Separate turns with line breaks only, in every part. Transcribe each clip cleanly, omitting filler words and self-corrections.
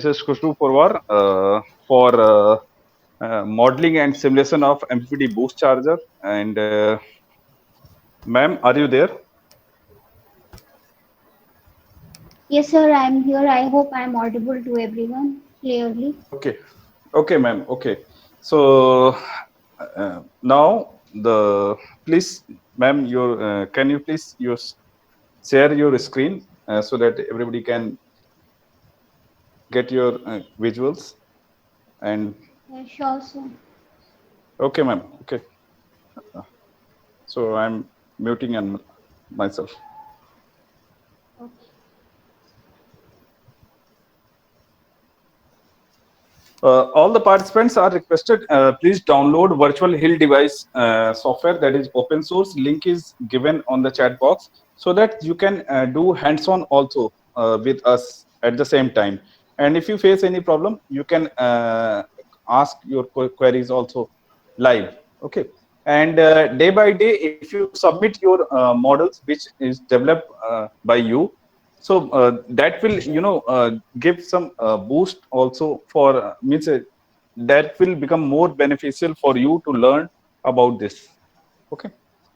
This is Kushbu Porwar for modeling and simulation of MPPT boost charger. And ma'am, are you there?
Yes, sir, I'm here. I hope I'm audible to everyone clearly.
Okay, okay, ma'am. Okay. So now the please, ma'am, your can you please share your screen so that everybody can get your visuals and
Sure, sir.
okay, ma'am. Okay. So I'm muting and myself.
Okay.
All the participants are requested, please download virtual hill device software that is open source. Link is given on the chat box so that you can do hands-on also with us at the same time. And if you face any problem, you can ask your queries also live. Okay. And day by day, if you submit your models, which is developed by you, so that will give some boost also for means that will become more beneficial for you to learn about this. Okay,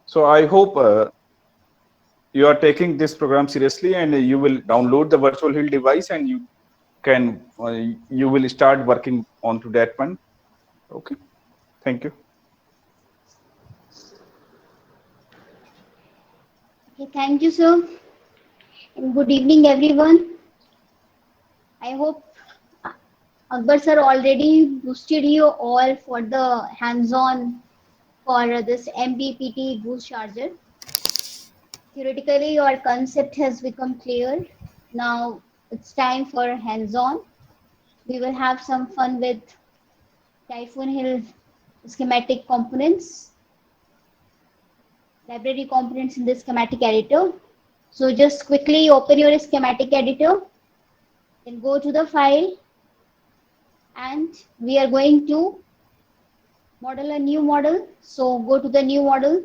so I hope you are taking this program seriously, and you will download the virtual hill device, and you can you will start working onto that one. Okay, thank you.
Okay, thank you, sir. And good evening, everyone. I hope Akbar sir already boosted you all for the hands-on for this MPPT boost charger. Theoretically, your concept has become clear. Now it's time for hands-on. We will have some fun with Typhoon Hill schematic components, library components in the schematic editor. So just quickly open your schematic editor, then go to the file, and we are going to model a new model. So go to the new model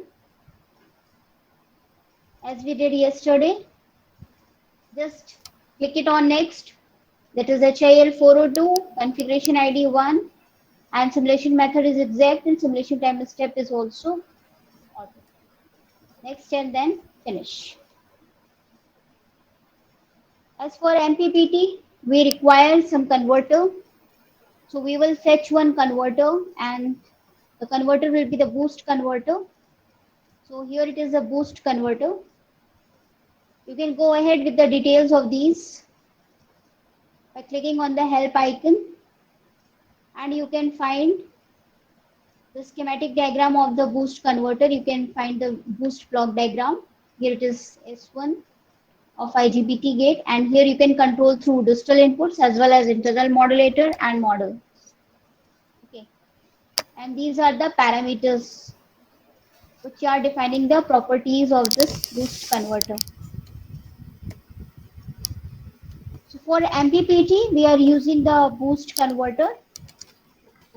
as we did yesterday. Just click it on next. That is HIL 402, configuration ID 1, and simulation method is exact, and simulation time step is also auto. Next, and then finish. As for MPPT, we require some converter. So we will fetch one converter, and the converter will be the boost converter. So here it is a boost converter. You can go ahead with the details of these by clicking on the help icon, and you can find the schematic diagram of the boost converter. You can find the boost block diagram. Here it is S1 of IGBT gate, and here you can control through digital inputs as well as internal modulator and model. Okay, and these are the parameters which are defining the properties of this boost converter. So for MPPT, we are using the boost converter.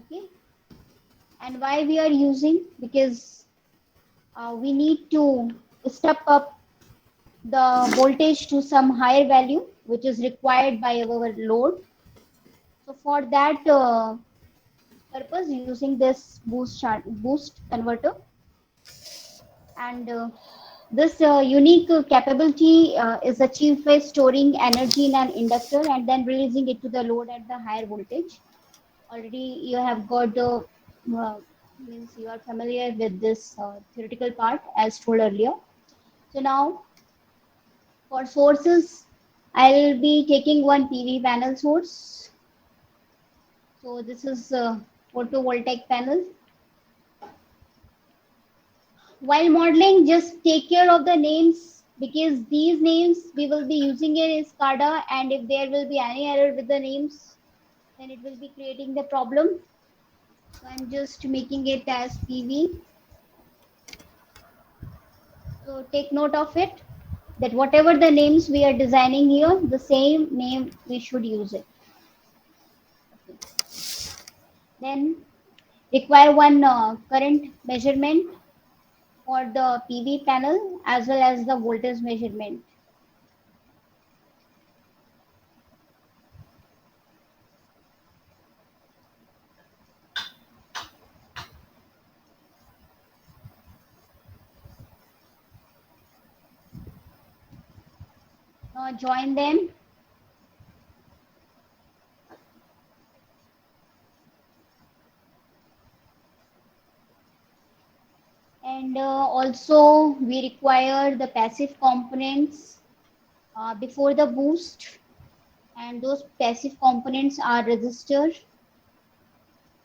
Okay, and why we are using? Because we need to step up the voltage to some higher value, which is required by our load. So for that purpose, using this boost converter, and this unique capability is achieved by storing energy in an inductor and then releasing it to the load at the higher voltage. Already you have got the means you are familiar with this theoretical part as told earlier. So now for sources, I'll be taking one PV panel source. So this is photovoltaic panel. While modeling, just take care of the names because these names we will be using in SCADA, and if there will be any error with the names, then it will be creating the problem. So I'm just making it as PV. So take note of it that whatever the names we are designing here, the same name we should use it. Okay. Then require one current measurement for the PV panel as well as the voltage measurement. join them. And also we require the passive components before the boost, and those passive components are resistor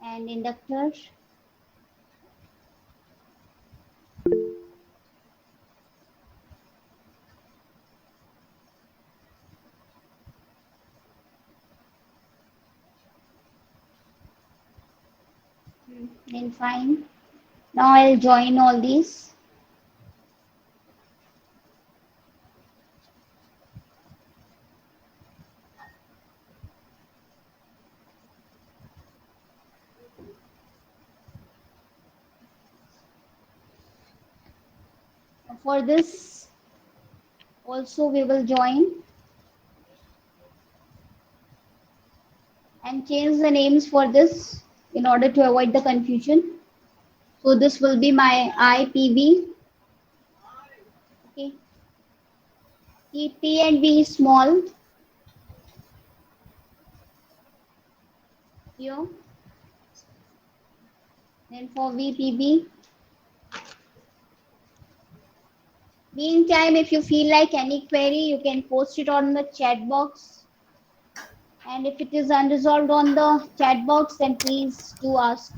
and inductor. Then fine. Now I'll join all these. For this also we will join and change the names for this in order to avoid the confusion. So this will be my IPV. Okay. Keep P and V small here. Then for VPB. Meantime, if you feel like any query, you can post it on the chat box. And if it is unresolved on the chat box, then please do ask.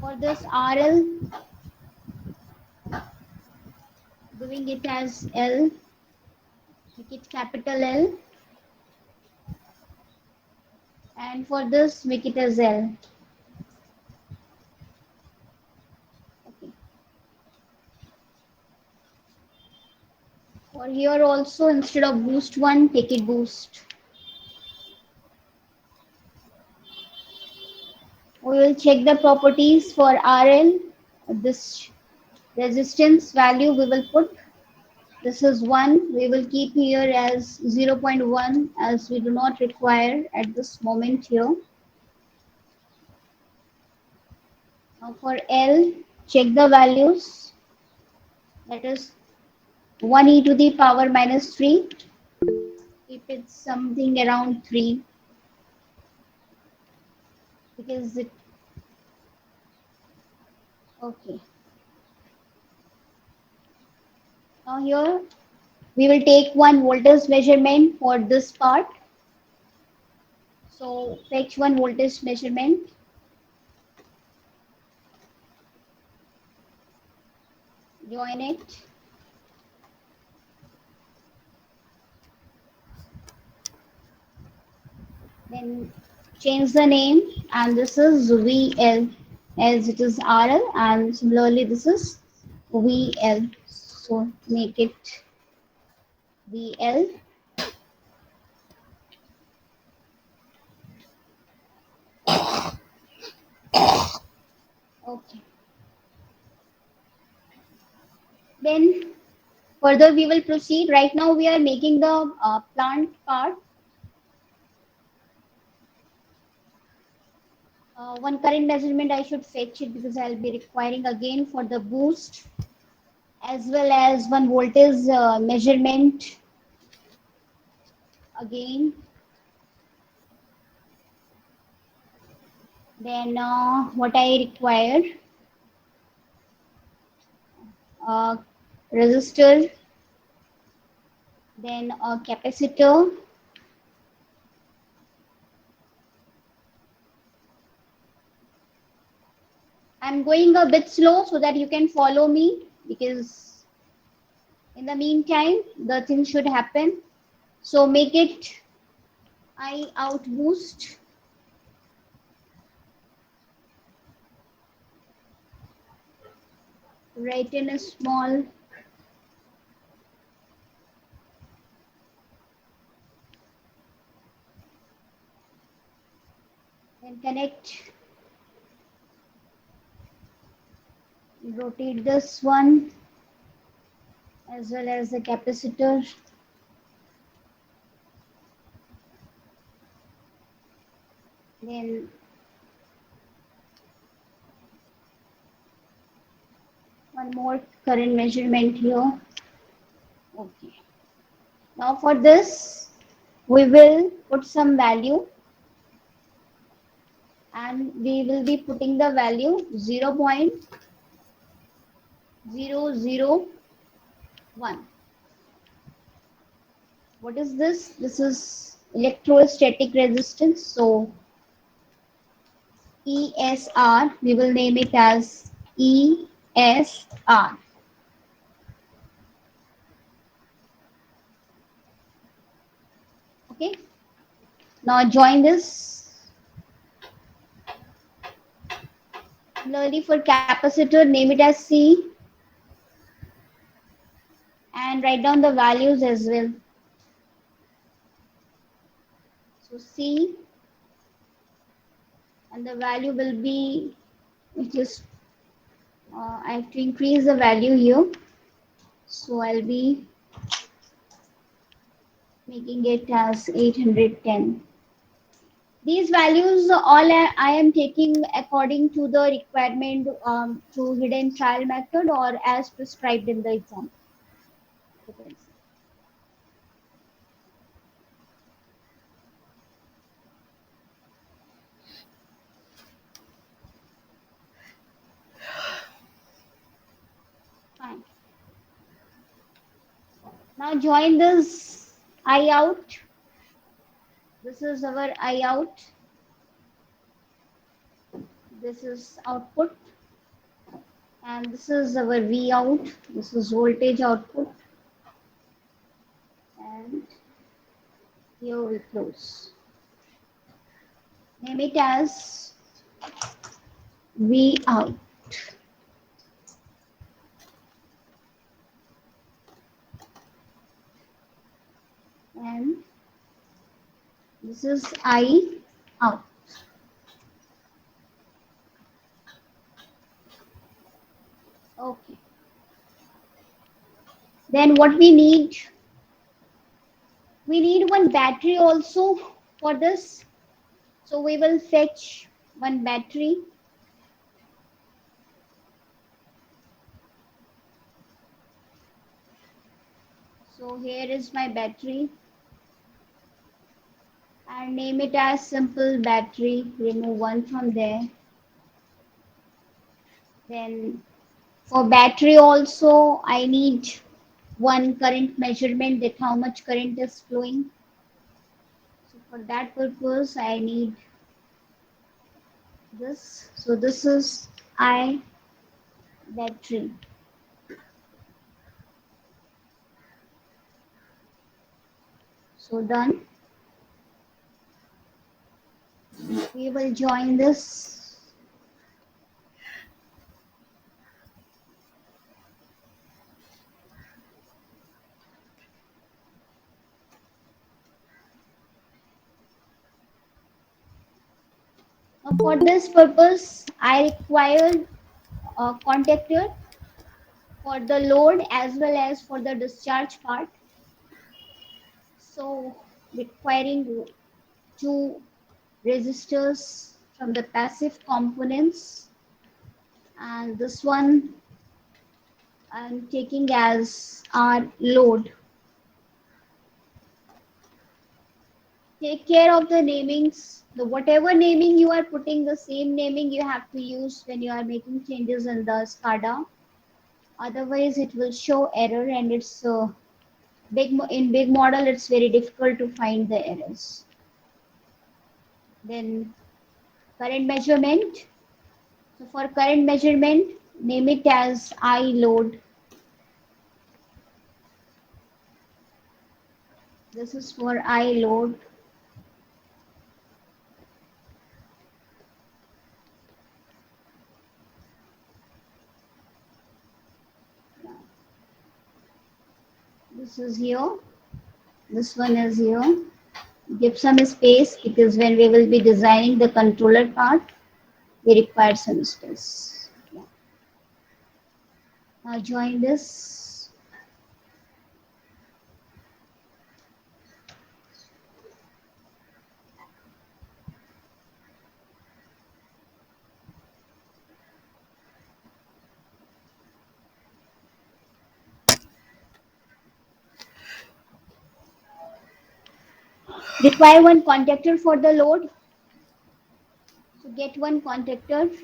For this RL, doing it as L, make it capital L. And for this, make it as L. Okay. For here also, instead of boost 1, take it boost. We will check the properties for RL. This resistance value we will put. This is 1. We will keep here as 0.1 as we do not require at this moment here. Now for L, check the values. That is 1 e to the power minus 3. Keep it something around 3. Because it, okay. Now here, we will take one voltage measurement for this part. So fetch one voltage measurement. Join it. Then change the name, and this is VL as it is RL, and similarly this is VL. So make it VL. Okay. Then further we will proceed. Right now we are making the plant part. One current measurement I should fetch it because I'll be requiring again for the boost, as well as one voltage measurement again. Then what I require, uh, resistor, then a capacitor, I'm going a bit slow so that you can follow me, because in the meantime the thing should happen. So make it I out boost. Write in a small, then connect, rotate this one as well as the capacitor. Then one more current measurement here. Okay. Now for this, we will put some value and we will be putting the value 0.001. What is this? This is electrostatic resistance. So ESR, we will name it as ESR. Okay. Now join this. Similarly for capacitor, name it as C and write down the values as well. So C and the value will be just I have to increase the value here. So I'll be making it as 810. These values all I am taking according to the requirement to hidden trial method or as prescribed in the exam. Fine. Now join this I out. This is our I out. This is output. And this is our V out. This is voltage output. And here we close. Name it as V out. And this is I out. Okay. Then what we need one battery also for this. So we will fetch one battery. So here is my battery. And name it as simple battery. Remove one from there. Then for battery also, I need one current measurement that how much current is flowing. So for that purpose, I need this. So this is I battery. So done. We will join this. Now for this purpose, I require a contactor for the load as well as for the discharge part. So requiring two resistors from the passive components, and this one I'm taking as our load. Take care of the namings. The whatever naming you are putting, the same naming you have to use when you are making changes in the SCADA. Otherwise, it will show error, and it's in big model. It's very difficult to find the errors. Then current measurement. So for current measurement, name it as I load. This is for I load. This is here. This one is here. Give some space because when we will be designing the controller part, we require some space. Yeah. Now join this. require one contactor for the load. So get one contactor.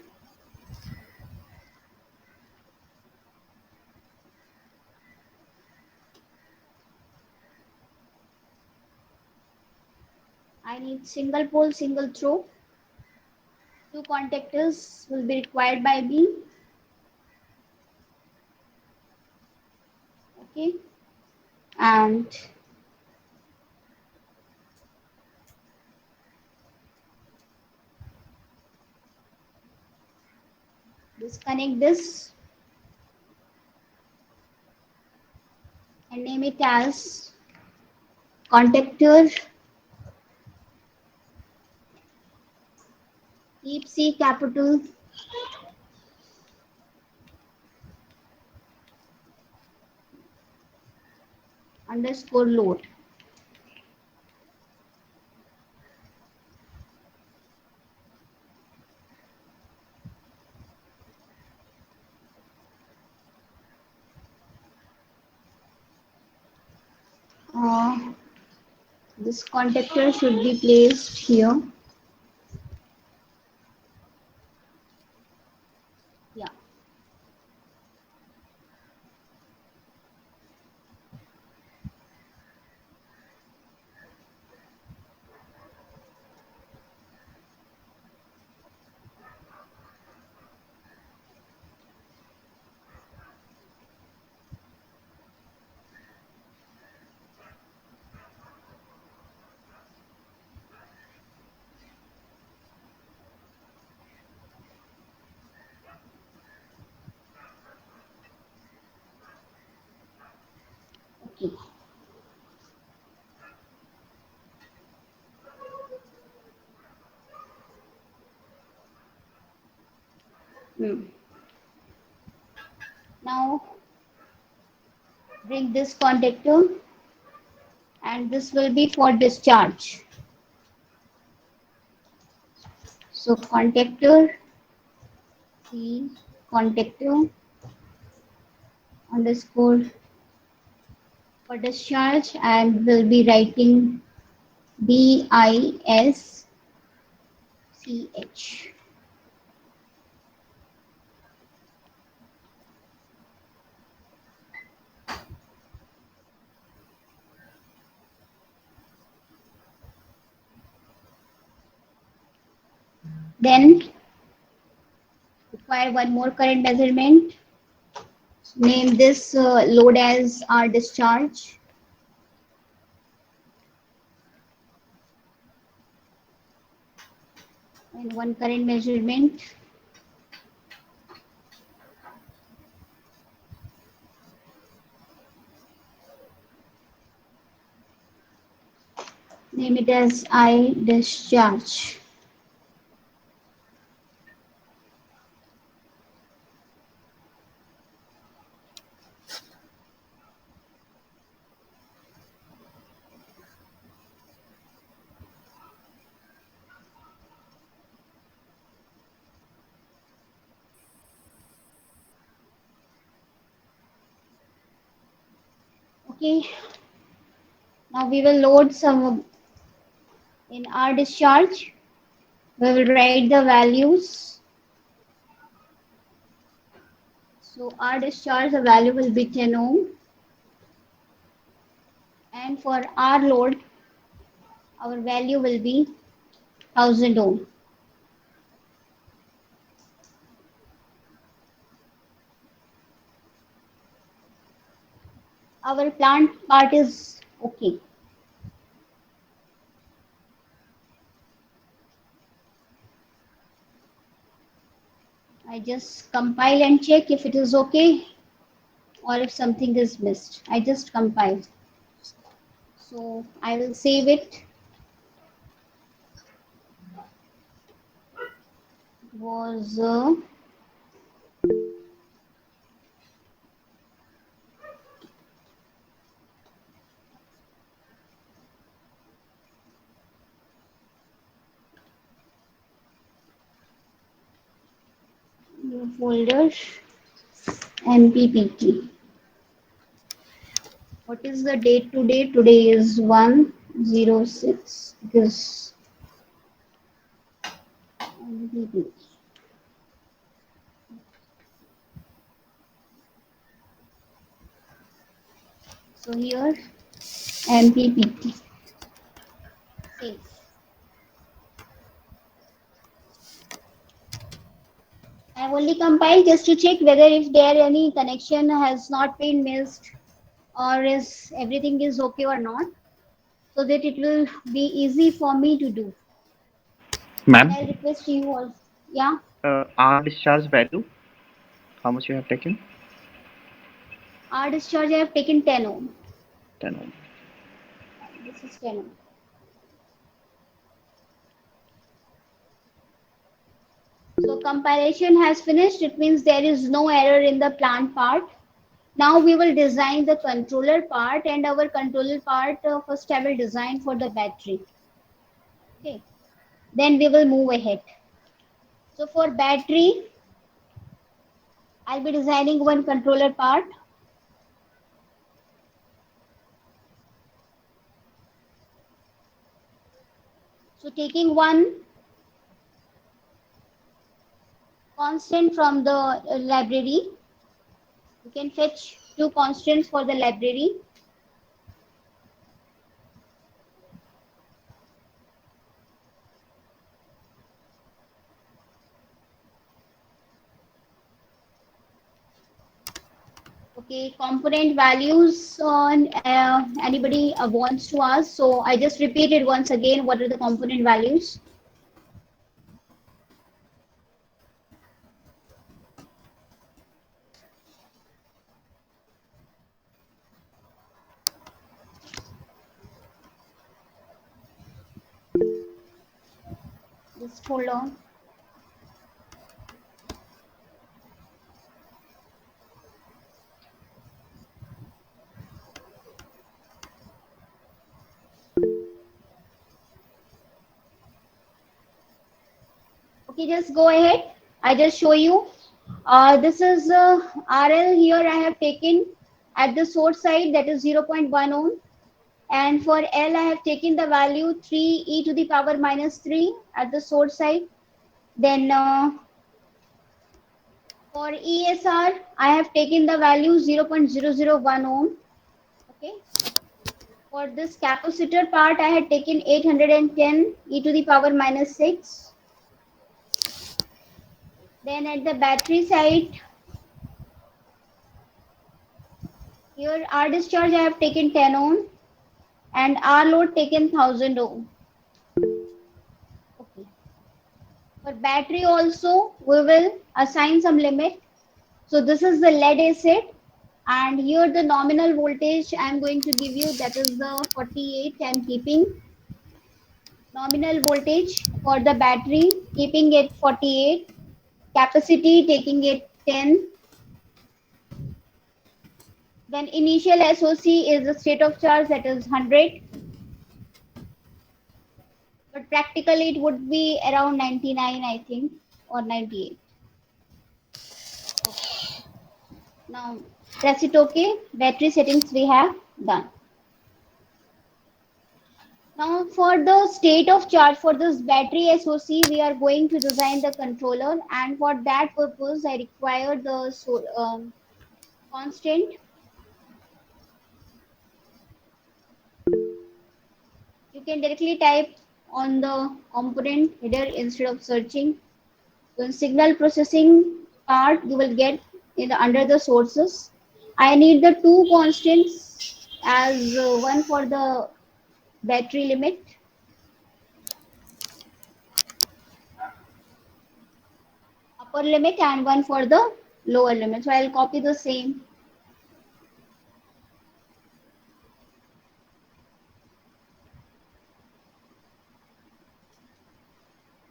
I need single pole, single throw. Two contactors will be required by me. Okay. And disconnect this and name it as contactor keep C capital underscore load. Uh, this contactor should be placed here. Yeah. Okay. Hmm. Now bring this contactor and this will be for discharge. So contactor C contactor underscore for discharge and we'll be writing DISCH. Then require one more current measurement. Name this load as R discharge. And one current measurement. Name it as I discharge. Okay. Now we will load some in R discharge. We will write the values. So R discharge, the value will be 10 ohm. And for R load, our value will be 1000 ohm. Our plant part is okay. I just compile and check if it is okay or if something is missed. I just compile. So I will save it. It was new folder MPPT. What is the date today? Today is 1 06 because so here MPPT save. I only compile just to check whether if there any connection has not been missed or is everything is okay or not, so that it will be easy for me to do. And
Ma'am,
I request you all, yeah,
R discharge value, how much you have taken?
R discharge I have taken 10 ohm.
10 ohm.
This is 10 ohm. So compilation has finished. It means there is no error in the plant part. Now we will design the controller part, and our controller part first I will design for the battery. Okay. Then we will move ahead. So for battery, I'll be designing one controller part. So taking one constant from the library, you can fetch two constants for the library. Okay, component values on anybody wants to ask. So I just repeated once again what are the component values. Just hold on. Okay, just go ahead. I just show you. This is RL here I have taken at the source side, that is 0.1 ohm. And for L I have taken the value 3 e to the power minus 3 at the source side. Then for ESR I have taken the value 0.001 ohm. Okay. For this capacitor part I had taken 810 e to the power minus 6. Then at the battery side, here R discharge I have taken 10 ohm and R load taken 1000 ohm. Okay. For battery also we will assign some limit. So this is the lead acid, and here the nominal voltage I am going to give you, that is the 48 I am keeping. Nominal voltage for the battery keeping it 48, capacity taking it 10. Then initial SOC is the state of charge, that is 100. But practically it would be around 99, I think, or 98. Okay. Now press it OK. Battery settings we have done. Now for the state of charge for this battery SOC, we are going to design the controller, and for that purpose I require the constant. You can directly type on the component header instead of searching. So in signal processing part, you will get in under the sources. I need the two constants as one for the battery limit, upper limit, and one for the lower limit. So I'll copy the same.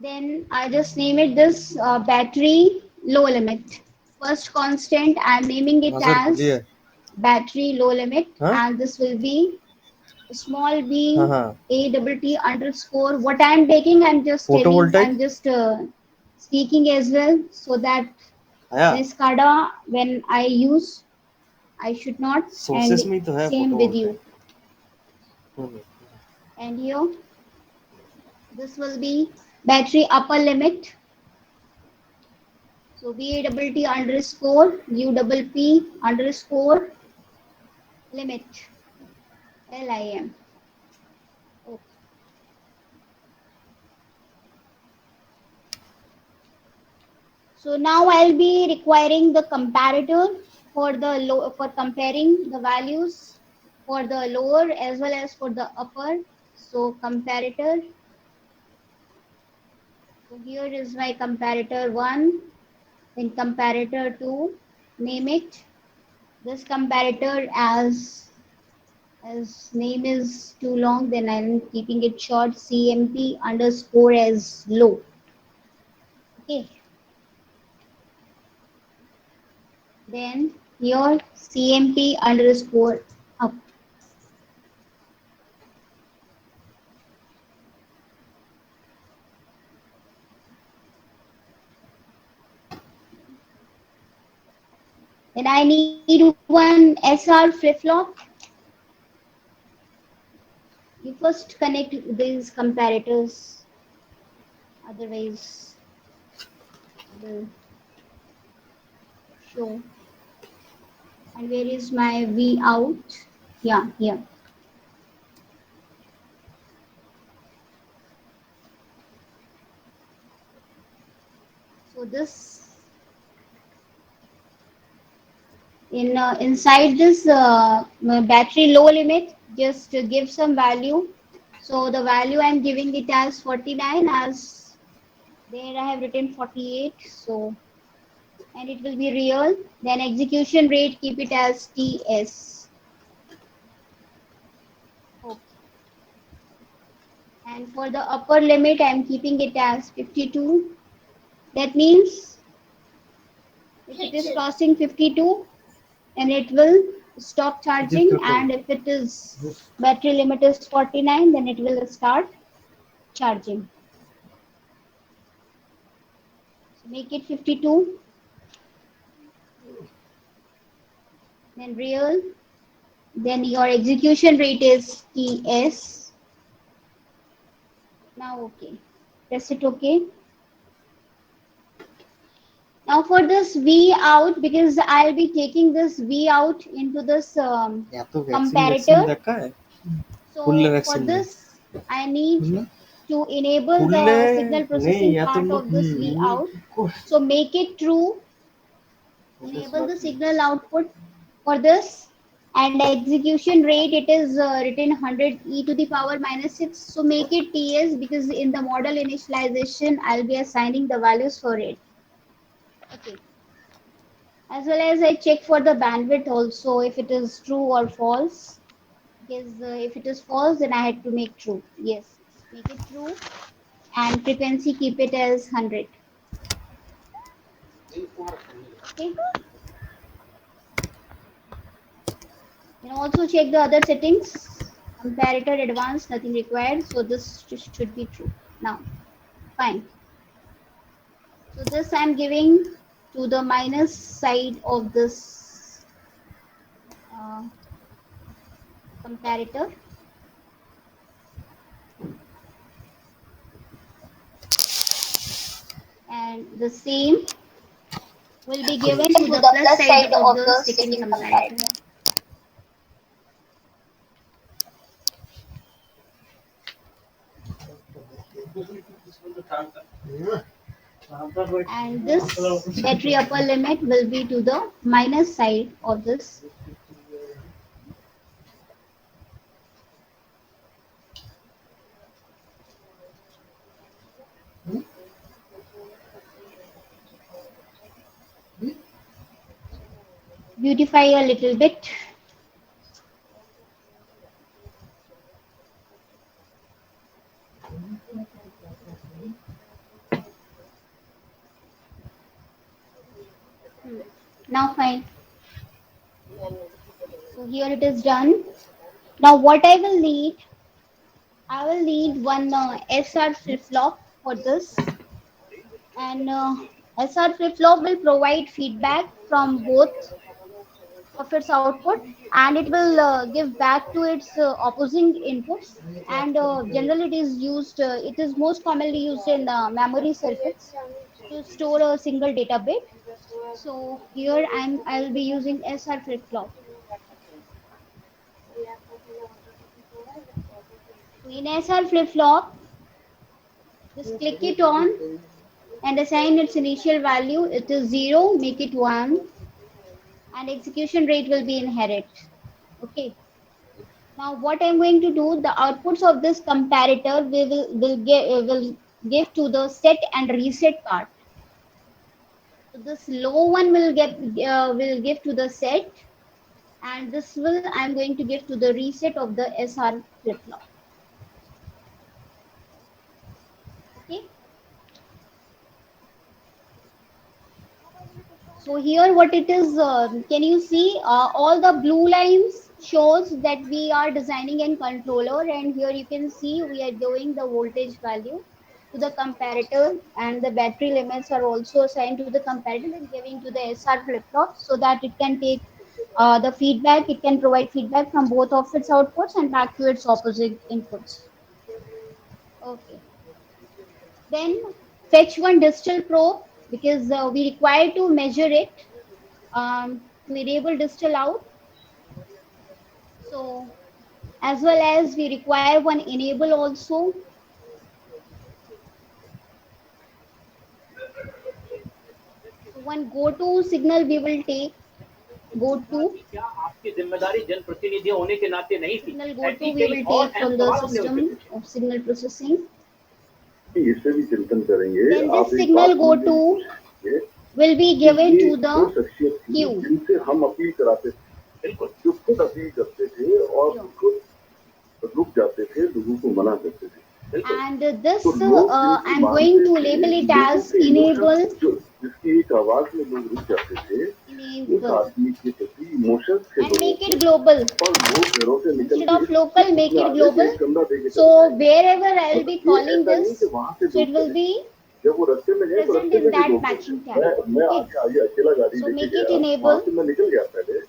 Then I just name it this battery low limit. First constant, I'm naming it
sir
as
खुली है
battery low limit,
हाँ
and this will be small b
हाँ हाँ
a double t underscore. What I'm taking, I'm just telling,
photovoltaic
I'm just speaking as well, so that
आया
in SCADA, when I use, I should not, and
sources में ही तो है
same with
photovoltaic
you. And here, this will be battery upper limit. So BATT underscore UPP underscore limit LIM. Okay. So now I'll be requiring the comparator for the low, for comparing the values for the lower as well as for the upper. So comparator. So here is my comparator 1, then comparator 2. Name it. This comparator as name is too long, then I'm keeping it short. CMP underscore as low. Okay. Then your CMP underscore up. Then I need one SR flip-flop. You first connect these comparators, otherwise will show. And where is my V out? Yeah, here. So this inside this battery low limit, just give some value. So the value I'm giving it as 49, as there I have written 48. So and it will be real. Then execution rate, keep it as TS. Okay. And for the upper limit, I'm keeping it as 52. That means if it is crossing 52, and it will stop charging, and if it is battery limit is 49, then it will start charging. So make it 52, then real, then your execution rate is TS. Now okay, press it okay. Now for this V out, because I'll be taking this V out into this comparator. So for this, I need to enable the signal processing part of this V out. So make it true, enable the signal output for this, and execution rate, it is written 100 e to the power minus 6. So make it TS, because in the model initialization, I'll be assigning the values for it. Okay. As well as I check for the bandwidth also, if it is true or false. Because if it is false, then I had to make true. Yes, make it true. And frequency, keep it as 100. Okay. And also check the other settings. Comparator advanced, nothing required. So this should be true. Now, fine. So this I'm giving to the minus side of this comparator. And the same will be given to the plus side of the second comparator. And this battery upper limit will be to the minus side of this. Beautify a little bit. Now fine. So here it is done. Now what I will need one SR flip-flop for this. And SR flip-flop will provide feedback from both of its output, and it will give back to its opposing inputs. And generally it is used, it is most commonly used in memory circuits to store a single data bit. So here I'll be using SR flip-flop. So in SR flip-flop, just click it on and assign its initial value. It is 0, make it 1, and execution rate will be inherit. Okay. Now what I'm going to do, the outputs of this comparator will give to the set and reset part. So this low one will give to the set, and this will I'm going to give to the reset of the SR flip flop. Okay. So here what it is, can you see all the blue lines shows that we are designing a controller, and here you can see we are giving the voltage value to the comparator, and the battery limits are also assigned to the comparator and giving to the SR flip-flop so that it can take the feedback, it can provide feedback from both of its outputs and back to its opposite inputs. Okay. Then fetch one digital probe, because we require to measure it to enable digital out. So as well as we require one enable also. So one go to signal we will take, go to
क्या आपकी जिम्मेदारी जनप्रतिनिधि होने के नाते नहीं थी?
signal go to
ऐसी
we
कई
will
और
take
अहम
from the
सवाल हमने उनसे
system
पूछे।
of signal processing.
इससे भी चिंतन करेंगे।
Then
आप
this
एक
signal
बात
go
समझने की
to
कोशिश कीजिए
will be
कि
given
ये
to
वो
the
शख्सियत थी
queue.
जिनसे हम अपील कराते थे,
बिल्कुल
जो खुद अपील करते थे और
Queue.
खुद रुक जाते थे, लोगों को मना करते थे।
बिल्कुल
And this
तो लोग जिनकी
I'm going to
मानते थे,
label it
लोगों
as
के
enable.
इमोशंस जो जिसकी एक आवाज में लोग रुक जाते थे, उस
Enable
आदमी के प्रति इमोशंस थे
and
लोगों
make
के,
it global.
और वो घरों से निकल
Instead
के
of local, make
उसमें
it
आगे
global.
एक कमरा दे के
So
चले जाएंगे।
wherever I'll be
मतलब ये
calling
ऐसा नहीं कि
this,
वहां से
so it
दूर
will
चले।
be
जब वो रास्ते में गए तो
present
रास्ते
in
में भी
that
लोग थे।
matching tag.
मैं
Okay.
आगे अकेला गाड़ी
So
लेके
make it
गया, वहां
enable.
से मैं निकल गया पहले,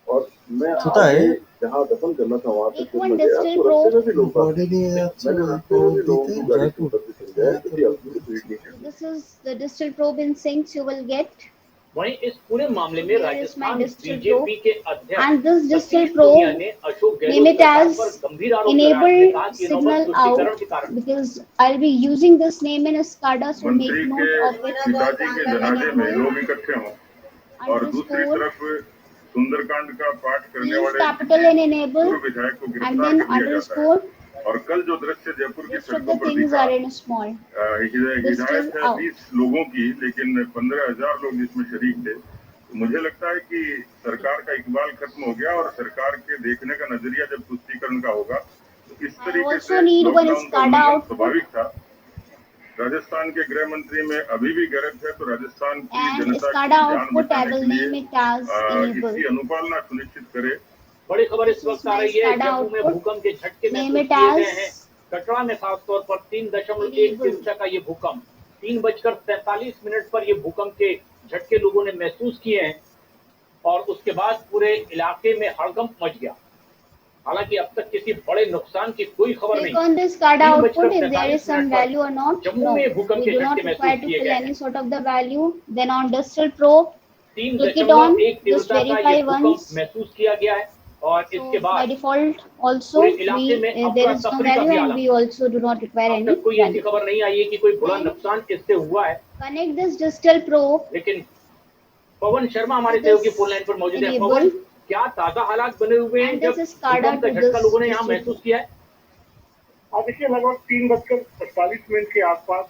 और मैं
Now
आगे जहाँ दफन करना था वहां से
take
फिर
one
मैं गया
digital
तो रास्ते
probe.
में भी लोग बात
बॉडी नहीं है अच्छा
मैंने रास्ते में भी लोगों को गाड़ी से
जयपुर
उतर के समझाया कि अपनी स्पीड नहीं
So
करनी।
this is the digital probe in syncs you will get.
वहीं इस पूरे मामले में
Here is my
Rajasthan
digital
BJP के अध्यक्ष
And this digital
Satish Poonia
probe,
ने अशोक
name
गहलोत
it
सरकार
as
पर गंभीर आरोप लगाया। उसने
enable
कहा कि नौबत
signal
तुष्टीकरण
out,
के कारण
because I'll be using this name in SCADA, so make
मंत्री
note
के
of it.
पिताजी के जनाजे में
Enable
लोग इकट्ठे हों और दूसरी
underscore,
तरफ सुंदरकांड का पाठ करने
use
वाले
capital and enable,
पूर्व विधायक को
and
गिरफ्तार
then
कर लिया जाता है।
underscore.
और कल जो दृश्य जयपुर की
Rest of
सड़कों
the
पर
things
दिखा,
are in small. This
हिदायत
is
है
out.
20 लोगों की, लेकिन 15,000 लोग इसमें शरीक थे। तो मुझे लगता है कि सरकार का इकबाल खत्म हो गया और सरकार के देखने का नजरिया जब तुष्टीकरण का होगा तो इस
I
तरीके
also
से
need one
लॉकडाउन का
SCADA
उल्लंघन
output
स्वाभाविक था। राजस्थान के गृह मंत्री में अभी भी गरज है तो राजस्थान की
and
जनता की
SCADA
जान
output. I
बचाने
will
के लिए
name it as enable.
इसकी अनुपालना सुनिश्चित करे।
बड़ी खबर इस
This is
वक्त आ
my
रही है।
SCADA
जम्मू में
output.
भूकंप के झटके
Name
महसूस
it
किए गए हैं।
as
कटरा में खासतौर पर 3.1
enable.
तीव्रता का ये भूकंप, 3:43 पर ये भूकंप के झटके लोगों ने महसूस किए हैं और उसके बाद पूरे इलाके में हड़कंप मच गया। हालांकि अब तक किसी बड़े नुकसान की कोई खबर
Click
नहीं।
on this SCADA output if there is
3:43
some value or not.
Jammu
No,
में भूकंप
we
के
do not
झटके
require
महसूस
to
किए
fill
गए
any
हैं।
sort of the value. Then on digital probe, click it
3.1
on. Just
तीव्रता का
verify
ये भूकंप
once.
महसूस किया गया है और
So
इसके
by
बाद
default also
पूरे इलाके में
there
अफरा
is no
तफरी का
value
भी
and
Alam.
we also do not require
अब
any
तक कोई ऐसी
value.
खबर नहीं आई है कि कोई बड़ा
Then
नुकसान इससे हुआ है।
connect this digital probe
लेकिन पवन शर्मा हमारे
with
सहयोगी
this
फोन लाइन पर मौजूद है।
enable
पवन, क्या ताजा हालात बने हुए हैं
and
जब
this is SCADA
भूकंप का
to
झटका
this
लोगों ने यहाँ
digital
महसूस
probe.
किया है?
देखिए लगभग 3:48 के आसपास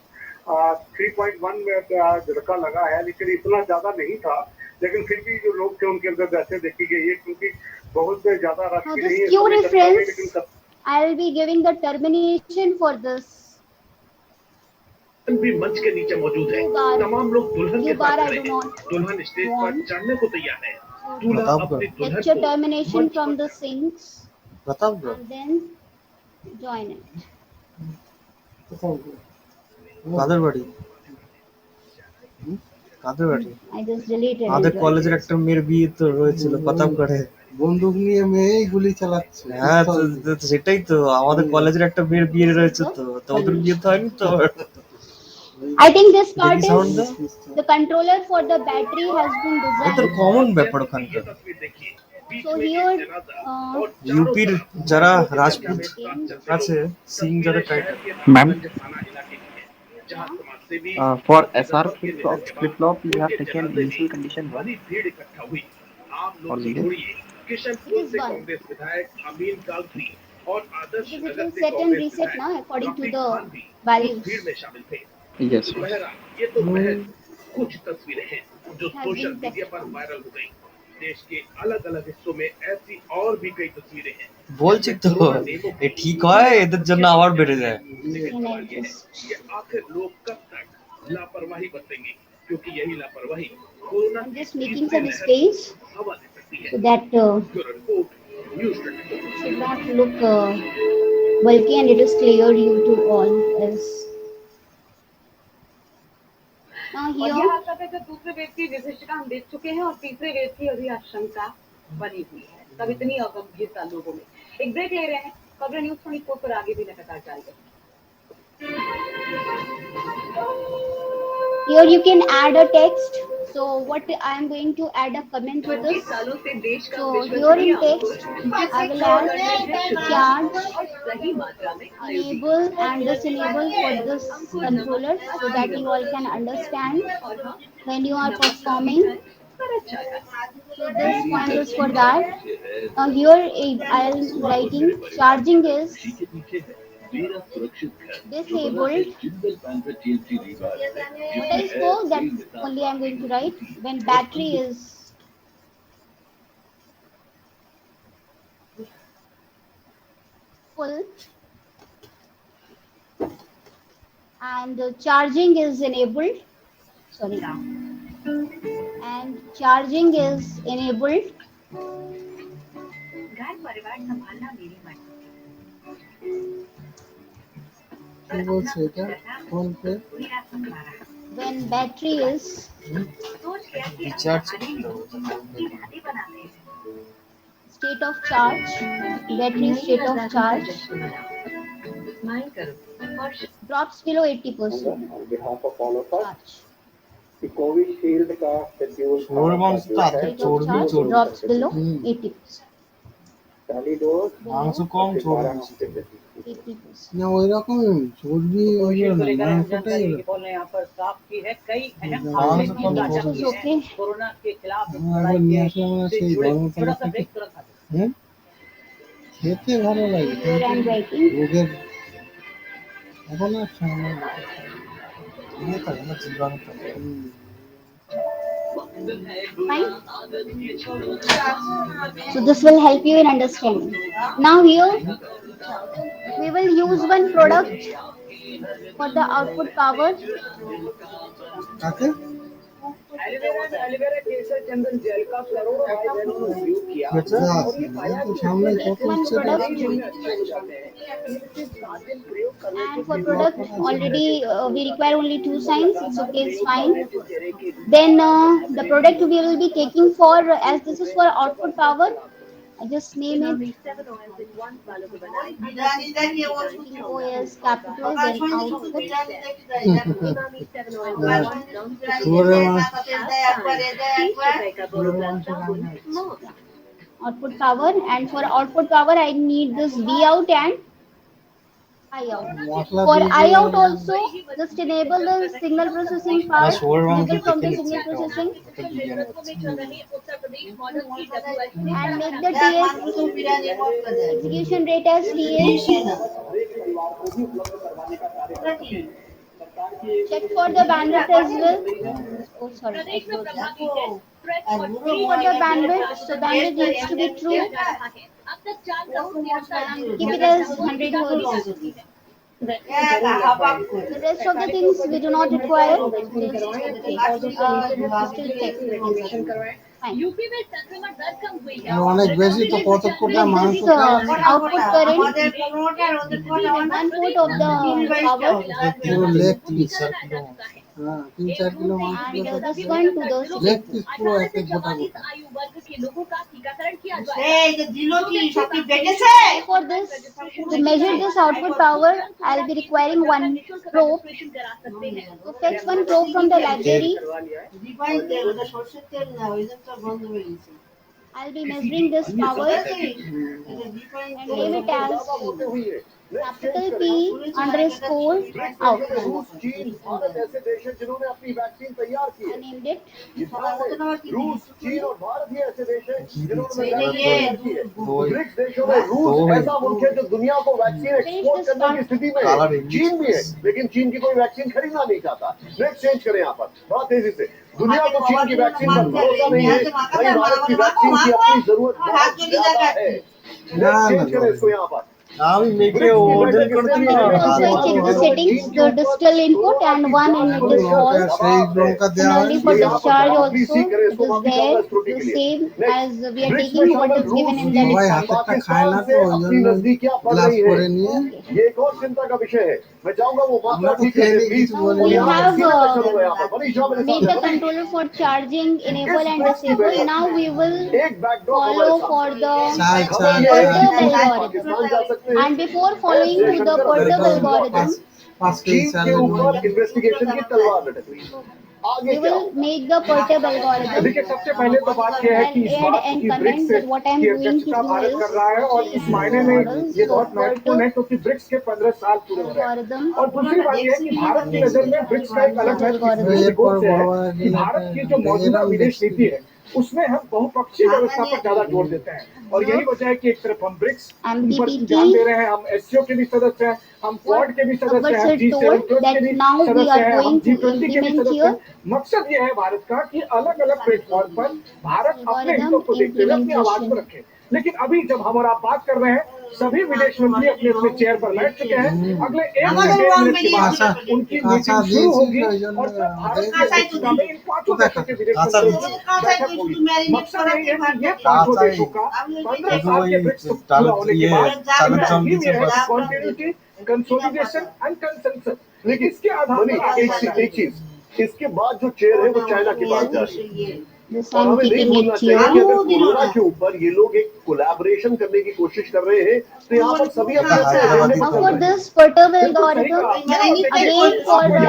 3.1 में झटका लगा है, लेकिन इतना ज्यादा नहीं था। लेकिन फिर भी जो लोग थे उनके अंदर दहशत देखी गई है, क्योंकि बहुत ज्यादा
Now
राशि
this
नहीं है।
queue
सभी झटका में,
reference,
लेकिन
I'll be giving the termination for this.
भी मंच के नीचे मौजूद है।
Q bar,
तमाम लोग दुल्हन के
Q bar
साथ
I
खड़े
do
हैं।
not
दुल्हन स्टेज पर
want.
चढ़ने को तैयार है।
So
दूल्हा
प्रतापगढ़
अपनी दुल्हन
get your
को
termination
मंच
from
पर
the sinks
Pratapgarh
and then join it.
Kadarwadi কাদের ব্যাটারি
I just deleted
আমাদের
it.
কলেজের একটা মেয়ের বিয়ে তো রয়েছিল প্রতাপগড়ে
বন্দুক নিয়ে মেয়েই গুলি চালাচ্ছে
হ্যাঁ তো সেটাই তো আমাদের কলেজের একটা মেয়ের বিয়ে রয়েছে তো তো ওদের বিয়ে তো হয়নি তো
I think this part
দেখি sound
is the controller for the battery has been
এটা
designed.
কমন ব্যাপার ওখানকার
तस्वीर देखिए बीच
So
में
here,
एक जनाजा और चारों
ইউপির
तरफ
যারা
लोगों के
রাজপুত
जलते
আছে সিং
तस्वीरें
যারা
शहर
টাইটেল
के
मैम
नारायणगंज थाना इलाके की है जहां समाजसेवी
फॉर
और
SR
दफन के निधन के
flip
बाद
flop you have
उनके
taken
जनाजे
initial
में
condition 1
बड़ी भीड़ इकट्ठा हुई आप
और
लोग
zero
छोड़िए किशनपुर
It is
से
one.
कांग्रेस विधायक अमीन कालथी और आदर्श
because it
नगर
will
से
set and
कांग्रेस
reset
विधायक
now according to
Rafiq
the
Khan भी उस
values.
भीड़ में शामिल थे
yes
बहरहाल ये तो महज कुछ तस्वीरें हैं जो
Has
सोशल
been
मीडिया पर वायरल हो गई देश के अलग अलग हिस्सों में ऐसी और भी कई तस्वीरें हैं
বলছি তো এ ঠিক হয় এদের জন্য আবার বেড়ে যায়
लेकिन
And I
सवाल ये है
just
कि आखिर लोग कब तक लापरवाही बरतेंगे क्योंकि यही लापरवाही कोरोना
I'm
की
just making
तीसरी
some
लहर
space
को हवा दे सकती है
so that
bureau report news 24
should not look bulky and it is clear you to all else. Now
और
here,
यह आता है जो दूसरे वेव की विभीषिका हम देख चुके हैं और तीसरे वेव की अभी आशंका बनी हुई है तब इतनी अगंभीरता लोगों में एक ब्रेक ले रहे हैं खबर न्यूज 24 पर आगे भी लगातार जारी रहेगी
here you can add a text. So what I am going to add a comment to
25
this.
सालों से देश का
So
विश्वसनीय
here in text, I will add charge,
और सही मात्रा में आयोजित
enable and disenable for this controller so that you all can understand
और हाँ
when you are performing.
पर अच्छा था
So this point is for that. Now here I am writing charging is disabled. What I spoke that only I am going to write when battery is full and charging is enabled. Sorry. And charging is enabled.
घर परिवार संभालना मेरी मर्जी
কি বলছে এটা phone pay
पूरा पकड़ा रहा
When battery is
सोच लिया कि
রিচার্জ
की दादी बनाते हैं
state of charge, battery state of charge
smile करो और
drops below 80%.
On behalf of all of us,
Charge.
the Covishield का schedule
चोर मांस तो आते
State
चोर
of
भी
charge
चोर
drops below 80%.
pehली dose
মাংস কম চোর
12
বেশি।
हफ्ते से
80%.
না ওই রকমই চর্বি ওই
कोविशील्ड को
না
लेकर अहम
মাংসটাই
जानकारी
ওরকম।
रिपोर्ट ने यहाँ पर साफ की है कई अहम
हाँ,
मामले
सब
की
कम
साझा
This
की
is
है
okay.
कोरोना के खिलाफ इस
हाँ,
लड़ाई
वो निया
के
से हमारा
से
सही
जुड़े
धर्मतला
थोड़ा सा
থেকে
ब्रेक तुरंत आते हैं।
হ্যাঁ খেতে ভালো লাগে
Here I am writing.
রোগের এখন আর সময় নেই।
ইয়ে থাকে না জীবাণু থাকে
Fine. So this will help you in understanding. Now here we will use one product for the output power.
কাকে
एलोवेरा केसर चंदन जेल का करोड़ों भाई बहनों ने उपयोग किया
আচ্ছা
যা আছে তো সামনে কত
One
হচ্ছে
product
करने
and for product already we require only 2 signs. It's okay, it's fine. Then the product we will be taking for as this is for output power. I just name it OS capital then output.
শুয়োরের মাংস
Output power and for output power I need this V out and I out.
Masala
For
দিয়ে
I
দিলাম।
out also just enable the signal processing
না
part
শুয়োরের মাংস
enable from
দেখে
the
নিচ্ছি
signal processing
একটা বিরিয়ানি হচ্ছে
and make the TS execution rate as TS. Check for the bandwidth as well. Oh sorry. Check for the bandwidth. So bandwidth needs to be true. Keep it as 100 hertz. The rest of the things we do not require. Still check. Fine.
অনেক বেশি তো কত কোটা মাংস
This output current 1/4 of the power
পুরো leg piece हाँ 3-4 kilo मांस
And
kilo
this
सकते
one
हैं।
to the
लेग पीस पूरा एक एक गोटा गोटा।
आयु वर्ग के लोगों का टीकाकरण किया
So for this, to measure this output power, I'll be requiring one probe. So fetch one probe from the library. I'll be measuring this power and name it as capital P underscore outcome.
Bharat ऐसे देश हैं जिन्होंने अपनी vaccine तैयार की
I
है।
named it.
रूस, चीन और भारत ही ऐसे देश हैं जिन्होंने वैक्सीन तैयार की है। ब्रिक्स देशों में रूस ऐसा मुल्क है जो दुनिया को वैक्सीन एक्सपोर्ट करने की स्थिति में है। चीन भी है, लेकिन चीन की कोई वैक्सीन खरीदना नहीं चाहता। नेक्स्ट चेंज करें यहाँ पर बहुत तेजी से। दुनिया को चीन की वैक्सीन पर भरोसा नहीं है, वहीं भारत की वैक्सीन की अपनी जरूरत बहुत ज्यादा है। नेक्स्ट चेंज करें इसको यहाँ पर।
ನಾವು ಮೇಕೆ ಓರ್ಡರ್ ಕೊಡ್ತೀವಿ
Also, I check the settings, the digital input, and one in it is false. Similarly, for discharge also, it is there, the same as we are taking what is given in the discharge.
Pakistan से अपनी नजदीकियां बढ़ रही है। ये एक और चिंता का विषय है। मैं चाहूंगा वो मात्रा ठीक करें please.
We have made the controller for charging, enable and disable. Now we will follow for the perturb algorithm. And before following to the perturb algorithm,
चीन के ऊपर इन्वेस्टिगेशन की तलवार लटक रही है।
we will make the perturb algorithm.
देखिए सबसे पहले तो बात यह है कि इस
Add
बात
and
की
comment
BRICS
that what I am
की
going to
अध्यक्षता
do
भारत
is
कर रहा है और इस मायने में ये बहुत महत्वपूर्ण है क्योंकि ब्रिक्स के 15 साल पूरे हो रहे हैं।
algorithm.
और दूसरी बात यह है कि भारत की नजर में ब्रिक्स का एक अलग महत्व इस दृष्टिकोण से है कि भारत की जो मौजूदा विदेश नीति है उसमें हम बहुपक्षीय व्यवस्था पर ज्यादा जोर देते हैं और यही वजह है कि एक तरफ हम ब्रिक्स पर ध्यान दे रहे हैं, हम एससीओ के भी सदस्य हैं, हम क्वाड के भी सदस्य हैं, G7 के भी सदस्य हैं, हम G20 के भी सदस्य हैं। मकसद ये है भारत का कि अलग अलग प्लेटफॉर्म पर भारत अपने हितों को देखते हुए अपनी आवाज को रखे। लेकिन अभी जब हम और आप बात कर रहे हैं सभी विदेश मंत्री अपने अपने चेयर पर बैठ चुके हैं। अगले 1 से 1.5 मिनट के बाद उनकी मीटिंग शुरू होगी और फिर भारत की अध्यक्षता में इन 5 देशों के विदेश मंत्रियों की बैठक होगी। मकसद यही है कि ये 5 देशों का 15 साल के ब्रिक्स पूरा होने के बाद कंटिन्यूटी, कंसोलिडेशन एंड कंसेंसस। लेकिन इसके आधार पर
एक चीज इसके बाद जो चेयर है वो चाइना के पास जा रही है।
This
और
I'm
हमें नहीं
keeping
भूलना
it
चाहिए
here.
कि अगर कोरोना के ऊपर ये लोग एक कोलैबोरेशन करने की कोशिश कर रहे हैं तो यहाँ पर सभी अपने अपने एजेंडे
Now
पर
for
चल रहे हैं।
this perturb algorithm, again for the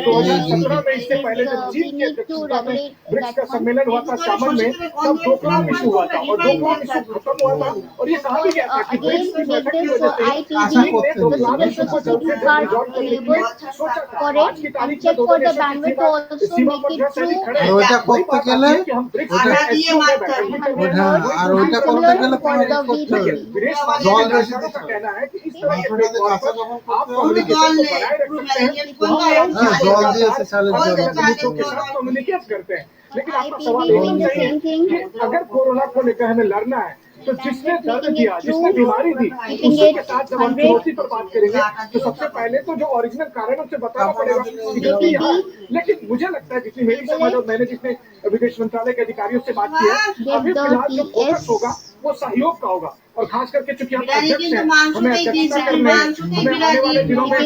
2017 में इससे पहले जब
we
चीन की
need to
अध्यक्षता में
regulate
ब्रिक्स का
that one.
सम्मेलन हुआ था सामन में तब डोकलाम इशू हुआ था और डोकलाम इशू खत्म हुआ था और ये कहा भी गया था कि
Again,
ब्रिक्स की
to make
बैठक की
this
वजह से
IPV,
चीन ने
the
डोकलाम
single
इशू को जल्द से
processing
जल्द
card
रिजॉल्व करने के लिए
enabled
सोचा था।
for
आज की
it
तारीख
and
में
check
दोनों
for the
देशों की
bandwidth
सीमा
also
सीमा
make
पर
it
जैसे ही
through
खड़े हैं
रोजा
वही
कोप्पा
बात
केले
आती है कि हम ब्रिक्स के एससीओ में बैठक भी कर रहे हैं।
हाँ,
वही
और
दूसरी
रोजा
तरफ
कोप्पा केले
for the
देखिए,
VPV.
विदेश मामले
जॉल
के
जैसे
जानकारों का
दिखा।
कहना है कि इस तरह के
थोड़ा
प्लेटफॉर्म
खासा
पर
जब
आप कम्युनिकेशन को बनाए रख सकते हैं वहाँ पर हम
हाँ, जॉल
लगातार
जैसे साले
अलग अलग
जॉल
मुद्दों के साथ कम्युनिकेट करते हैं। लेकिन आपका
IPV
सवाल
doing
बिल्कुल
the
सही है
same thing.
कि अगर कोरोना को लेकर हमें लड़ना है तो जिसने दर्द दिया, जिसने बीमारी दी,
keeping
उसी
it
के साथ जब हम
100.
चुनौती पर बात करेंगे तो सबसे पहले तो जो ओरिजिनल कारण है उसे बताना पड़ेगा कि गलती यहाँ है। लेकिन मुझे लगता है जितनी मेरी समझ और मैंने जितने विदेश मंत्रालय के अधिकारियों से बात की है अभी फिलहाल जो फोकस होगा वो सहयोग का होगा और खास करके चूंकि हम अध्यक्ष हैं हमें अध्यक्षता करने हैं, हमें आने वाले दिनों में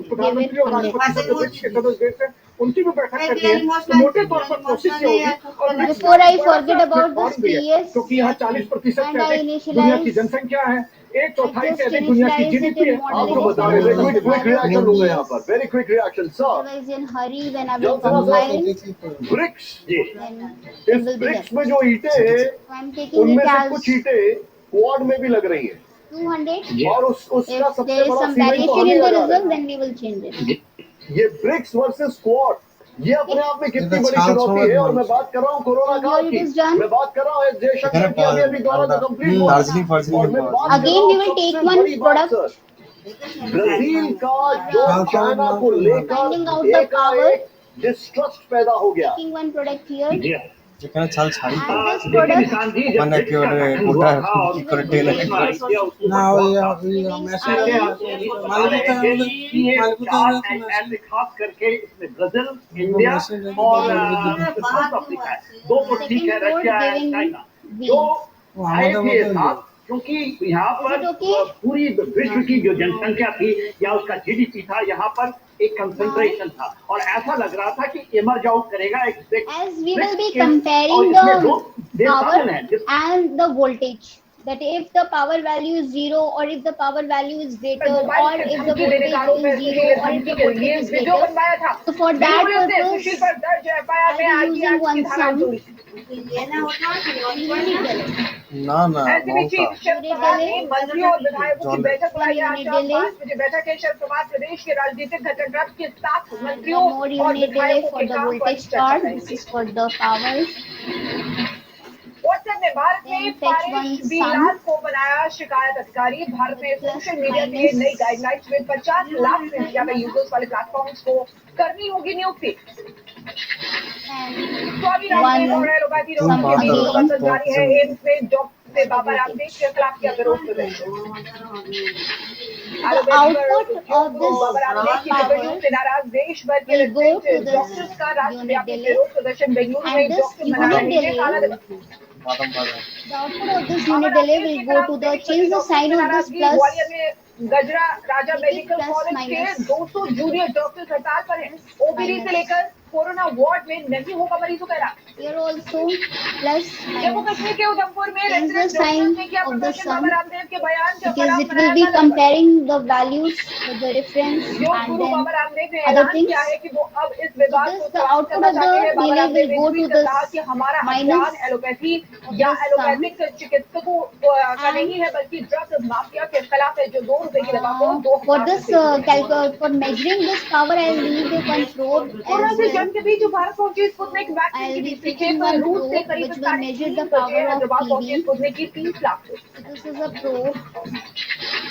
प्रधानमंत्री और राष्ट्रपति जो ब्रिक्स के सदस्य देश हैं उनकी भी बैठक करनी है। तो मोटे तौर पर कोशिश ये होगी और ब्रिक्स
Before I
बड़ा सा
forget about
प्लेटफॉर्म
this
भी है,
PS,
क्योंकि यहाँ 40% से
and I
अधिक
initialize-
दुनिया की जनसंख्या है, 1/4 से अधिक दुनिया की
initialize it
जीडीपी है।
in
आपको
modeling
बता रहे थे क्विक रिएक्शन लूंगा यहाँ
PS.
पर very quick reaction sir.
Otherwise in hurry when I will
जब थोड़ा सा
compile,
ब्रिक्स
then it
इस
will be
ब्रिक्स
left.
में जो ईंटें हैं
So I'm taking
उनमें
it
से
as
कुछ ईंटें क्वाड में भी लग रही हैं
200.
और उसका
If
सबसे
there is
बड़ा
some
सीलिंग तो
variation
हमें
in the
लगा
result,
है।
then we will change it.
ये ब्रिक्स वर्सेस क्वाड ये अपने आप में कितनी
ये तो
बड़ी
छाल
चुनौती
छोड़
है और
दो।
मैं बात कर रहा हूँ कोरोना काल
Here
की,
it is done.
मैं बात कर रहा हूँ जयशंकर की अभी दौरा जो कंप्लीट हुआ
दार्जिलिंग
और मैं बात कर
Again,
रहा हूँ
we will
सबसे
take one
बड़ी बात
product.
सर ब्राजील का जो चाइना को
Finding out
लेकर
the power.
एक डिस्ट्रस्ट पैदा हो गया।
Taking one product here.
যেখানে ছাল ছাড়ি
And this
देखिए
product
निशान जी जब
মানে
ब्रिक्स
কি
का
ওটা
गठन
গোটা
हुआ था और
কি করে টেনে
किया उसको
ना
बहुत
ये
था।
मैसेज
ऐसे
I-
इसको बता रहे हैं कि ये चार ऐसे खास करके इसमें ब्राजील, इंडिया और साउथ अफ्रीका है। 2 तो ठीक है,
second code
रशिया है,
giving
चाइना
V.
जो आए थे साथ क्योंकि यहाँ पर पूरी विश्व की जो जनसंख्या थी या उसका जीडीपी था, यहाँ पर एक कंसंट्रेशन था और ऐसा लग रहा था कि इमर्ज आउट करेगा एक
as we will be comparing the power and the voltage, that if the power value is 0 or if the power value is greater or if the voltage is 0 or if the voltage is greater. So for that purpose I'll be using one sum.
ना ना
मंत्रियों और विधायकों की बैठक बुलाई आज शाम 5 बजे। बैठक के शुरुआत प्रदेश के राजनीतिक घटनाक्रम के 7 मंत्रियों और विधायकों के काम पर चर्चा करेंगे। व्हाट्सएप ने भारत में पारिश बिलाल को बनाया शिकायत अधिकारी। भारत में सोशल मीडिया के लिए नई गाइडलाइंस में 50 लाख से ज्यादा यूजर्स वाले प्लेटफॉर्म्स को करनी होगी नियुक्ति। स्वामी रामदेव और एलोपैथी डॉक्टर के बीच बहस जारी है। एम्स में डॉक्टर से बाबा रामदेव के खिलाफ किया विरोध प्रदर्शन।
The output of this
Baba Ramdev की टिप्पणियों से नाराज देश भर के रेजिडेंट डॉक्टर्स का राष्ट्रव्यापी विरोध प्रदर्शन। बेंगलुरु में डॉक्टर मना रहे हैं काला दिवस।
The output of this unit delay will go to the change the sign of this plus
Gwalior में गजरा राजा मेडिकल कॉलेज के 200 जूनियर डॉक्टर्स हड़ताल पर हैं। ओपीडी से लेकर कोरोना वार्ड में नहीं होगा मरीजों का इलाज।
here also plus
Jammu Kashmir के उधमपुर में
change the
resident
sign
doctors ने किया
of the
प्रदर्शन।
sum
बाबा रामदेव के बयान के
because
खिलाफ
it will be
बनाया
comparing the values with the difference
योग
and
Guru
then
Baba Ramdev ने
other
ऐलान
things.
किया है कि वो अब इस विवाद
So
को
this the
समाप्त
output
करना
of the
चाहते हैं। बाबा
delay
रामदेव
will
ने
go
ट्वीट
to
कर
this
कहा कि हमारा
minus
अभियान एलोपैथी
of
या
this sum
एलोपैथिक चिकित्सकों का नहीं है बल्कि ड्रग माफिया के खिलाफ है जो 2 रुपए की दवा को 2
for this for measuring this power I'll need one probe
corona
as
से
well.
जंग के बीच भारत पहुंची स्पुतनिक वैक्सीन
I'll
की
be
तीसरी
picking
खेप
one
रूस से
probe
करीब
which will measure the
3:30
power
बजे
of
हैदराबाद पहुंची
TB.
स्पुतनिक की 30 lakh dose.
This is a probe.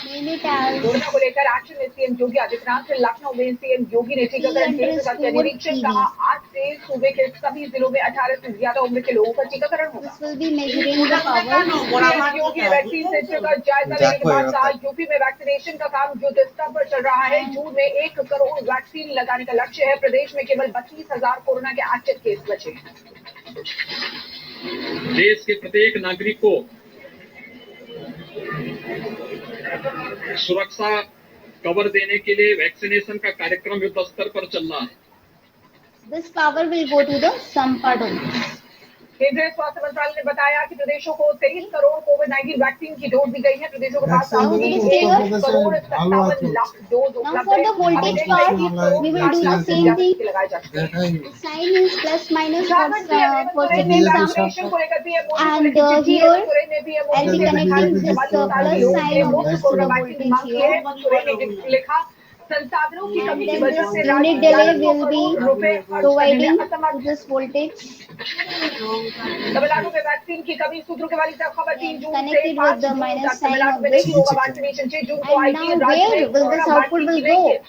Name it as
corona को लेकर एक्शन में सीएम योगी आदित्यनाथ से लखनऊ में सीएम योगी ने टीकाकरण केंद्र का किया निरीक्षण। कहा आज से सूबे के सभी जिलों में 18 से ज्यादा उम्र के लोगों का टीकाकरण होगा।
this will be measuring the power.
CM Yogi ने वैक्सीन सेंटर का जायजा लेने के बाद कहा यूपी में वैक्सीनेशन का काम युद्ध स्तर पर चल रहा है। जून में 1 करोड़ वैक्सीन लगाने का लक्ष्य है। प्रदेश में केवल 32,000 कोरोना के एक्टिव केस बचे हैं।
देश के प्रत्येक नागरिक को सुरक्षा कवर देने के लिए वैक्सीनेशन का कार्यक्रम युद्ध स्तर पर चल रहा है।
This power will go to the some part of this.
केंद्रीय स्वास्थ्य मंत्रालय ने बताया कि प्रदेशों को 23 करोड़ कोविड-19 वैक्सीन की डोज दी गई है। प्रदेशों के पास
How will it stay here?
1 crore 57 lakh dose
Now
उपलब्ध
for
है।
the voltage part, we will do the same thing.
लगाए जा चुके हैं।
The sign is plus minus
Jharkhand के हेमंत
for
सोरेन ने
checking some.
वैक्सीनेशन को लेकर पीएम मोदी को
And
लिखी चिट्ठी।
here
हेमंत सोरेन ने पीएम
I'll
मोदी
be
से
connecting this
48 साल
plus
के लोगों
sign
के
of
मुफ्त
this
कोरोना वैक्सीन की
voltage
मांग की है।
here.
हेमंत सोरेन ने लिखा संसाधनों की कमी की
And then
वजह
this
से
unit
राज्य
delay
400
will be
करोड़ रुपए खर्च करने
providing
में
to
असमर्थ।
this voltage.
तमिलनाडु में वैक्सीन की कमी सूत्रों के वाली खबर 3 जून से
Connected
5
with the
June
minus
तक
sign
तमिलनाडु
of
में
this.
नहीं होगा वैक्सीनेशन। 6 जून को
And
आईटी
now
राज्य
where
में
will
corona
this output
vaccine
will
की रहेंगे।
go?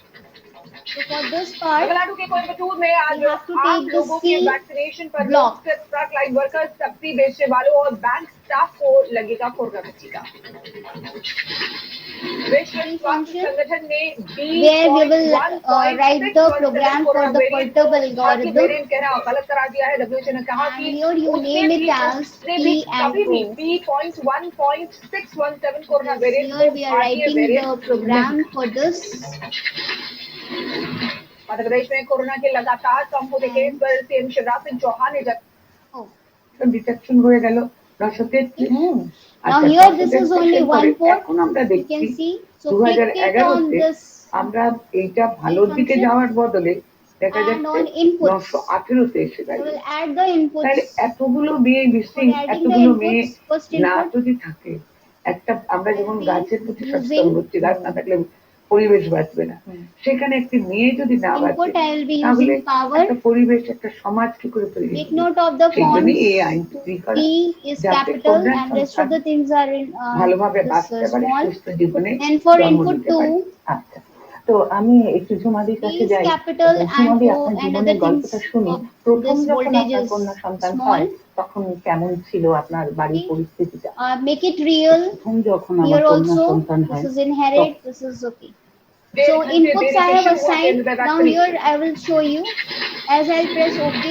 So for this part,
Tamil Nadu के कोयम्बटूर में आज
we have to
8
take the
लोगों के
C
वैक्सीनेशन पर
block.
ट्रक लाइन वर्कर्स, सब्जी बेचने वालों और बैंक स्टाफ को लगेगा कोरोना का टीका। विश्व स्वास्थ्य संगठन ने
where we will write the program for the portable algorithm.
Variant कहना गलत करार दिया है। WHO ने कहा
And
कि
here you name it as P and
कभी भी
O.
B.1.617 corona variant
Here we are writing the program for this.
Madhya Pradesh में कोरोना के लगातार कम होने के केस पर सीएम शिवराज सिंह चौहान ने डिटेक्शन हो गया दर्शकेर।
Now here this is only one port. You can see. So click it on this
আমরা এইটা ভালোর দিকে যাওয়ার বদলে দেখা
and on
যাচ্ছে
inputs.
918 তে এসে
I
গেছে।
will add the
তাহলে
inputs.
এতগুলো মেয়ে
For
মিসিং,
adding the
এতগুলো মেয়ে
inputs, first
না
input
যদি থাকে, একটা আমরা যেমন
will be
গাছের প্রতি সচেতন
using
হচ্ছি, গাছ না থাকলে পরিবেশ বাঁচবে না, সেখানে একটি মেয়ে যদি না বাঁচে
input. I will be
তাহলে
using power.
একটা পরিবেশ, একটা সমাজ কি করে তৈরি
Take
হবে?
note of the
সেই জন্যই
fonts.
এই আইন তৈরি করা,
P is
যাতে
capital
কন্যা
and rest of
সন্তান
the things are in
ভালোভাবে
this
বাঁচতে পারে,
small.
সুস্থ জীবনে
And for
জন্ম
input
দিতে পারে।
2,
আচ্ছা, তো আমি একটু ঝুমাদির
P
কাছে
is
যাই।
capital and
ঝুমাদি,
O
আপনার
and
জীবনের
other things
গল্পটা শুনি,
of
প্রথম
this
যখন
voltage
আপনার
is
কন্যা সন্তান
small.
হয় তখন কেমন ছিল আপনার বাড়ির পরিস্থিতিটা?
Make it real.
প্রথম যখন আমার
Here
কন্যা
also,
সন্তান
this
হয়
is inherit, this is okay. So inputs I have assigned. Now here I will show you. As I'll press OK,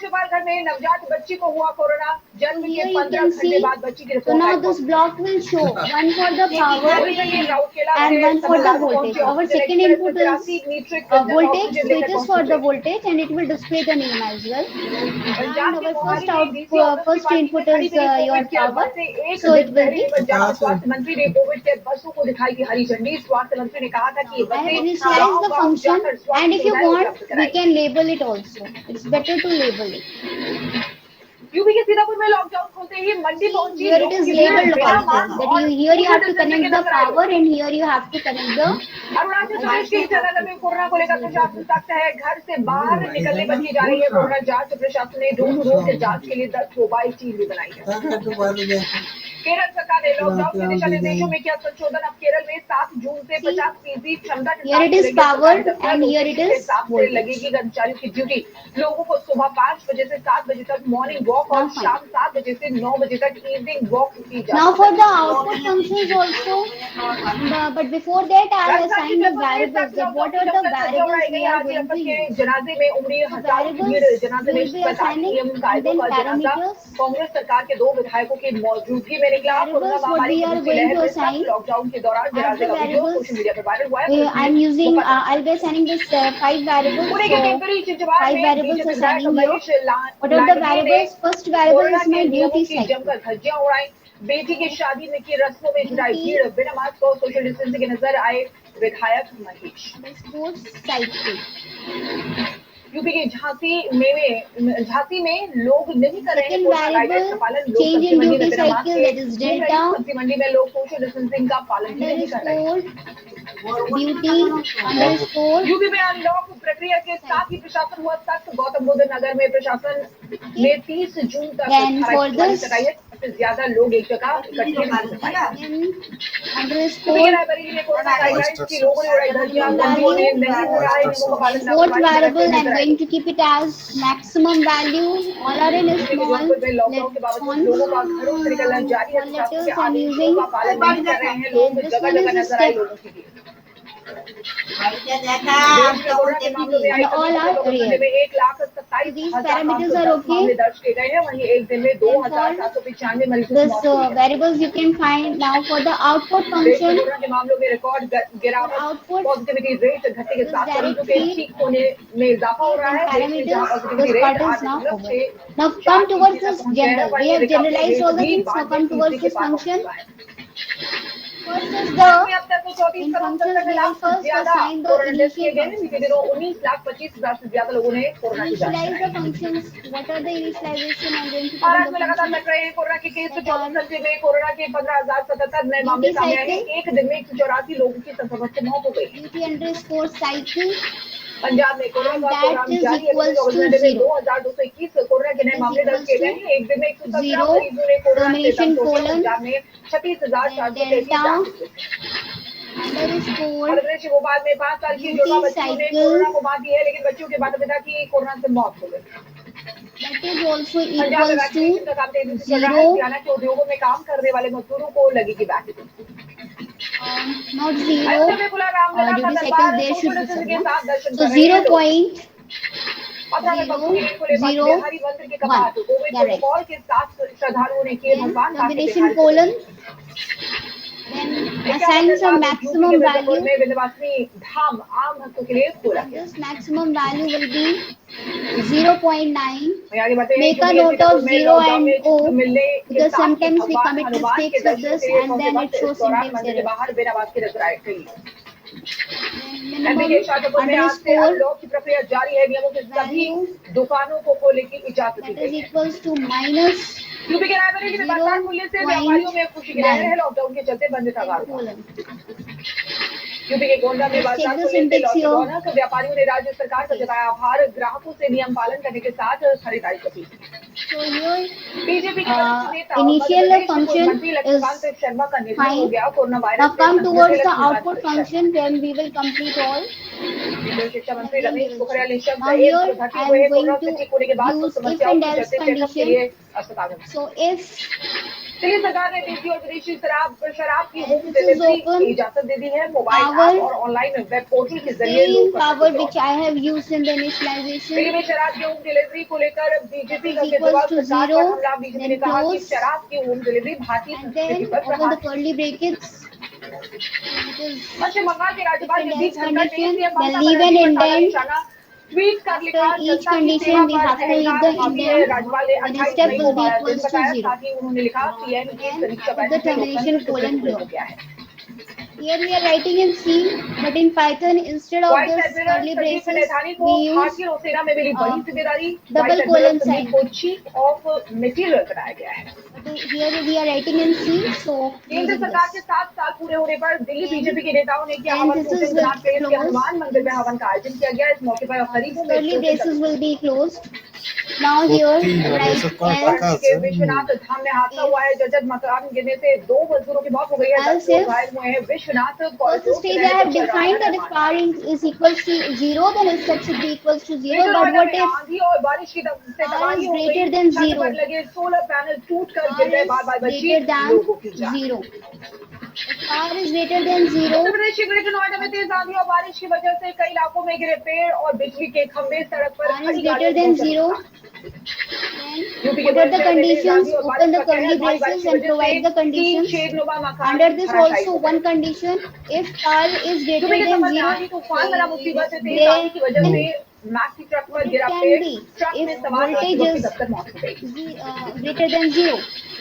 Shivpal घर में नवजात बच्ची को हुआ कोरोना, जन्म के
Here you
15
can
घंटे
see.
बाद बच्ची की
So
report
now
I
this block will show one for the power and one for the voltage. Our second input is voltage, so it is for the voltage and it will display the name as well. And our first input is your power, so it will be.
स्वास्थ्य मंत्री ने Covid के बसों को दिखाई थी हरी झंडी। स्वास्थ्य मंत्री ने कहा था कि
I have initialized the function, and if you want, we can label it also. It's better to label it.
UP के सीतापुर में लॉकडाउन खोलते ही मंडी पहुंची।
Here it is labeled also that here you have to connect the power and here you have to connect the.
Arunachal Pradesh के ईटानगर में corona को लेकर प्रशासन सख्त है। घर से बाहर निकलने पर की जा रही है कोरोना जांच। प्रशासन ने डोर टू डोर जांच के लिए 10 मोबाइल टीम भी बनाई है। केरल सरकार ने लॉकडाउन के दिशा निर्देशों में किया संशोधन। अब केरल में 7 जून से 50% क्षमता के
Here it is power and here it is voltage.
लगेगी कर्मचारियों की ड्यूटी। लोगों को सुबह 5 बजे से 7 बजे तक मॉर्निंग वॉक और शाम 7 बजे से 9 बजे तक इवनिंग वॉक की जाए।
Now for the output functions also, but before that I have assigned the variables. That what are the variables we are going to use?
जनाजे में उमड़ी हजारों की भीड़। जनाजे में 45 कायदों का जनाजा। कांग्रेस सरकार के 2 विधायकों की मौजूदगी में निकला। कोरोना महामारी की लॉकडाउन के दौरान जनाजे का वीडियो सोशल मीडिया पर वायरल हुआ है।
I am using. I'll be assigning this 5 variables. So 5 variables assigning here. What are the variables? First variable is my duty cycle.
जमकर धज्जियां उड़ाई। बेटी की शादी में की रस्मों में जुटाई भीड़। बिना मास्क और सोशल डिस्टेंसिंग के नजर आए विधायक महेश।
Sports cycle.
यूपी के झांसी में लोग नहीं कर रहे हैं कोरोना गाइडलाइंस का पालन। लोग
Change in duty cycle, that is delta.
सब्जी मंडी में लोग सोशल डिस्टेंसिंग का पालन नहीं कर रहे हैं।
Duty underscore.
यूपी में अनलॉक प्रक्रिया के साथ ही प्रशासन हुआ सख्त। गौतम बुद्ध नगर में प्रशासन ने 30 जून तक से ज्यादा लोग एक जगह इकट्ठे नहीं हो पाए। रायबरेली में कोरोना गाइडलाइंस की लोगों ने उड़ाई धज्जियां। मंदिरों में नहीं हो रहा है नियमों का पालन।
Fourth variable, I'm going to keep it as maximum value. All are in small
lockdown के बावजूद लोगों का घरों से निकलना जारी है। प्रशासन के आदेशों का पालन नहीं कर रहे हैं लोग। जगह जगह नजर आए लोगों की भीड़।
all are real.
1,27,000
These parameters are okay.
दर्ज किए गए हैं। वहीं एक दिन में 2,795 मरीजों
This variables you can find now for the output function.
Corona के मामलों में रिकॉर्ड गिरावट।
Output
पॉजिटिविटी रेट घटने के साथ मरीजों के ठीक होने में इजाफा हो रहा है।
parameters. This part is now over. Now come towards this general. We have generalized all the things. Now come towards this function. First is the in functions we will first assign the initial functions.
19,25,000 से ज्यादा लोगों ने corona की जांच
Initialize the functions. What are the initialization I'm going to
Maharashtra में
do?
लगातार बढ़ रहे हैं कोरोना के केस। 24 घंटे में कोरोना के 15,077 नए मामले सामने आए हैं। एक दिन में 184 लोगों की संक्रमण से मौत हो गई।
Duty underscore cycle.
पंजाब में कोरोना का प्रोग्राम जारी है। 24 घंटे में 2,221 कोरोना के नए मामले दर्ज किए गए हैं। एक दिन में 117 मरीजों ने कोरोना से संक्रमित हुए। पंजाब में 36,433
Underscore.
मध्य प्रदेश भोपाल में 5 साल की जुड़वा बच्चियों ने कोरोना को मात दी है, लेकिन बच्चियों के माता पिता की कोरोना से मौत हो गई।
That is also
पंजाब में
equals
वैक्सीनेशन का काम तेजी से चल रहा है।
0.
हरियाणा के उद्योगों में काम करने वाले मजदूरों को लगेगी वैक्सीन।
Not 0.
अयोध्या में खुला रामलला का
Duty cycle
दरबार
there should
social
be
distancing के
some.
साथ दर्शन
So
कर रहे हैं
0 point.
मथुरा में भक्तों के लिए खुले मठ
0,
बिहारी मंदिर के कपाट। Covid
correct.
प्रोटोकॉल के साथ श्रद्धालुओं ने किए भगवान का
Combination colon. Then assign some maximum value.
में विंध्यवासिनी धाम आम भक्तों के लिए खोला।
This maximum value will be 0.9.
आगे बढ़ते हैं।
Make a note of 0 and O
मिलने के
because
साथ
sometimes we
भगवान
commit
हनुमान के
mistakes with
दर्शन
this
के लिए
and then
पहुंचे
it shows
इस दौरान
syntax
मंदिर के
error.
बाहर बिना बात के नजर आए थे। एमपी
Minimum
के शाहजहांपुर में आज से
underscore
अनलॉक की प्रक्रिया जारी है। नियमों के सभी दुकानों को खोलने की इजाजत दी
that
गई
is
है।
equals to minus
यूपी के रायबरेली में बाजार खुलने से व्यापारियों में खुशी की लहर है। लॉकडाउन के चलते बंद था कारोबार।
colon.
यूपी के गोंडा में बाजार
Check the
खुलने से
syntax
लौटे
here.
रौनक। व्यापारियों ने राज्य सरकार का जताया आभार। ग्राहकों से नियम पालन करने के साथ खरीदारी की।
So here
बीजेपी के नेता
initial function
मंत्री लक्ष्मीकांत शर्मा का निधन हो
fine.
गया। कोरोना वायरस
Now
से
come
संक्रमित
towards the
Laxmikant
output
Sharma.
function when we will complete all.
केंद्रीय शिक्षा मंत्री रमेश पोखरियाल निशंक
Now here
एम्स में भर्ती
I
हुए।
am going
कोरोना से
to
ठीक होने के बाद कुछ
use if
समस्याओं
and
के
else
चलते चेकअप के
condition.
लिए अस्पताल में।
So if
दिल्ली सरकार ने देसी और विदेशी शराब की home
This is
delivery
open.
की इजाजत दे दी है। Mobile
Power.
ऐप और ऑनलाइन वेब पोर्टल के जरिए
Same
लोग कर
power
सकते
which I have used in the initialization.
Delhi में शराब की होम डिलीवरी को लेकर बीजेपी का
Is
केजरीवाल
equals to
सरकार पर
0,
हमला। बीजेपी ने
then
कहा कि
close.
शराब की होम डिलीवरी भारतीय
And
संस्कृति
then
पर
open
प्रहार
the curly brackets.
Paschim Bangal के राज्यपाल
Different
जगदीप
else
धनखड़ ने
condition.
CM
Then
Mamata
leave an
Banerjee पर ताजा
indent.
निशाना ट्वीट कर लिखा।
After each
जनता की
condition,
सेवा
we
पर
have to leave
अहंकार
the
हावी है।
indent.
राज्यपाल ने
Then
28
step
मई को
will be
बाया
equals
दिन
to
बताया।
0.
साथ ही उन्होंने लिखा पीएम की
And
समीक्षा
put the
बैठक में
termination
लोकतंत्र
colon
सुदृढ़ हो
here.
गया है।
Here we are writing in C, but in Python, instead of
vice
this
admiral
curly
Sanjeev
braces,
Naithani को
we use
भारतीय नौसेना में मिली बड़ी जिम्मेदारी।
double
vice admiral
colon
Sanjeev
sign.
को चीफ ऑफ मटेरियल बनाया गया है।
But here we are writing in C, so
केंद्र
using
सरकार के
this.
7 साल पूरे होने पर दिल्ली बीजेपी के नेताओं ने किया हवन
And this
पूजन।
is
गुना के
close.
हनुमान मंदिर में हवन का आयोजन किया गया। इस मौके पर
These
करीबों में
curly
छोटे
braces will be closed. Now here write
Varanasi
else.
के विश्वनाथ धाम में हादसा हुआ है। जर्जर मकान गिरने से 2 मजदूरों की मौत हो गई है। 10 लोग घायल हुए हैं। Vishwanath
First stage I have defined that if R is equals to 0, then its step should be equals to 0. But what if
आंधी और बारिश की से
R
तबाही
is
हो गई।
greater than
छत
0?
पर लगे सोलर पैनल टूटकर
R
गिर गए।
is
बार-बार बची
greater than
लोगों की जान।
0. If R is greater than 0,
Uttar Pradesh के ग्रेटर नोएडा में तेज आंधी और बारिश की वजह से कई इलाकों में गिरे पेड़ और बिजली के खंभे। सड़क पर
R is
खड़ी
greater
गाड़ियों
than
को
0,
यूपी
then
के
what are the
बड़े शहर में तेज
conditions?
आंधी और बारिश
Open the
का कहर।
curly
भारी बारिश
braces
की
and
वजह
provide the
से 3
conditions.
शेडनुमा मकान
Under this
धराशायी
also
हो गए।
one condition, if R is greater
UP के
than
संबल में
0,
आंधी तूफान बना मुसीबत है। तेज आंधी की वजह से मैक्सी ट्रक
what
पर
it
गिरा
can
पेड़।
be
ट्रक में
if
सवार 8
voltage
लोगों की
is
दबकर मौत हो गई।
greater than 0.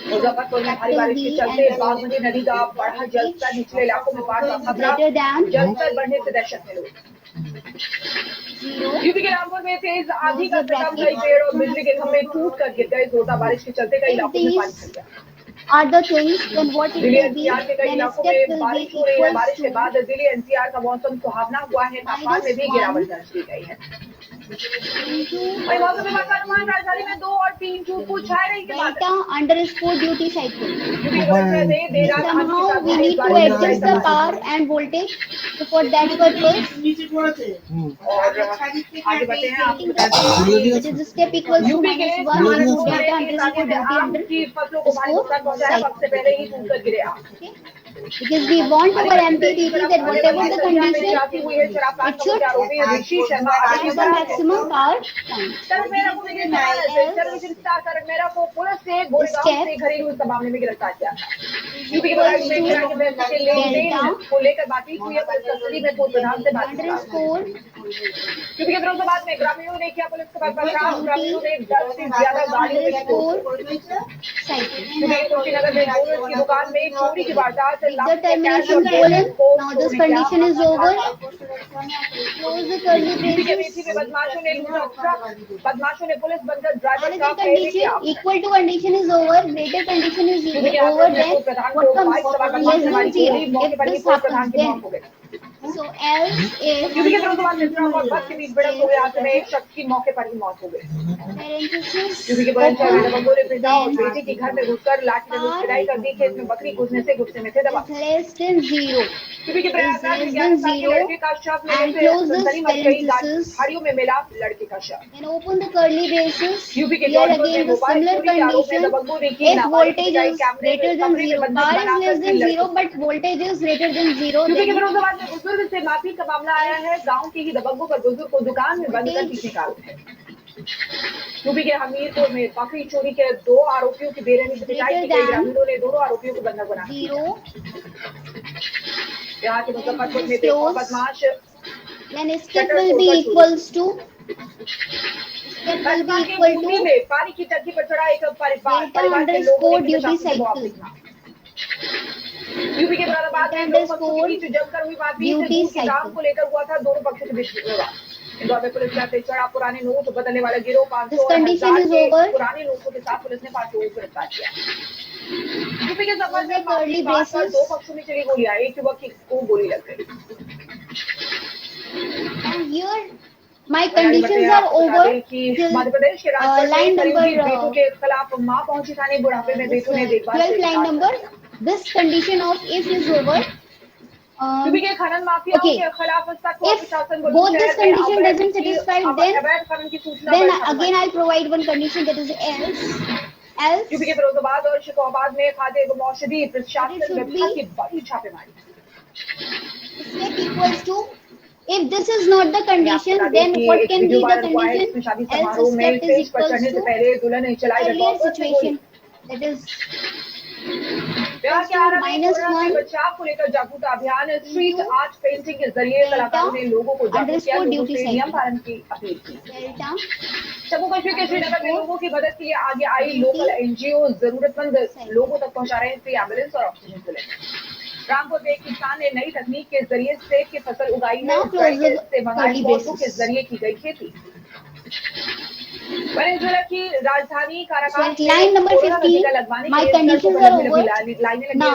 मुजफ्फरपुर में भारी
Capital
बारिश के
B
चलते
and
बागमती नदी का बढ़ा जलस्तर। निचले इलाकों में बाढ़ का खतरा।
greater than
जलस्तर बढ़ने से दहशत में लोग।
0.
यूपी के रामपुर में तेज आंधी का
Close the
सितम।
bracket.
कई पेड़ और बिजली के खंभे टूट कर गिर गए। जोरदार बारिश के चलते कई
If
इलाकों में पानी भर
these
गया।
are the things, then what it
Delhi
will be,
NCR के कई
then
इलाकों
step
में
will be
बारिश हो रही है।
equals
बारिश के
to
बाद दिल्ली एनसीआर का मौसम सुहावना हुआ है। तापमान में भी गिरावट दर्ज की गई है।
into
वही मौसम विभाग का अनुमान राजधानी में 2 और 3 जून को छाए रहेंगे बादल।
delta underscore duty cycle.
UP के बड़े शहर में देर रात आंधी के
Somehow
साथ
we
तेज
need to
बारिश की
adjust the power and voltage. So for that purpose,
और आगे बढ़ते हैं। आपको बता
that is the step equals to
UP के
-1 into
महाराष्ट्र
delta
में तेज आंधी
underscore
ने
duty
आम की फसलों को भारी नुकसान पहुंचाया।
cycle.
वक्त से पहले ही टूटकर गिरे आम।
Because we want our MPPT that whatever the condition, it should
Rishi Sharma
have the maximum power point.
शरद मेहरा को लेकर सवाल है। टेलीविजन स्टार शरद मेहरा को पुलिस ने गोरेगांव से घरेलू हिंसा मामले में गिरफ्तार किया था। यूपी के बदायूं में किराए के पैसे के लेन-देन को लेकर बातचीत हुई है। पुलिस कस्टडी में पूर्व प्रधान से बातचीत।
Underscore
यूपी के फिरोजाबाद में ग्रामीणों ने किया पुलिस के पास परेशान। ग्रामीणों ने 10 से ज्यादा गाड़ियों में
cycle.
यूपी के कुशीनगर में गोल्ड की दुकान में चोरी की वारदात।
With the termination colon, now this condition is over. Close the curly
UP के
braces.
मेथी में बदमाशों ने लूटा ट्रक। बदमाशों ने पुलिस बनकर ड्राइवर
Another
का पहले
condition,
किया।
equal to condition is over, greater condition is
UP के
over,
आगरा में
then
पूर्व प्रधान
what
को
comes
बाइक सवार
less
बदमाश ने
than
मारी
0.
गोली। मौके
If
पर ही
this
पूर्व प्रधान
happens,
की
then
मौत हो गई।
so else if
यूपी के फिरोजाबाद में ट्रक और बस के बीच भिड़ंत हुए। हादसे में एक शख्स की मौके पर ही मौत हो गई।
parenthesis
यूपी के बुलंदशहर में दबंगों ने पिता और
then
बेटे के घर में घुसकर लाठी से पिटाई कर दी। खेत में बकरी घुसने से गुस्से में थे दबंग।
is less than 0.
यूपी के प्रयागराज में
Is
11
less
साल
than
के
0
लड़के का शव मिलने
and
से
close this
सनसनी मच गई।
parenthesis.
झाड़ियों में मिला लड़के का शव।
Then open the curly braces.
UP के
Here
जौनपुर में
again the
मोबाइल
similar
चोरी के आरोप में
condition.
दबंगों ने की
If
नाबालिग
voltage
पिटाई।
is
कैमरे
greater
में
than
कमरे में
0,
बंधक
power is
बनाकर
less
की
than
लड़की।
0, but voltage is greater than 0.
UP के
Then
फिरोजाबाद में बुजुर्ग से मारपीट का मामला आया है। गांव के ही दबंगों पर बुजुर्ग को दुकान में बंद कर पीछे का आरोप है। यूपी के हमीरपुर में बकरी चोरी के 2 आरोपियों की बेरहमी से पिटाई की गई। ग्रामीणों ने दोनों आरोपियों को बंधक बना दिया।
0.
यहाँ के मुजफ्फरपुर में बेखौफ बदमाश
Then step will be equals to
Baspa के यूपी में पानी की टंकी पर चढ़ा एक परिवार के लोगों ने
duty
से जवाब
cycle.
दिया। यूपी के मुरादाबाद में दो पक्षों के बीच जमकर हुई मारपीट।
duty
दूध के दाम
cycle.
को लेकर हुआ था दोनों पक्षों के बीच विवाद। इंदौर में पुलिस ने चढ़ा पुराने नोट बदलने वाले गिरोह 500 और
condition
1000
is
के
over.
पुराने नोटों के साथ पुलिस ने 5 लोगों को गिरफ्तार किया। यूपी के सफर में
curly
बात पर
braces.
2 पक्षों में चली गोलियां। एक युवक को गोली लग गई।
And here my conditions are over till
Madhya Pradesh के राजगढ़
line
में
number
करीबी बेटों के खिलाफ मां पहुंची थाने। बुढ़ापे में बेटों ने देखभाल
12th line number. This condition of if is over.
UP के खनन माफियाओं
Okay.
के खिलाफ सख्त
If
प्रशासन
both this condition doesn't satisfy, then
अवैध खनन की सूचना
then
पर छापेमारी।
again I'll provide one condition, that is else. else
UP के फिरोजाबाद और शिकोहाबाद में खाद्य एवं औषधि प्रशासन
should
विभाग
be
की बड़ी छापेमारी।
step equals to, if this is not the condition, then
कि
what
एक
can
video
be the
viral हुआ है
condition?
जिसमें शादी
Else
समारोह में
step is
स्टेज पर
equals
चढ़ने से
to
पहले दुल्हन ने चलाई
earlier
रिवॉल्वर से गोली।
situation, that is
बिहार के आरा में
minus
कोरोना से
1
बचाव को लेकर जागरूकता अभियान, स्ट्रीट आर्ट पेंटिंग के जरिए कलाकारों ने लोगों को जागरूक किया,
underscore
लोगों
duty
से नियम
cycle.
पालन की अपील की।
Delta
जम्मू कश्मीर के श्रीनगर में लोगों की मदद के लिए आगे आई लोकल एनजीओ, जरूरतमंद लोगों तक पहुंचा रहे हैं फ्री एम्बुलेंस और ऑक्सीजन सिलेंडर। रामपुर में एक किसान ने नई तकनीक के जरिए सेब की फसल उगाई है, से मंगाई पौधों के जरिए की गई खेती। वेनेजुएला की राजधानी Caracas
So at line number 15, my conditions are over. Now,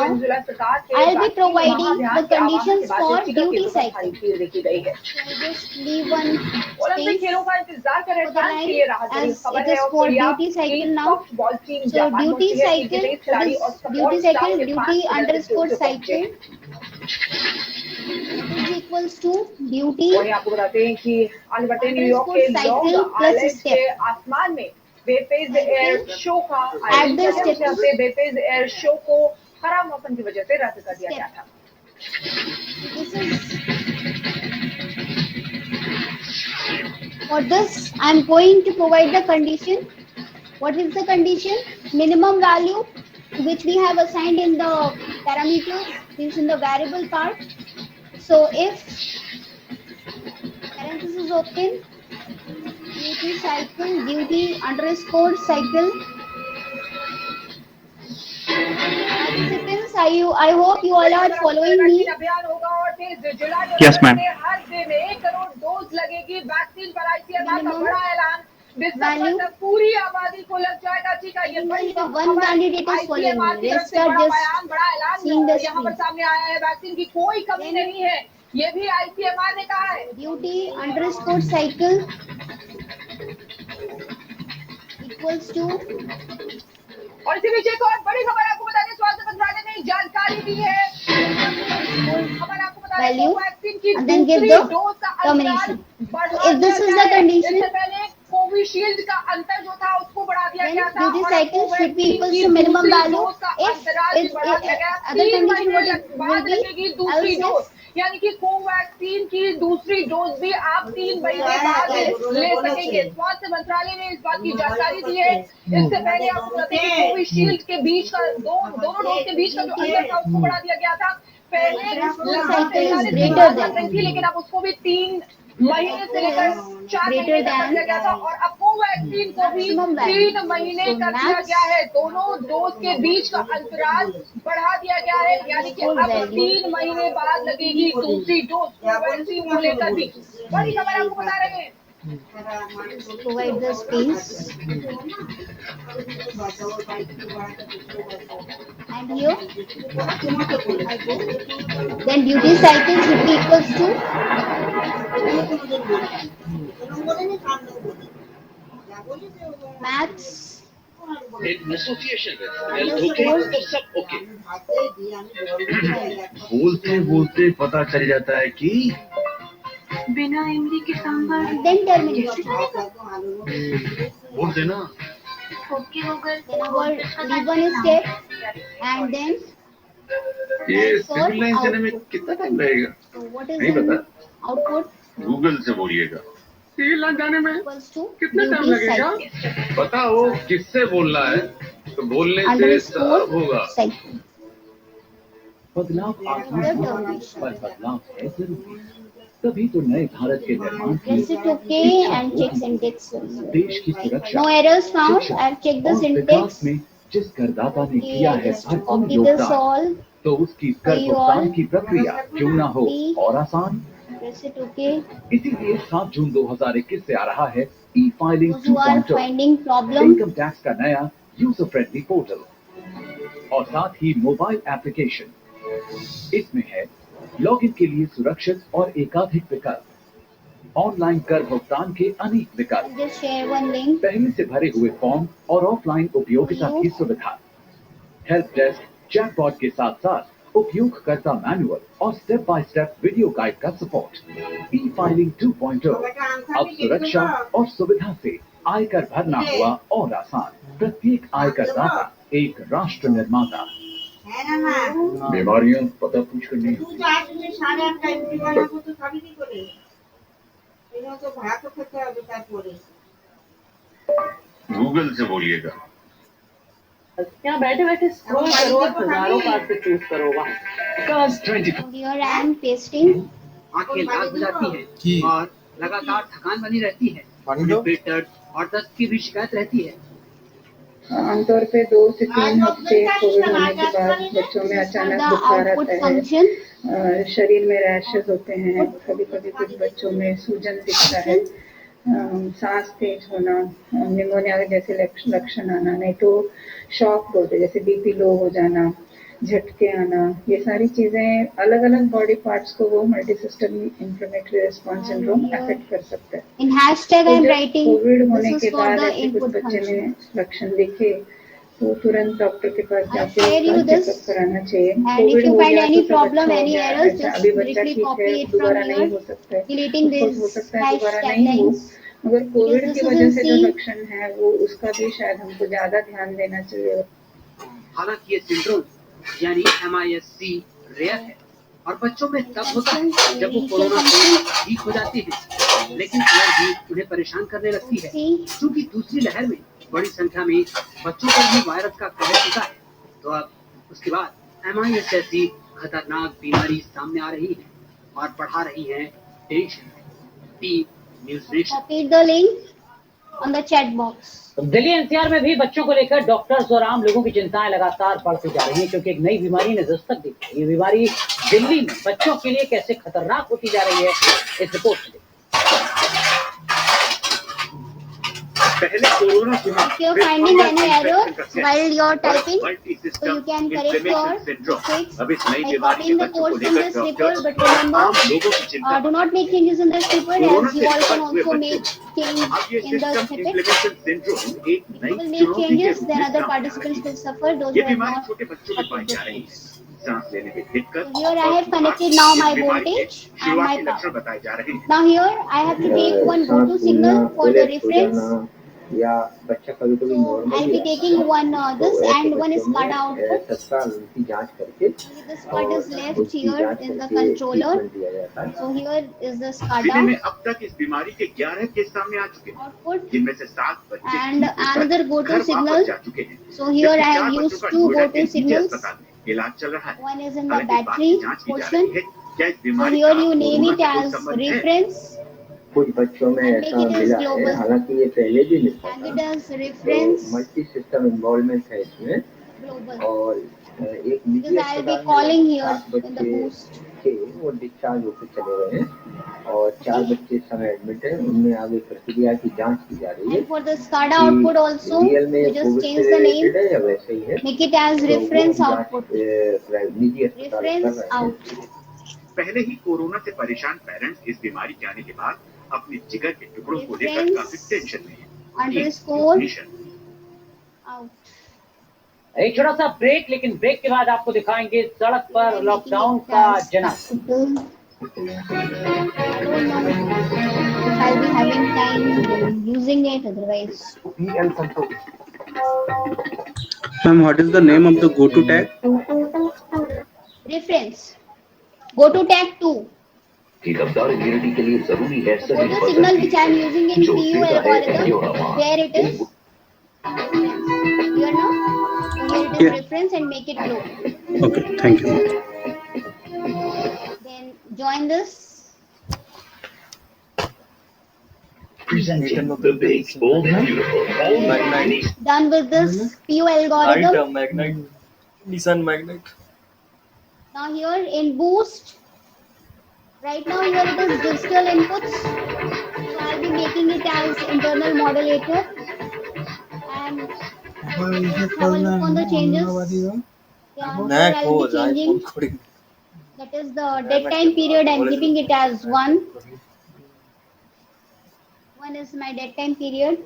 I'll be providing the conditions for duty cycle.
देखी गई है।
I'll just leave one
Olympic
space
खेलों का इंतजार कर रहे
for the
फैंस के लिए
line
राहत भरी
as
खबर
it
है
is
और
for
कोरिया
duty
की
cycle now.
Softball team
So
Japan
duty
पहुंची है।
cycle,
इनके खिलाड़ी
this
और सपोर्ट
duty
स्टाफ
cycle,
के 5
duty
सदस्य
underscore
टोक्यो पहुंचे।
cycle is equals to duty
वहीं आपको बताते हैं कि आगे बढ़ते हैं न्यूयॉर्क के
cycle
long
plus
island
step.
के आसमान में बेफेज एयर शो का
At
आयोजन
the
किया गया। उस
step.
चलते बेफेज एयर शो को खराब मौसम की वजह से रद्द कर दिया गया था।
This is for this. I'm going to provide the condition. What is the condition? Minimum value which we have assigned in the parameters is in the variable part. So if parenthesis open, duty cycle, duty underscore cycle. Participants, I hope you all are following me.
अभियान होगा और 23 जुलाई
Yes, ma'am.
हर दिन 1 crore dose लगेगी vaccine पर ICMR का बड़ा ऐलान। दिसंबर तक पूरी आबादी को लग जाएगा टीका। ये बड़ी
One candidate is following
ICMR
me.
की तरफ
Rest
से
are
बड़ा
just
बयान, बड़ा
seeing the
ऐलान यहाँ पर
screen.
सामने आया है। वैक्सीन की कोई कमी नहीं है, ये भी आईसीएमआर ने कहा है।
Duty underscore cycle equals to
और इसी बीच एक और बड़ी खबर आपको बता दें, स्वास्थ्य मंत्रालय ने जानकारी दी है। खबर आपको बता दें,
value
वैक्सीन की
and then give
दूसरी
the
डोज का
termination.
बढ़ा
If this
दिया
is
गया
the
है।
condition,
इससे पहले कोविशील्ड का अंतर जो था उसको बढ़ा दिया
then
गया था
duty
और
cycle
अब
should be
कोवैक्सीन
equals
की
to minimum
दूसरी
value.
डोज का
If
अंतराल भी बढ़ा दिया गया।
other
3
condition
महीने
what
बाद
will be,
लगेगी दूसरी
else
डोज,
if
यानी कि कोवैक्सीन की दूसरी डोज भी आप 3 महीने बाद ले सकेंगे। स्वास्थ्य मंत्रालय ने इस बात की जानकारी दी है। इससे पहले आपको बताते हैं कि कोविशील्ड के बीच का दोनों डोज के बीच का जो अंतर था उसको बढ़ा दिया गया था। पहले लगभग 43 दिन बाद लग रही थी, लेकिन अब उसको भी 3 महीने से लेकर 4 महीने तक कर दिया गया था और अब कोवैक्सीन को भी 3 महीने कर दिया गया है। दोनों डोज के बीच का अंतराल बढ़ा दिया गया है, यानी कि अब 3 महीने बाद लगेगी दूसरी डोज कोवैक्सीन को लेकर भी। बड़ी खबर आपको बता रहे हैं।
provide the space. And here I go. Then duty cycle should be equals to maths
in association with okay तो सब ओके। बोलते बोलते पता चल जाता है कि
बिना इमली के सांभर
then termination.
बोल देना।
Okay Google
Then our leave one step and then
ये सिविल लाइन चलने में कितना टाइम लगेगा?
so what is
नहीं
the
पता,
output
गूगल से बोलिएगा। सिविल लाइन जाने में
equals to
कितना टाइम
duty
लगेगा?
cycle
पता हो किससे बोलना है, तो बोलने से
underscore
सब होगा।
cycle.
बदलाव आसान है, पर बदलाव है जरूरी। तभी तो नए भारत के निर्माण की
Press it okay and check syntax.
देश की सुरक्षा,
No errors found.
शिक्षा
I've checked the
और
syntax.
विकास में जिस करदाता ने
Okay,
किया
I
है
just
भरपूर
copy this
योगदान,
all.
तो उसकी कर
you
भुगतान
all
की प्रक्रिया क्यों ना हो
please
और आसान।
Press it okay.
इसीलिए 7 जून 2021 से आ रहा है ई filing
Those who are
2.0,
finding problem,
income tax का नया यूजर फ्रेंडली पोर्टल और साथ ही मोबाइल एप्लीकेशन। इसमें है लॉगिन के लिए सुरक्षित और एकाधिक विकल्प, ऑनलाइन कर भुगतान के अनेक विकल्प,
I'll just share one link.
पहले से भरे हुए फॉर्म और ऑफलाइन उपयोगिता की सुविधा, हेल्प डेस्क, चैटबॉट के साथ साथ उपयोगकर्ता मैनुअल और step by step video guide का सपोर्ट। ई फाइलिंग 2.0 अब सुरक्षा और सुविधा से आयकर भरना हुआ और आसान। प्रत्येक आयकरदाता एक राष्ट्र निर्माता। बीमारियां पता पूछ कर नहीं होती।
गूगल से बोलिएगा।
यहाँ बैठे बैठे स्क्रॉल करो, हजारों कार्ड से choose करोगा।
Here I am pasting.
आंखें लाल हो जाती है और लगातार थकान बनी रहती है, पेट दर्द और दस्त की भी शिकायत रहती है।
आमतौर पे 2 से 3 हफ्ते कोविड होने के बाद बच्चों में अचानक बुखार आता है, शरीर में रैशेस होते हैं, कभी कभी कुछ बच्चों में सूजन दिखता है, सांस तेज होना, निमोनिया जैसे लक्षण आना, नहीं तो शॉक बोलते जैसे बीपी लो हो जाना, झटके आना, ये सारी चीजें अलग अलग बॉडी पार्ट्स को वो multi system inflammatory response syndrome affect कर सकता है।
In hashtag I am writing.
Covid होने
This
के
is for
बाद
the
ऐसे कुछ
input
बच्चे
function.
में लक्षण दिखे तो तुरंत डॉक्टर के पास जाके
share you
उसका
this.
चेकअप कराना चाहिए।
And
कोविड
if you
हो
find
गया
any
तो सब
problem,
अच्छा हो
any
गया,
errors,
ऐसा
just
अभी बच्चा
directly
ठीक
copy
है
it from
दोबारा नहीं
here,
हो सकता है,
deleting
कुछ हो
this
सकता है दोबारा
hashtag
नहीं हो,
lines.
मगर कोविड
Because
की
this
वजह
is
से
in
जो
C.
लक्षण है वो उसका भी शायद हमको ज्यादा ध्यान देना चाहिए।
हालांकि ये सिंड्रोम यानी MIS-C रेयर है और बच्चों में तब होता है जब वो कोरोना से ठीक हो जाती है, लेकिन एलर्जी उन्हें परेशान करने लगती है। क्योंकि दूसरी लहर में बड़ी संख्या में बच्चों पर भी वायरस का कहर चुका है, तो अब उसके बाद MIS जैसी खतरनाक बीमारी सामने आ रही है और बढ़ा रही है tension. News nation.
Copy the link on the chat box.
Delhi NCR में भी बच्चों को लेकर डॉक्टर्स और आम लोगों की चिंताएं लगातार बढ़ती जा रही हैं, क्योंकि एक नई बीमारी ने दस्तक दी है। ये बीमारी दिल्ली में बच्चों के लिए कैसे खतरनाक होती जा रही है, इस रिपोर्ट में।
पहले corona
If you're finding any error while you're typing, so you can correct your mistakes
अब इस नई
by
बीमारी
copying
के
the
बच्चों को
codes in
लेकर
this report.
डॉक्टर्स
But
और
remember,
आम लोगों की चिंता
do not make changes in this report,
corona
as
से
you all can
स्वस्थ हुए
also
बच्चों
make change
अब ये
in the
system
snippet.
Implementation syndrome एक
You
नई
will make
चुनौती के
changes,
रूप
then
में
other
सामने आ
participants
रही
will
है।
suffer. Those
ये
who have
बीमारी
not
छोटे बच्चों में पाई जा रही है, सांस लेने में दिक्कत।
Here I have connected now my voltage and my
शुरुआती लक्षण
power.
बताए जा रहे हैं।
Now here I have to take one go-to signal for the reference.
या बच्चा कभी कभी
So
normal
I'll be taking one this and one is SCADA output.
तत्काल उनकी जांच करके
This part is left here in the controller. So here is the
जिले में
SCADA
अब तक इस बीमारी के 11 केस सामने आ चुके हैं,
output
जिनमें से 7 बच्चे
and another go-to
घर वापस
signal.
जा चुके हैं।
So here I
जबकि
have
4
used
बच्चों का
2
नोएडा के
go-to
निजी
signals.
अस्पताल में इलाज चल रहा है।
One is in the
हालांकि
battery
बाकी जांच की जा
portion.
रही है, क्या इस
So
बीमारी
here
का
you name
कोरोना
it
से कोई
as
संबंध है?
reference
कुछ बच्चों में
and make
ऐसा
it as
मिला है,
global
हालांकि ये पहले भी मिलता
and
था।
it as reference
multi system involvement है इसमें
global.
और एक निजी
Because I'll be
अस्पताल
calling
में
here
7
in the
बच्चे
boost.
थे वो डिस्चार्ज होकर चले गए हैं और 4 बच्चे इस समय एडमिट हैं, उनमें आगे प्रक्रिया की जांच की जा रही है।
And for the SCADA output also,
real में
we just
कोविड
change
से
the
रिलेटेड
name,
है या वैसे ही है,
make it as
तो वो
reference
जांच
output.
निजी अस्पताल कर
Reference
रहे हैं।
out.
पहले ही कोरोना से परेशान पेरेंट्स इस बीमारी के आने के बाद अपने जिगर के टुकड़ों को लेकर
Reference
काफी टेंशन में हैं।
underscore out.
एक छोटा सा ब्रेक, लेकिन ब्रेक के बाद आपको दिखाएंगे सड़क पर लॉकडाउन का जना।
I don't know if I'll be having time using it, otherwise.
Ma'am, what is the name of the go-to tag?
Reference. Go to tag 2.
कि रफ्तार इम्यूनिटी के लिए जरूरी है
Go to signal which I am using in PU algorithm. There it is. Here now. So here it is reference and make it global.
Okay, thank you.
Then join this.
presenting the big, bold, and beautiful all-magnet.
Done with this PU algorithm.
Magnet, Nissan Magnet.
Now here in boost, right now here it is digital inputs. So I'll be making it as internal modulator and have a look on the changes. Yeah, here I'll be changing. That is the dead time period. I'm keeping it as 1. 1 is my dead time period.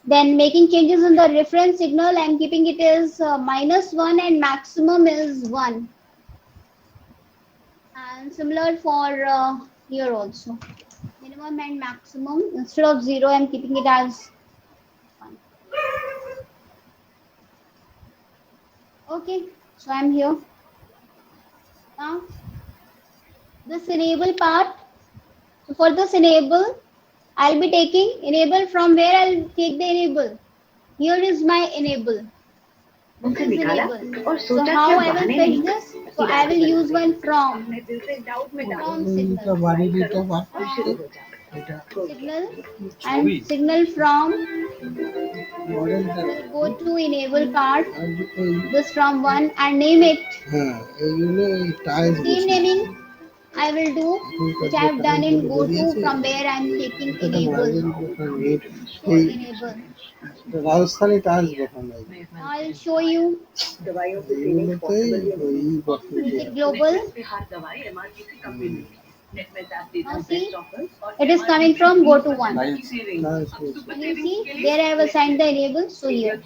Then making changes in the reference signal, I'm keeping it as -1 and maximum is 1. And similar for here also. Minimum and maximum. Instead of 0, I'm keeping it as 1. Okay, so I'm here. Now, this enable part. So for this enable, I'll be taking enable from where I'll take the enable. Here is my enable. This is enable. So how I will fetch this? So I will use one from signal. Signal and signal from will go to enable part. This from 1 and name it. Same naming I will do, which I have done in GoTo from where I am taking enable. So enable.
Rajasthani tiles button है
I'll show you. It global. Now see, it is coming from GoTo 1. Can you see? There I have assigned the enable. So here.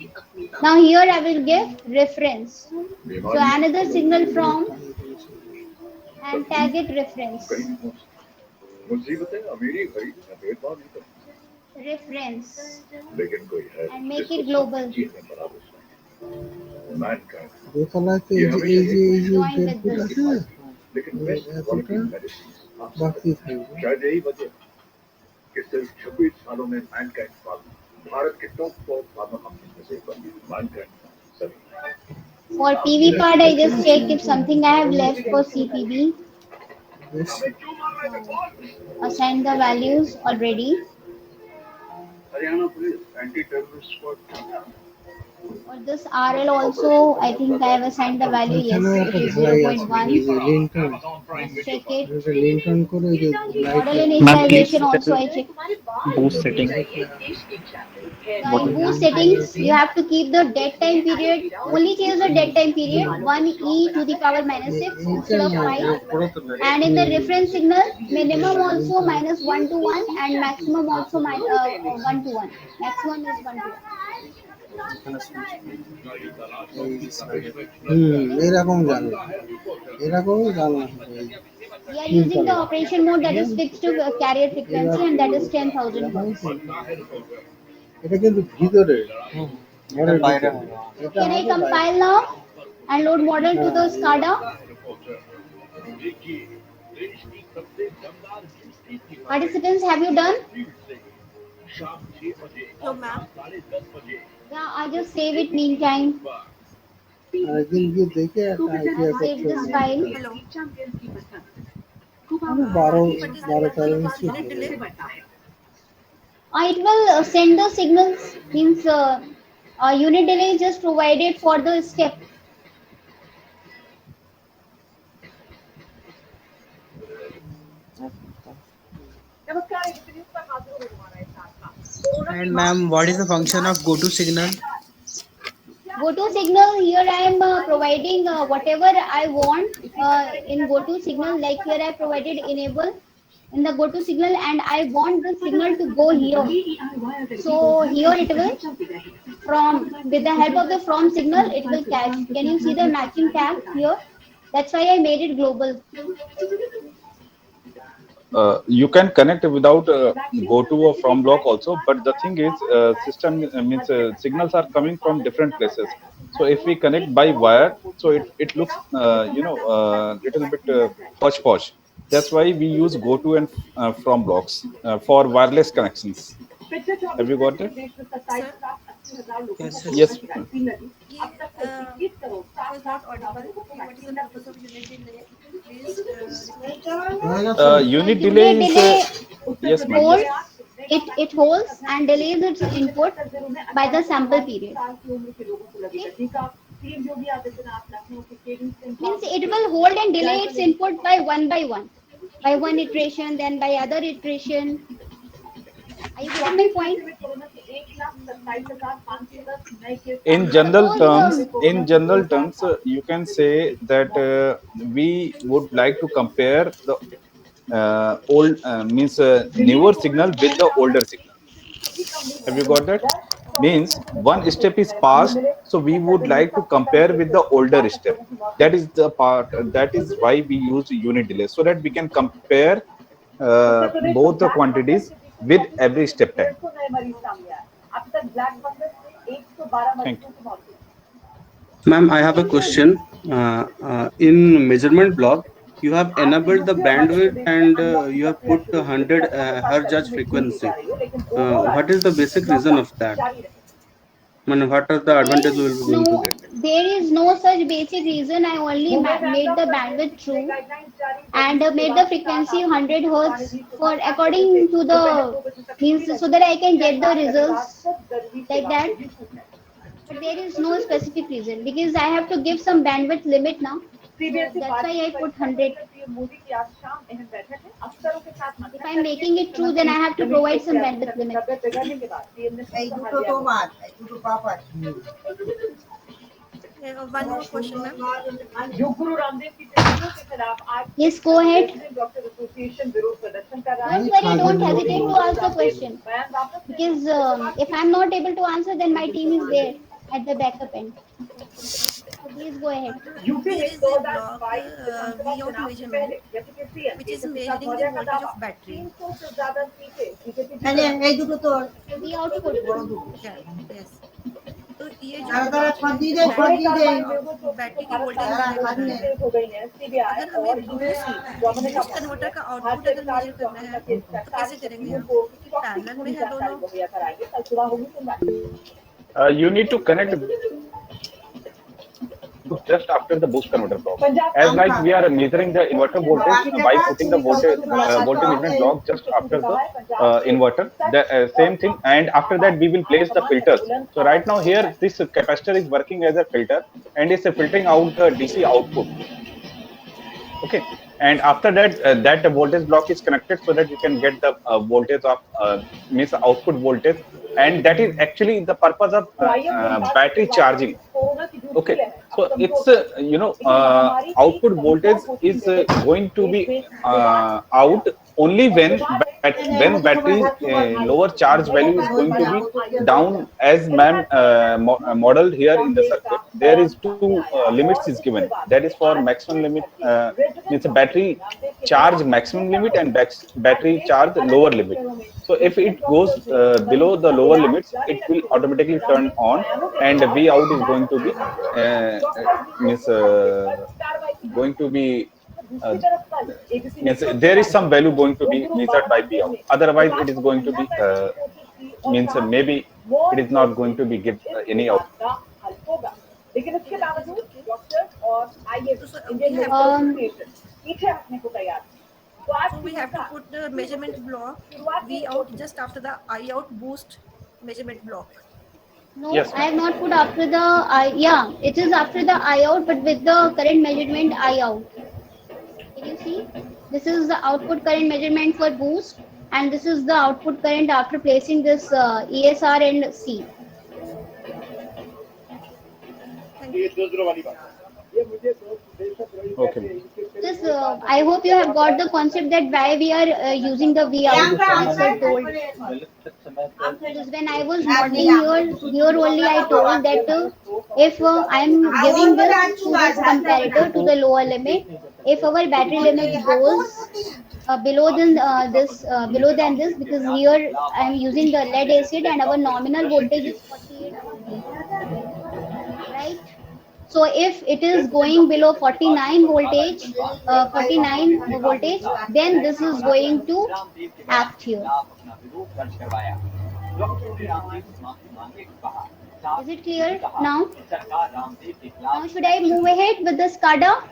Now here I will give reference. So another signal from and tag it reference. Reference and make it global.
देखा कि easy
Join with this.
बाकी
शायद यही वजह कि सिर्फ 26 सालों में मैनकाइंड फार्मा भारत के टॉप 4 फार्मा कंपनी में से एक बनी Mankind
For PV part, I just check if something I have left for CPV. Assign the values already.
Haryana police anti terrorist squad
For this RL also, I think I have assigned the value. Yes, it is 0.1. Let's check it. Model initialization also I check.
Boost setting.
Now in boost settings, you have to keep the dead time period. Only change the dead time period 1e to the power minus 6 instead of 5. And in the reference signal, minimum also minus 1 to 1 and maximum also 1 to 1. Maximum is 1 to 1.
मेरा कौन जाना
We are using the operation mode that is fixed to carrier frequency and that is 10,000 hertz.
এটা কিন্তু ভিতরে
Can I compile now and load model to the SCADA? Participants, have you done?
No, ma'am.
Yeah, I just save it meantime.
दिन देखे
Save this file. It will send the signals. Means unit delay is just provided for the step.
And ma'am, what is the function of GoTo signal?
GoTo signal, here I am providing whatever I want in GoTo signal. Like here I provided enable in the GoTo signal and I want the signal to go here. So here it will from with the help of the from signal it will catch. Can you see the matching tag here? That's why I made it global.
You can connect without GoTo or from block also, but the thing is system means signals are coming from different places. So if we connect by wire, so it looks little bit hodgepodge. That's why we use GoTo and from blocks for wireless connections. Have you got it?
Yes.
Yes.
Was not audible. What is the purpose of unit delay? Please.
Unit delay is yes, ma'am.
Holds, it holds and delays its input by the sample period. Means it will hold and delay its input by one, by one iteration, then by other iteration. Are you getting my point?
In general terms, you can say that we would like to compare the old means newer signal with the older signal. Have you got that? means one step is passed, so we would like to compare with the older step. That is the part, that is why we use unit delay, so that we can compare both the quantities with every step time. Thank you.
Ma'am, I have a question. In measurement block, you have enabled the bandwidth and you have put 100 hertz as frequency. What is the basic reason of that? And what are the advantages we will be going to get?
There is no such basic reason. I only made the bandwidth true and made the frequency 100 hertz for according to the means, so that I can get the results like that. But there is no specific reason because I have to give some bandwidth limit now. So that's why I put 100. If I'm making it true, then I have to provide some bandwidth limit.
One more question, ma'am.
Yes, go ahead. Don't worry, don't hesitate to ask the question. Because if I'm not able to answer, then my team is there at the backup end. So please go ahead.
There is a block Vout measurement, which is measuring the voltage of battery.
The output.
Yeah, yes. तो ये जो battery की voltage measure कर रहा है, अगर हमें boost converter का आउटपुट अगर मेजर करना है तो कैसे करेंगे हम, क्योंकि पैरेलल में है दोनों.
You need to connect just after the boost converter block. As like we are measuring the inverter voltage by putting the voltage measurement block just after the inverter. The same thing, and after that we will place the filters. So right now here this capacitor is working as a filter and is filtering out the DC output. Okay, and after that that voltage block is connected so that you can get the voltage of means output voltage, and that is actually the purpose of battery charging. Okay, so it's output voltage is going to be out only when battery lower charge value is going to be down, as ma'am modeled here in the circuit. There is two limits is given. That is for maximum limit, means a battery charge maximum limit and battery charge lower limit. So if it goes below the lower limits, it will automatically turn on, and V out is going to be going to be means there is some value going to be measured by V out. Otherwise, it is going to be means maybe it is not going to be give any out.
So we have to put the measurement block V out just after the I out boost measurement block.
No, yes, I have not put after the yeah, it is after the I out, but with the current measurement I out. Can you see? This is the output current measurement for boost, and this is the output current after placing this ESR and C.
Okay.
This, I hope you have got the concept that why we are using the V out. As I told. Because when I was modeling here only I told that if I am giving this to this comparator to the lower limit, if our battery limit goes below than this, because here I am using the lead acid and our nominal voltage is 48, right? So if it is going below 49 voltage, then this is going to act here. Is it clear now? Now should I move ahead with the SCADA?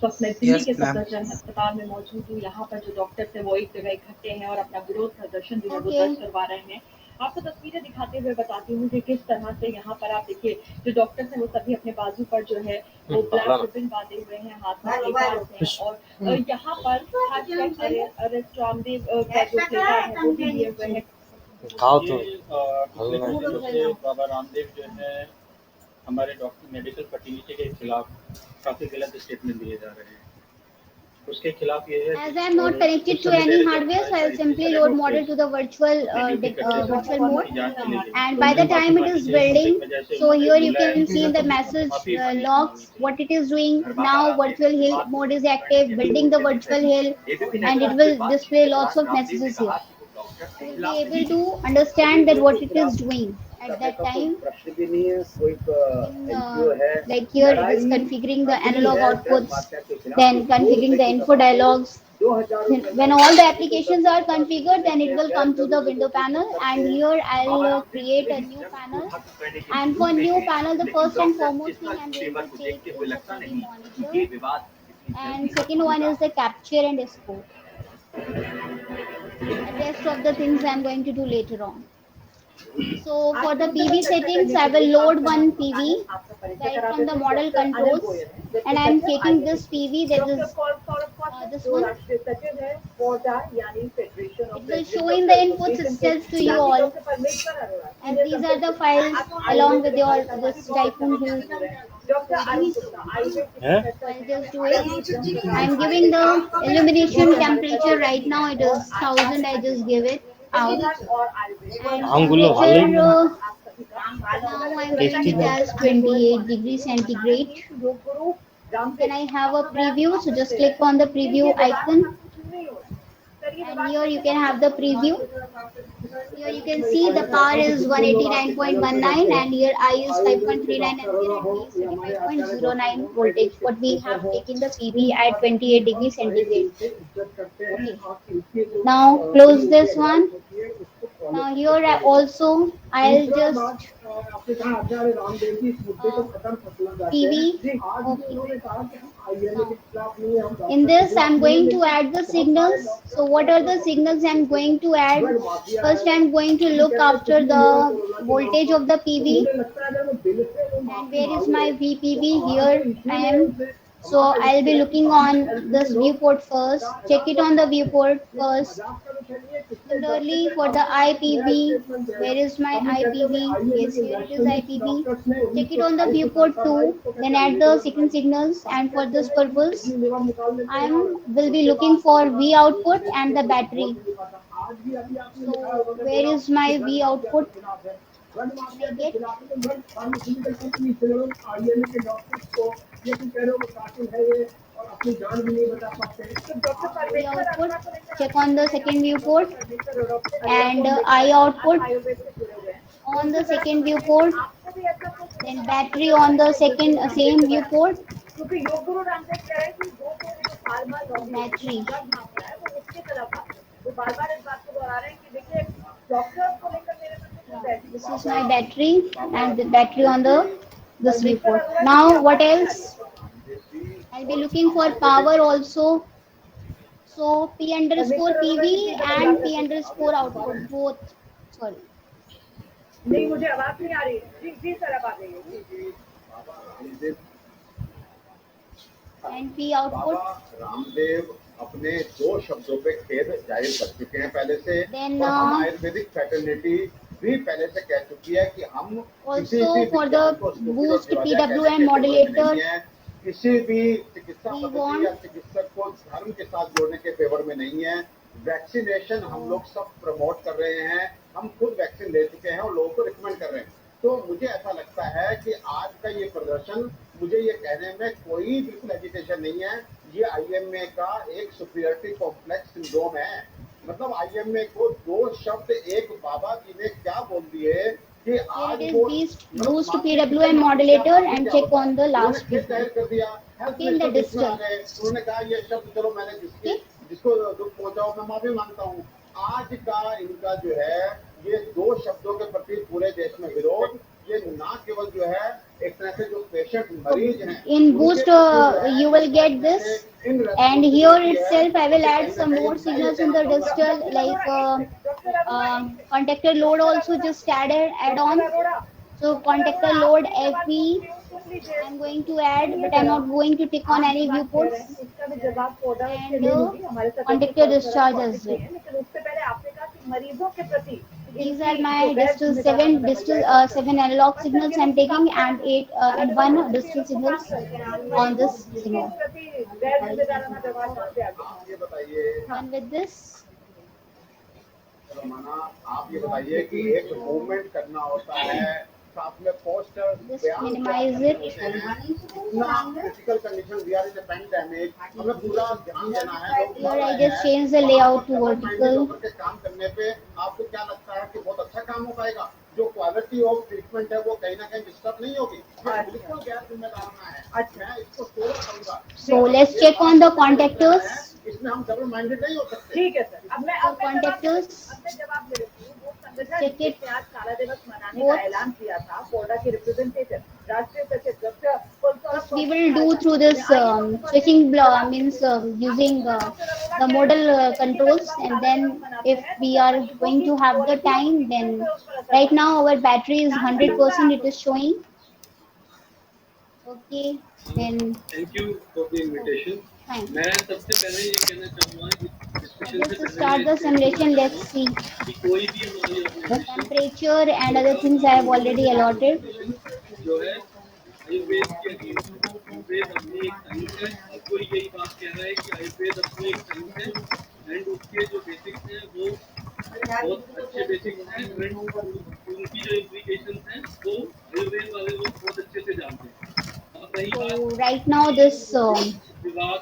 Delhi के सफदरजंग अस्पताल में मौजूद हूँ. यहाँ पर जो doctor थे वो एक जगह इकट्ठे हैं और अपना विरोध प्रदर्शन जो है वो दर्ज करवा रहे हैं. आपको तस्वीरें दिखाते हुए बताती हूँ कि किस तरह से यहाँ पर आप देखिए जो डॉक्टर्स हैं वो सभी अपने बाजू पर जो है वो ब्लैक रिबन बांधे हुए हैं, हाथ में एक हाथ हैं, और यहाँ पर अरेस्ट रामदेव का जो प्लेकार है वो भी लिए हुए हैं.
बाबा रामदेव जो है हमारे डॉक्टर मेडिकल फर्टिलिटी के खिलाफ काफी गलत स्टेटमेंट दिए जा रहे हैं. उसके खिलाफ ये है
As I am not connected to any hardware, so I will simply load model to the virtual mode. And by the time it is building, so here you can see in the message logs what it is doing. Now virtual hill mode is active, building the virtual hill, and it will display lots of messages here. You will be able to understand that what it is doing at that time. Like here it is configuring the analog outputs, then configuring the info dialogues. When all the applications are configured, then it will come to the window panel, and here I'll create a new panel. And for new panel, the first and foremost thing I'm going to take is the TV monitor, and second one is the capture and export. The rest of the things I'm going to do later on. So for the PV settings, I will load one PV right from the model controls, and I'm taking this PV, that is this one. It will show in the inputs itself to you all, and these are the files along with your this Typhoon Hill. I'll just do it. I'm giving the illumination temperature right now. It is 1000. I just give it out. And temperature now I'm giving it as 28 degrees centigrade. Can I have a preview? So just click on the preview icon, and here you can have the preview. Here you can see the power is 189.19, and here I is 5.39 ampere and D is 35.09 voltage. But we have taken the PV at 28 degrees centigrade. Okay. Now close this one. Now here I'll just PV. Okay. In this I'm going to add the signals. So what are the signals I'm going to add? First I'm going to look after the voltage of the PV. And where is my VPV? Here I am. So I'll be looking on this viewport first. Check it on the viewport first. Similarly for the IPV, where is my IPV? Yes, here it is IPV. Check it on the viewport too. Then add the second signals, and for this purpose, I will be looking for V output and the battery. So where is my V output? Can I get? V output, check on the second viewport, and I output on the second viewport, then battery on the same viewport, battery. This is my battery, and the battery on this viewport. Now what else? I'll be looking for power also. So P underscore PV and P underscore output both. Sorry. And P output.
Ramdev अपने दो शब्दों पे खेद जाहिर कर चुके हैं पहले से, और हम आयुर्वेदिक फैटर्निटी भी पहले से कह चुकी है कि हम
also for the boost PWM modulator,
किसी भी चिकित्सा पद्धति या चिकित्सक को धर्म के साथ जोड़ने के फेवर में नहीं है। वैक्सीनेशन हम लोग सब प्रमोट कर रहे हैं, हम खुद वैक्सीन ले चुके हैं और लोगों को रिकमेंड कर रहे हैं। तो मुझे ऐसा लगता है कि आज का ये प्रदर्शन, मुझे ये कहने में कोई बिल्कुल एजिटेशन नहीं है। ये आईएमए का एक सुपीरियरिटी कॉम्प्लेक्स सिंड्रोम है। मतलब आईएमए को दो शब्द एक बाबा जी ने क्या बोल दिए कि आज
boost PWM modulator, and check on the last in the distal.
उन्होंने कहा ये शब्द, चलो मैंने जिसको दुख पहुंचाओ मैं माफी मांगता हूँ। आज का इनका जो है ये दो शब्दों के प्रति पूरे देश में विरोध, ये ना केवल जो है एक तरह से जो पेशेंट मरीज हैं,
in boost you will get this, and here itself I will add some more signals in the distal, like contactor load also just add on. So contactor load FE I'm going to add, but I'm not going to tick on any viewports, and contactor discharge as well. These are my seven analog signals I'm taking, and one digital signals on this signal. And with this,
रमाना, आप ये बताइए कि एक movement करना होता है, साथ में poster,
just minimize it.
Physical condition, we are in the pandemic, हमें पूरा ध्यान देना है।
Here I just change the layout to vertical.
काम करने पे आपको क्या लगता है कि बहुत अच्छा काम हो पाएगा? जो क्वालिटी ऑफ ट्रीटमेंट है वो कहीं ना कहीं डिस्टर्ब नहीं होगी? बिल्कुल गैर जिम्मेदाराना है। मैं इसको सोच करूंगा।
So let's check on the contactors.
इसमें हम डबल माइंडेड नहीं हो सकते।
ठीक है सर। अब मैं
contactors.
जवाब दे रही हूँ। वो संगठन ने आज काला दिवस मनाने का ऐलान किया था। कोडा के रिप्रेजेंटेटिव राष्ट्रीय सचिव doctor
We will do through this checking block, means using the model controls, and then if we are going to have the time, then right now our battery is 100%, it is showing. Okay, then
thank you for the invitation.
Fine.
मैं सबसे पहले ये कहना चाहूँगा कि discussion से
Let's start the simulation. Let's see.
कि कोई भी हमारी organization
Temperature and other things I have already allotted.
जो है आयुर्वेद के आयुर्वेद अपनी एक साइंस है। हर कोई यही बात कह रहा है कि आयुर्वेद अपनी एक साइंस है एंड उसके जो बेसिक्स हैं वो बहुत अच्छे बेसिक्स हैं एंड उनकी जो इम्प्लीकेशन हैं वो आयुर्वेद वाले लोग बहुत अच्छे से जानते हैं। अब रही बात
right now this
विवाद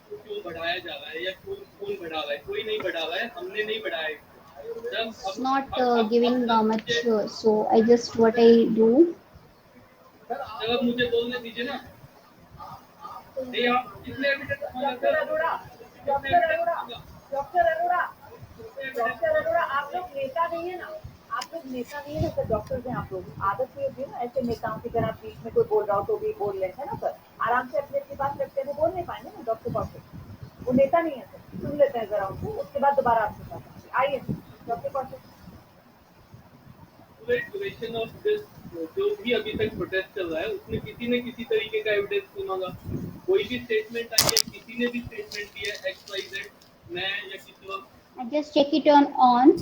क्यों बढ़ाया जा रहा है या कौन बढ़ा रहा है? कोई नहीं बढ़ा रहा है, हमने नहीं बढ़ाया है।
it's not giving much, so I just what I do.
जब मुझे बोलने दीजिए ना। नहीं आप कितने एविडेंस
डॉक्टर अरोड़ा आप लोग नेता नहीं है ना, आप लोग नेता नहीं है ना सर, डॉक्टर हैं आप लोग। आदत नहीं होती है ना ऐसे नेताओं की तरह बीच में कोई बोल रहा हो तो भी बोल लेते हैं ना सर, आराम से अपनी अपनी बात रखते हैं। वो बोल नहीं पाएंगे ना डॉक्टर कौशल, वो नेता नहीं है सर, सुन लेते हैं जरा उनको, उसके बाद दोबारा आपके पास आइए डॉक्टर कौशल।
पूरे ड्यूरेशन ऑफ दिस जो भी अभी तक प्रोटेस्ट चल रहा है उसमें किसी ने किसी तरीके का एविडेंस नहीं मांगा। कोई भी स्टेटमेंट आई है, किसी ने भी स्टेटमेंट दिया है XYZ, मैं या किसी और।
I just check it on.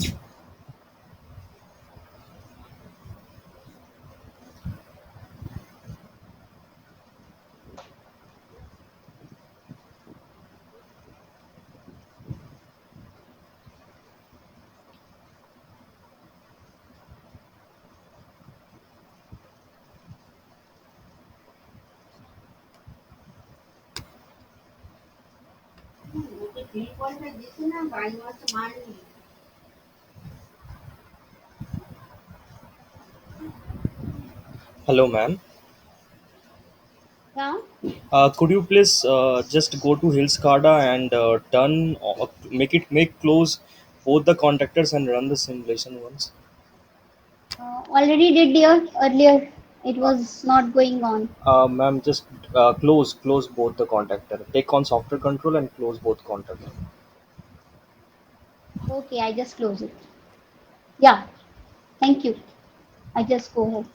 Hello, ma'am.
Yeah.
Could you please just go to HillSCADA and make close both the contactors and run the simulation once?
Already did earlier. It was not going on.
Ma'am, just close both the contactor. Take on software control and close both contactors.
Okay, I just close it. Yeah. Thank you. I just go ahead.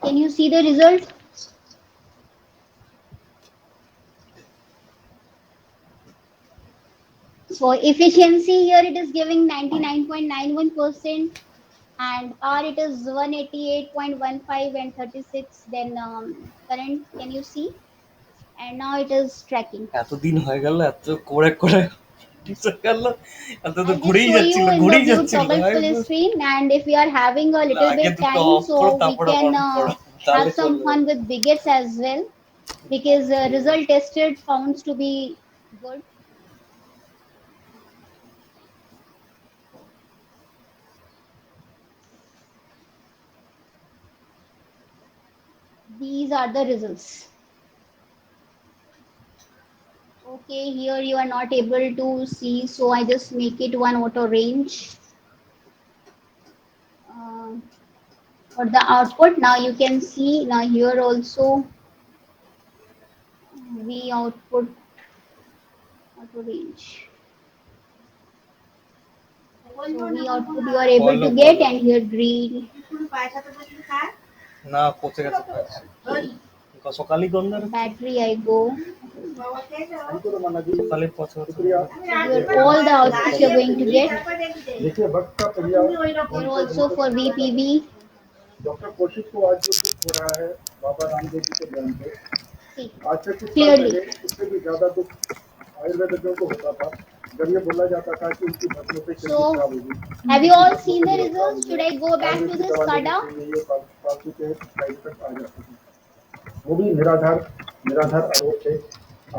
Can you see the result? So efficiency here it is giving 99.91%, and R it is 188.15 and 36. Then current, can you see? And now it is tracking.
এতদিন হয়ে গেল এত করে গেল এত তো ঘুরেই
Show you in the view
যাচ্ছিল
toggle full screen, and if we are having a little bit time, so we can have some fun with bigots as well, because result tested found to be good. These are the results. Okay, here you are not able to see, so I just make it one auto range for the output. Now you can see, now here also V output auto range. So V output you are able to get, and here green.
না পৌঁছে গেছে সকালে গন্ধার
battery I go.
সকালে পছন্দ
All the outputs you're going to get.
देखिए वक्त का पर्याय
Here also for VPB.
Doctor कोशिश को आज जो दुख हो रहा है बाबा रामदेव जी के बयान पे, आज से कुछ साल
Clearly.
पहले इससे भी ज्यादा दुख आयुर्वेदिकों को होता था जब ये बोला जाता था कि उनकी फसलों पे खेती
So,
खराब होगी।
have you all seen the results? Should I go back to the SCADA?
ये फालतू के साइड इफेक्ट आ जाते हैं। वो भी निराधार आरोप थे,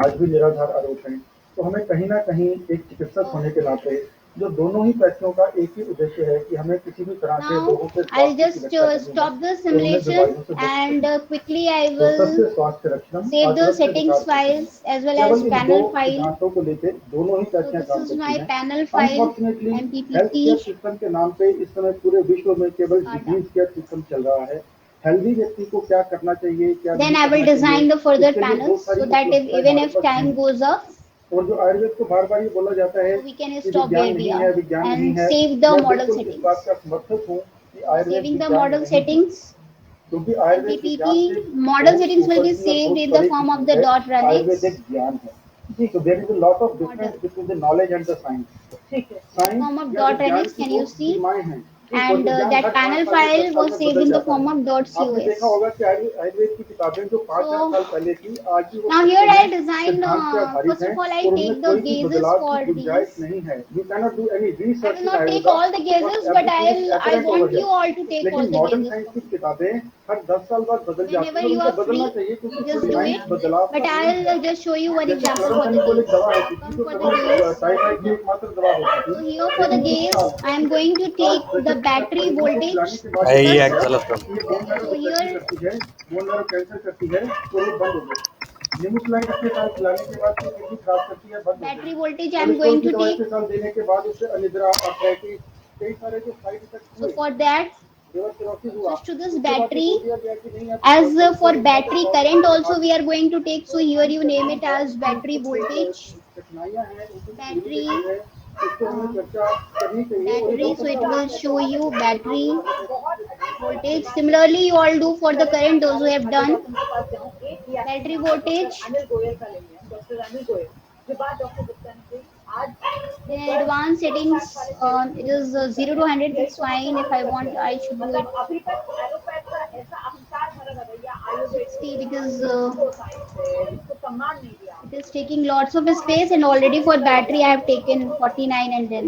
आज भी निराधार आरोप हैं। तो हमें कहीं ना कहीं एक चिकित्सक होने के नाते जो दोनों ही पैसों का एक ही उद्देश्य है कि हमें किसी भी तरह से
Now,
लोगों के
I'll
स्वास्थ्य की
just
रक्षा करनी है।
stop the
तो उन्हें बीमारियों
simulation
से बचना
and
है।
quickly I
तो सबसे
will
स्वास्थ्य रक्षण
save
और
the
सुरक्षा
settings
विकास
files as well
केवल
as
इन
panel
दो
file.
सिद्धांतों को लेकर दोनों ही
So
पैसियां
this
काम
is
करती
my
हैं।
panel file,
unfortunately health
MPPT.
Care system के नाम पे इस समय पूरे विश्व में केवल डिजीज केयर सिस्टम चल रहा है। हेल्दी व्यक्ति को क्या करना चाहिए, क्या
Then
नहीं
I will
करना
design
चाहिए,
the further
इसके लिए बहुत
panels
सारी
so that if,
उपलब्धताएं
even
हमारे
if
पास
time
हैं।
goes up,
और जो आयुर्वेद को बार बार ये बोला जाता है
we can
कि
stop
विज्ञान
where we
नहीं है,
are
विज्ञान नहीं
and
है,
save the
मैं
model
बिल्कुल इस
settings.
बात का समर्थक हूँ कि आयुर्वेद
Saving the
विज्ञान
model
नहीं है,
settings.
क्योंकि आयुर्वेद विज्ञान से
MPPT model settings will be
ऊपर की और
saved
बहुत
in the
बड़ी
form of
चीज
the
है,
dot runnings.
आयुर्वेदिक ज्ञान है। So there is a lot of difference between the knowledge and the science.
Form of dot runnings, can you see? And that panel file was saved in the form of dot
आपने देखा
.cos.
होगा कि आयुर्वेद की किताबें जो 5,000 साल पहले थी आज भी वो
Now here I design,
सिद्धांत पे आधारित
first
हैं
of all I
और उनमें
take the
कोई भी
gazes
बदलाव
for
की गुंजाइश
these.
नहीं है। You cannot do any
I
research
will
in
not take
Ayurveda
all the gazes,
because
but
everything is
I
apparent over
want
here.
you all to take all
लेकिन
the
modern
gazes.
Science की किताबें हर 10 साल बाद बदल जाती
Whenever
हैं और
you
उनको
are
बदलना
free,
चाहिए क्योंकि
just
पूरी
do
साइंस
it.
बदलाव
But
कर रही है।
I'll just show you one
जैसे
example for the
क्लोरोफेनिकोल एक
gaze.
दवा होती थी
Come
जो
for the
केवल
gaze.
टाइफाइड की एकमात्र दवा होती
So
थी।
here for the gaze, I am going to take the battery voltage first. So here
करती है, बोन मैरो कैंसर करती है, तो वो बंद हो गई। निमुसलाइन के साथ खिलाने के बाद किडनी खराब करती है, बंद हो
battery
गई।
voltage I am going to
दवाई
take.
के साथ देने के बाद उससे अनिद्रा, आर्थराइटिस, कई सारे जो side effect
So for that,
liver cirrhosis हुआ।
switch to this
उसके बाद
battery.
बोल दिया गया कि नहीं आप
As for battery current also we are going to take. So here you name it as battery voltage.
कठिनाइयां हैं,
Battery.
इसको हमें चर्चा करनी चाहिए।
Battery, so it will show you battery voltage. Similarly, you all do for the current those who have done. Battery voltage.
Anil Goyal का लेंगे, doctor Anil Goyal जो बात डॉक्टर गुप्ता ने कही आज
Then advanced settings, it is 0 to 100. That's fine. If I want, I should do it
अभी तक allopath का ऐसा अहंकार भरा रवैया आयुर्वेद
60 because
इसको सम्मान नहीं दिया।
it is taking lots of space, and already for battery I have taken 49 and then.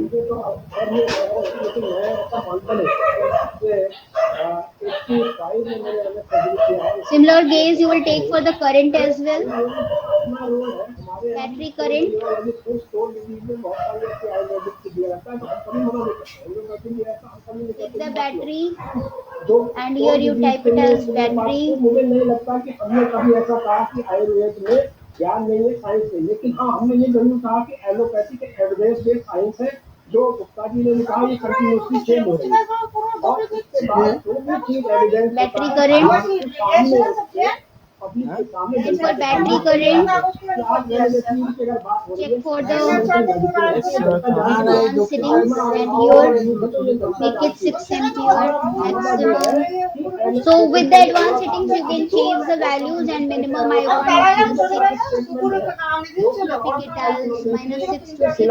Similar gaze you will take for the current as well. Battery current. Take the battery and here you type it as battery.
मुझे नहीं लगता कि हमने कभी ऐसा कहा कि आयुर्वेद में ज्ञान नहीं है, साइंस है, लेकिन हाँ हमने ये जरूर कहा कि एलोपैथिक एविडेंस बेस्ड साइंस है जो गुप्ता जी ने कहा ये कंटिन्यूसली चेंज हो रही है और इसके बाद जो भी चीज एविडेंस
Battery current.
पब्लिक के सामने
And for battery current, check for the advanced settings, and here make it 6 ampere maximum. So with the advanced settings you can change the values, and minimum I want -6. Make it as -6 to 6.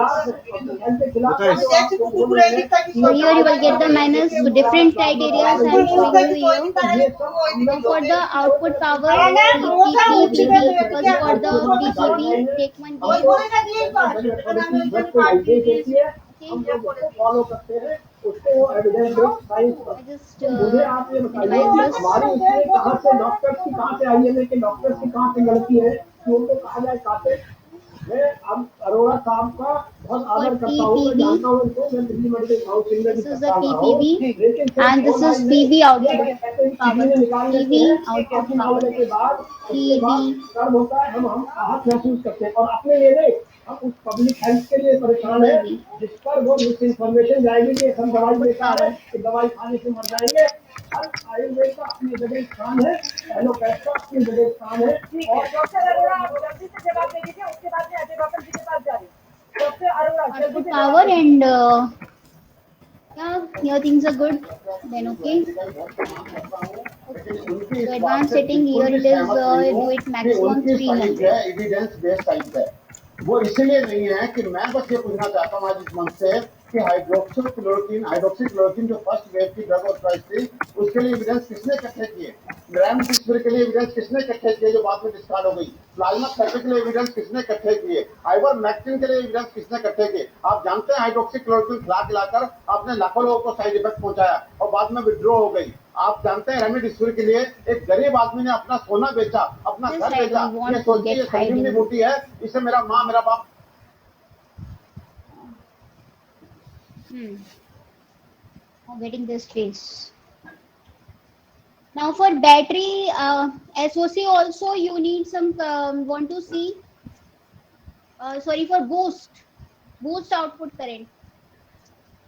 So here you will get the minus. So different criteria I am showing you here. Now for the output power, PPP. First for the PPP, take one gauge.
Follow करते हैं उसको वो evidence
Just
मुझे आप ये बताइए हमारी इसमें कहाँ से डॉक्टर्स की कहाँ से आई है कि डॉक्टर्स की कहाँ से गलती है कि उनको कहा जाए काटे। मैं अब अरोड़ा साहब का बहुत आदर करता हूँ, मैं जानता हूँ इनको, मैं दिल्ली मेडिकल काउंसिल में भी
This is
करता
the
रहा हूँ,
PPV and this is PV output power. PV output power. PV.
कर्म होता है, हम आहत महसूस करते हैं और अपने लिए नहीं, हम उस पब्लिक हेल्थ के लिए परेशान है जिस पर वो मिस इन्फॉर्मेशन जाएगी कि हम दवाई लेता है कि दवाई खाने से मर जाएंगे। आयुर्वेद का अपनी जगह स्थान है, एलोपैथ का अपनी जगह स्थान है।
और डॉक्टर अरोड़ा आप जल्दी से जवाब दे दीजिए, उसके बाद में अजय डॉक्टर जी के पास जा रही हूँ। डॉक्टर अरोड़ा जल्दी से
Power and yeah, here things are good. Then okay.
लेकिन उनकी
So
इस बात
advanced
से
setting here
बिल्कुल
it
भी
is
सहमत नहीं
do
हूँ
it
कि
maximum
उनकी साइंस
300.
है एविडेंस बेस्ड साइंस है। वो इसलिए नहीं है कि मैं बस ये पूछना चाहता हूँ आज इस मंच से कि हाइड्रोक्सीक्लोरोक्विन जो फर्स्ट वेव की ड्रग ऑथराइज थी उसके लिए एविडेंस किसने इकट्ठे किए? रेमडेसिविर के लिए एविडेंस किसने इकट्ठे किए जो बाद में डिस्कार्ड हो गई? प्लाज्मा थेरेपी के लिए एविडेंस किसने इकट्ठे किए? आइवरमेक्टिन के लिए एविडेंस किसने इकट्ठे किए? आप जानते हैं हाइड्रोक्सीक्लोरोक्विन खिलाकर आपने लाखों लोगों को साइड इफेक्ट पहुंचाया और बाद में विड्रॉ हो गई। आप जानते हैं रेमडेसिविर के लिए एक गरीब आदमी ने अपना सोना बेचा, अपना
This
घर
I
बेचा।
don't want
ये
to
सोचिए ये
get hide
संजीवनी
in.
बूटी है, इसे मेरा माँ मेरा बाप
Now getting this face. Now for battery SOC also you need some want to see. Sorry, for boost output current.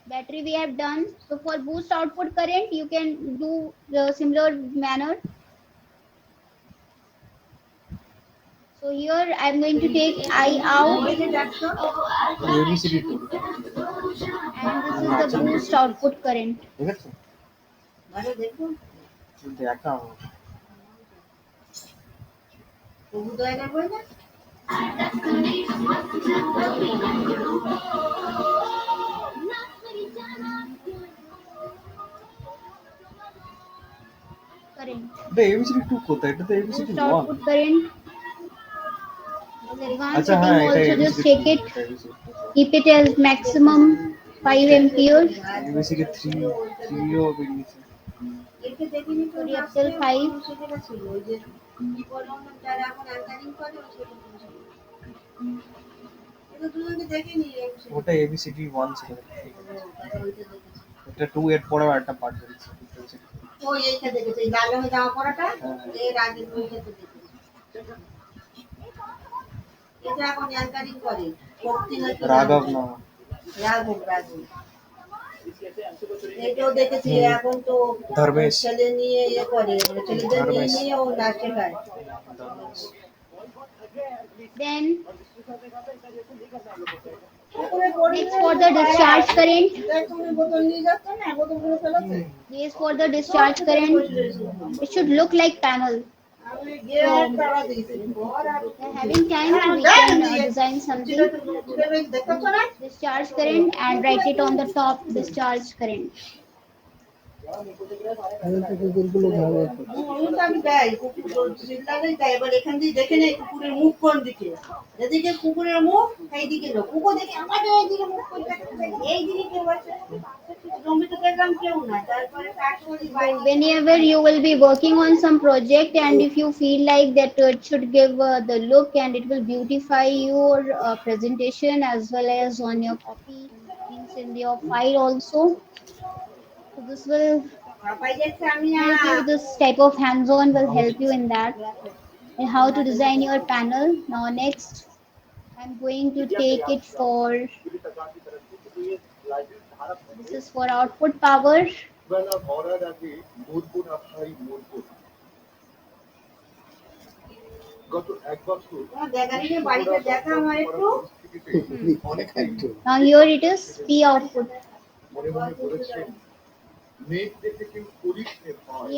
Battery we have done. So for boost output current you can do the similar manner. So here I am going to take I out,
ABCD tool.
and this is the boost output current.
দেখা
Current.
এটা ABCD 2 কোথায়? এটা তো ABCD
Boost
1
output current. Advanced
আচ্ছা
setting
হ্যাঁ এটা
also just
ABCD
check
2
it.
এটা ABCD
Keep it as maximum 5 amperes.
ABCD 3 ও বেরিয়েছে
Sorry, up till 5.
ওটা ABCD 1 ছিল এটা 2 এর পরেও একটা পার্ট বেরিয়েছে
ওই এইটা দেখেছি এই লাল রঙের জামা পরাটা এর আগে দুইটা তো দেখেছি এটা এখন অ্যাঙ্কারিং করে
রাঘব না
রাঘব এটাও দেখেছি এখন তো
ধর্মেশ
ছেলে নিয়ে ইয়ে করে ছেলেদের নিয়ে ও নাচে গায়
Then next for the discharge current. Yes, for the discharge current, it should look like panel. So, having time, we can design something. Discharge current and write it on the top. Discharge current.
আমি দেয় কুকুর চিল্লালেই দেয় এবার এখান দিয়ে দেখে নেই কুকুরের মুখ কোন দিকে যেদিকে কুকুরের মুখ সেই দিকে লোক কুকুর দেখে আমাদের এইদিকে মুখ করতে এইদিকে কেউ আছে জমিতে দেখলাম কেউ না তারপরে
Whenever you will be working on some project and if you feel like that it should give the look and it will beautify your presentation as well as on your copy, means in your file also. So this will help you, this type of hands-on will help you in that, and how to design your panel. Now next, I'm going to take it for, this is for output power. Now here it is P output. P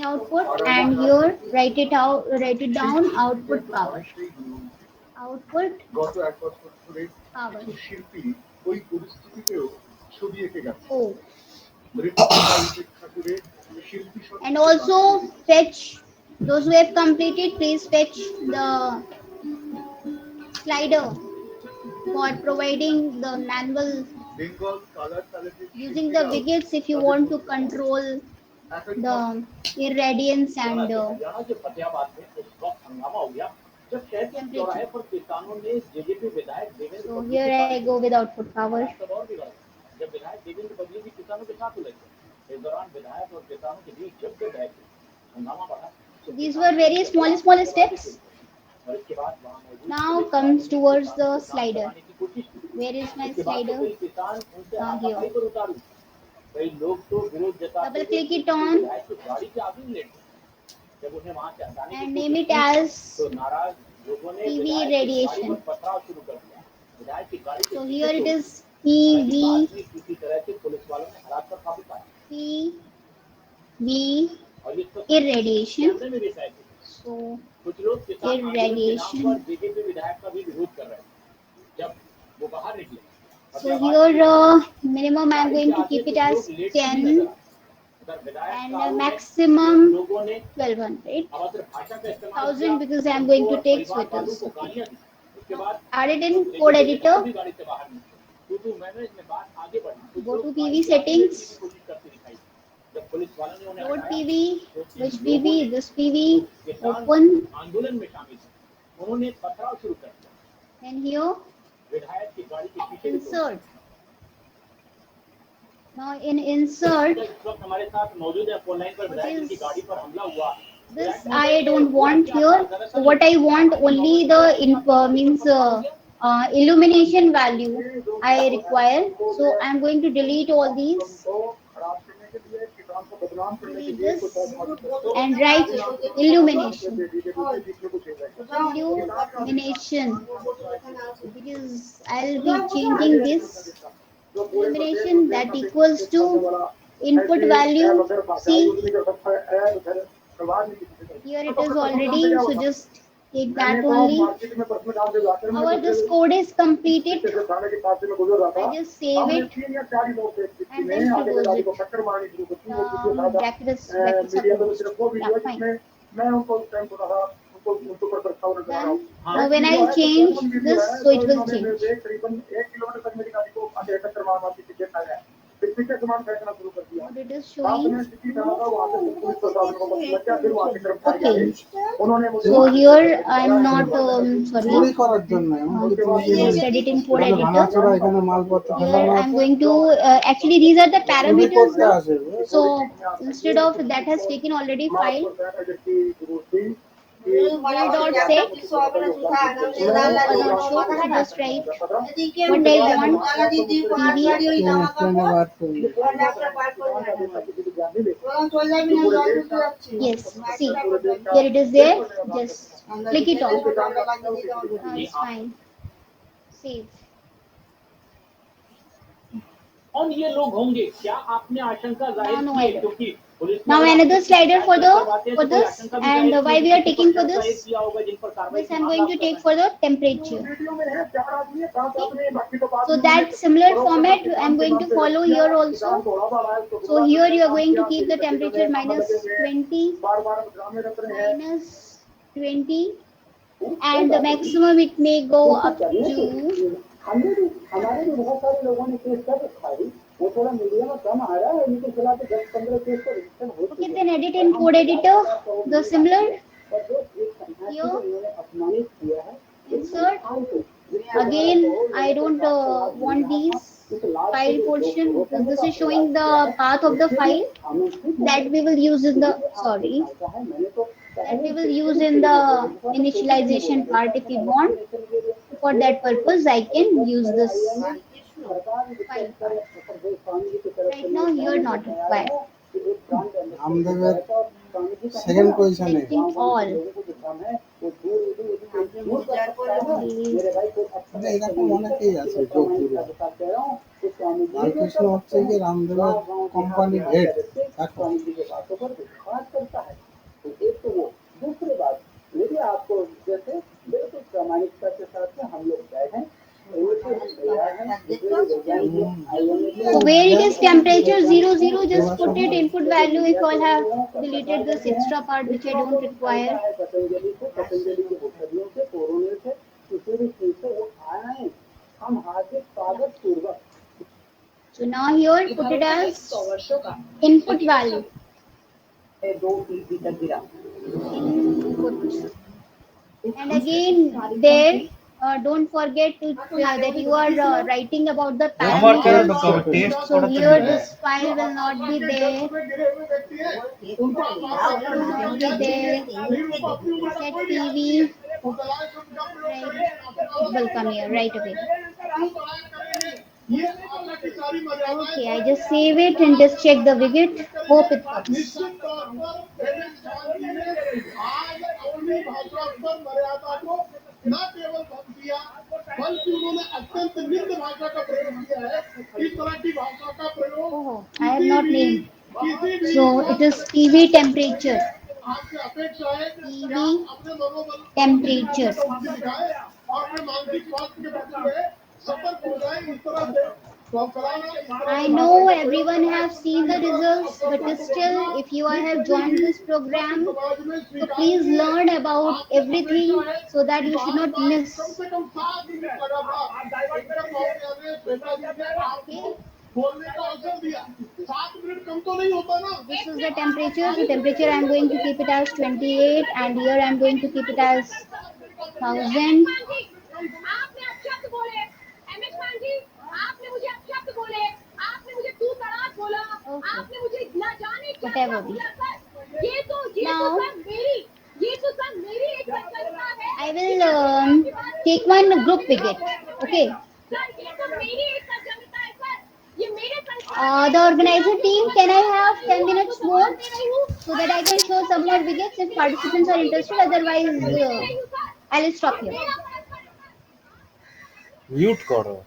output, and here write it down output power. Output power. Oh. And also fetch, those who have completed, please fetch the slider for providing the manual using the widgets if you want to control the irradiance and
जब शहर के चौराहे पर किसानों ने JJP विधायक Devendra
so here I go with output power.
जब विधायक देवेंद्र बबली भी किसानों के साथ उलझे इस दौरान विधायक और किसानों के बीच जब से बैठ हंगामा बढ़ा
These were very small steps. Now comes towards the slider. Where is my slider? Now here. Double click it on and name it as PV radiation. So here it is PV
और ये सब
irradiation.
कैमरे में भी शायद
So
कुछ लोग किसान आंदोलन के नाम
irradiation.
पर बीजेपी विधायक का भी विरोध कर रहे हैं जब वो बाहर निकले।
So here minimum I am going to keep it as 10 and maximum 1200 1000 because I am going to take sweaters. Okay. Add it in code editor. Go to PV settings. Load PV, which PV, this PV, open.
आंदोलन में शामिल हैं उन्होंने पथराव शुरू कर दिया।
And here
विधायक की गाड़ी के पीछे
insert. Now in insert,
इस वक्त हमारे साथ मौजूद है फोन लाइन पर विधायक की गाड़ी पर हमला हुआ।
this I don't want here. So what I want only the means illumination value I require. So I am going to delete all these. Delete this and write illumination. Illumination. Because I'll be changing this illumination that equals to input value. See, here it is already, so just take that only. Our this code is completed. I just save it and then close it. Brackets support. Yeah, fine. Done. Now when I change this, so it will change. What it is showing. Okay. So here I am not sorry. Just edit in code editor. Here I am going to actually these are the parameters. Now. So instead of that has taken already file. Dot set just right what I want. Yes, see, here it is there. Just click it on. It's fine. Save.
और ये लोग होंगे क्या आपने आशंका जाहिर की है क्योंकि
now another slider for this and why we are taking for this I am going to take for the temperature. Okay. So that similar format I am going to follow here also. So here you are going to keep the temperature -20 -20 and the maximum it may go up to
हमारे भी बहुत सारे लोगों ने case कर रखा है वो थोड़ा मीडिया में कम आ रहा है इनके खिलाफ 10-15 केस तो रजिस्टर हो
चुके हैं। Then edit in code editor the similar here insert again I don't want these file portion because this is showing the path of the file that we will use in the that we will use in the initialization part. If you want for that purpose I can use this file part. Right now here not required.
Second position है
all
এরকম অনেকেই আছে যোগপুরে বালকৃষ্ণ হচ্ছে কি রামদেবের কোম্পানির head এখন
दूसरी बात यदि आपको जैसे बिल्कुल प्रामाणिकता के साथ हम लोग गए हैं
so where it is temperature 00 just put it input value if all have deleted this extra part which I don't require. So now here put it as input value. And again there don't forget to that you are writing about the parameters. So here this file will not be there. Set PV. Right. It will come here right away. Okay, I just save it and just check the widget. Hope it comes.
न केवल बंद किया बल्कि उन्होंने अत्यंत निम्न भाषा का प्रयोग किया है। इस तरह की भाषा का प्रयोग
I have not named. So it is PV temperature.
आपसे अपेक्षा है कि
PV
आप अपने मनोबल
temperature.
दिखाएं और अपने मानसिक स्वास्थ्य के प्रति जो है सतर्क हो जाए इस तरह से तो कराना इस तरह
I
से
know everyone have seen the results, but still, if you have joined this program, so please learn about everything so that you should not miss.
कम से कम 7 मिनट लगातार एकदम और श्वेता जी ने आपको बोलने का अवसर दिया 7 मिनट कम तो नहीं होता ना
This is the temperature. So temperature I am going to keep it as 28, and here I am going to keep it as 1000.
आपने अपशब्द बोले एमएस मान जी आपने मुझे अपशब्द बोले आपने मुझे तू तड़ाक बोला आपने मुझे ना जाने क्या
Whatever
बोला
be.
सर ये तो
Now
सर मेरी एक संकल्पना है
I will take one group wicket. Okay.
Sir ये तो मेरी एक संकल्पना है सर ये मेरे
The organizer team, can I have 10 minutes more so that I can show some more wickets if participants are interested? Otherwise, I'll stop here.
Mute करो.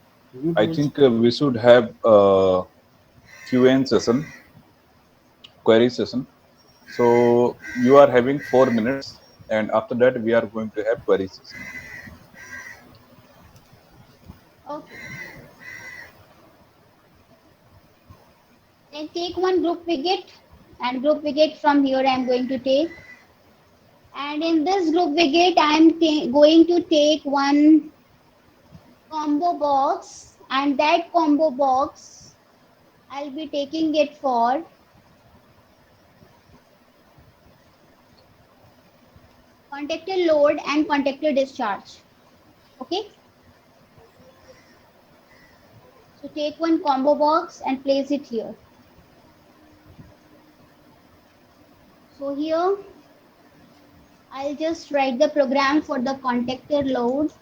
I think we should have a Q&A session, query session. So you are having 4 minutes, and after that we are going to have query session.
Okay. Then take one group wicket, and group wicket from here I am going to take. And in this group wicket, I am going to take one combo box, and that combo box I'll be taking it for contactor load and contactor discharge. Okay. So take one combo box and place it here. So here I'll just write the program for the contactor load.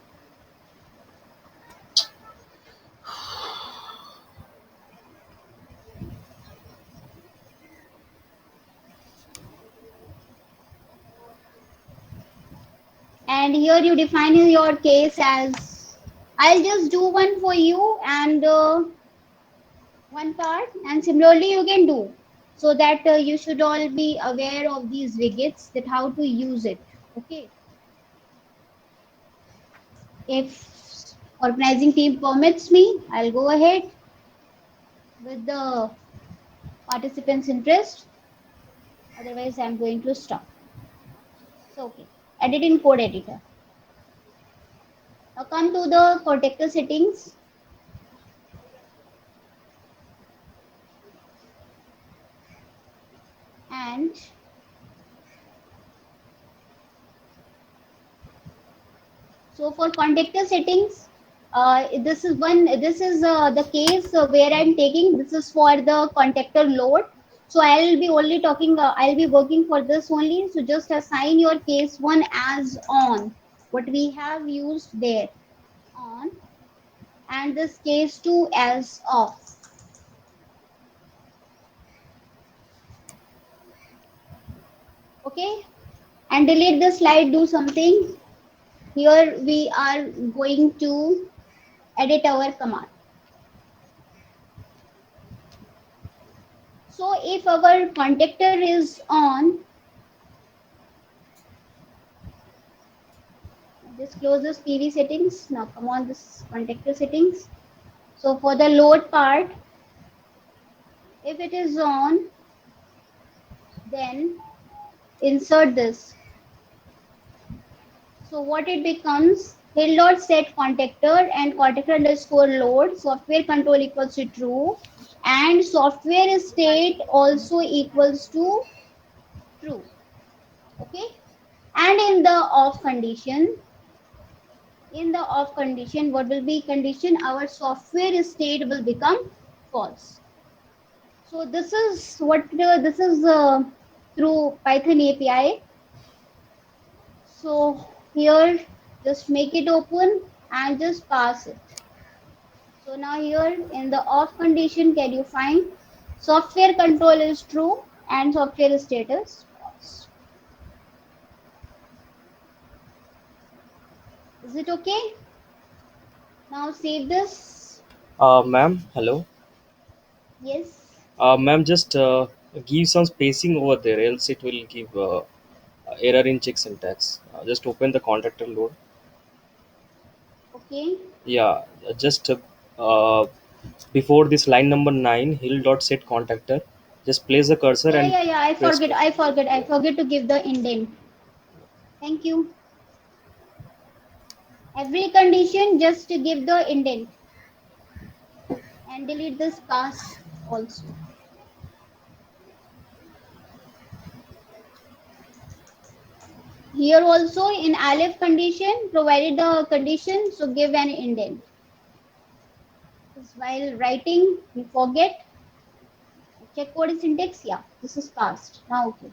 And here you define your case as, I'll just do one for you and one part, and similarly you can do, so that you should all be aware of these widgets, that how to use it. Okay. If organizing team permits me, I'll go ahead with the participants' interest. Otherwise, I'm going to stop. So, okay. Edit in code editor. Now come to the contactor settings. And so for contactor settings, this is the case where I'm taking. This is for the contactor load. So I'll be only talking. I'll be working for this only. So just assign your case 1 as on. What we have used there, on, and this case 2 as off. Okay, and delete the slide. Do something. Here we are going to edit our command. So if our contactor is on, just close this PV settings. Now come on this contactor settings. So for the load part, if it is on, then insert this. So what it becomes, hill dot set contactor and contactor underscore load software control equals to true, and software state also equals to true. Okay, and in the off condition, what will be condition? Our software state will become false. So this is what this is through Python API. So here just make it open and just pass it. So now here in the off condition, can you find software control is true and software status false. Is it okay? Now save this.
Ma'am, hello.
Yes.
Ma'am, just Give some spacing over there, else it will give error in check syntax. Just open the contactor load.
Okay.
Yeah, just before this line number 9, hill dot set contactor, just place the cursor and
Yeah. I
press
forget. I forget to give the indent. Thank you. Every condition, just to give the indent and delete this cast also. Here also in Aleph condition, provided the condition, so give an indent. Because while writing, we forget. Check code is syntax. Yeah, this is cast. Now okay.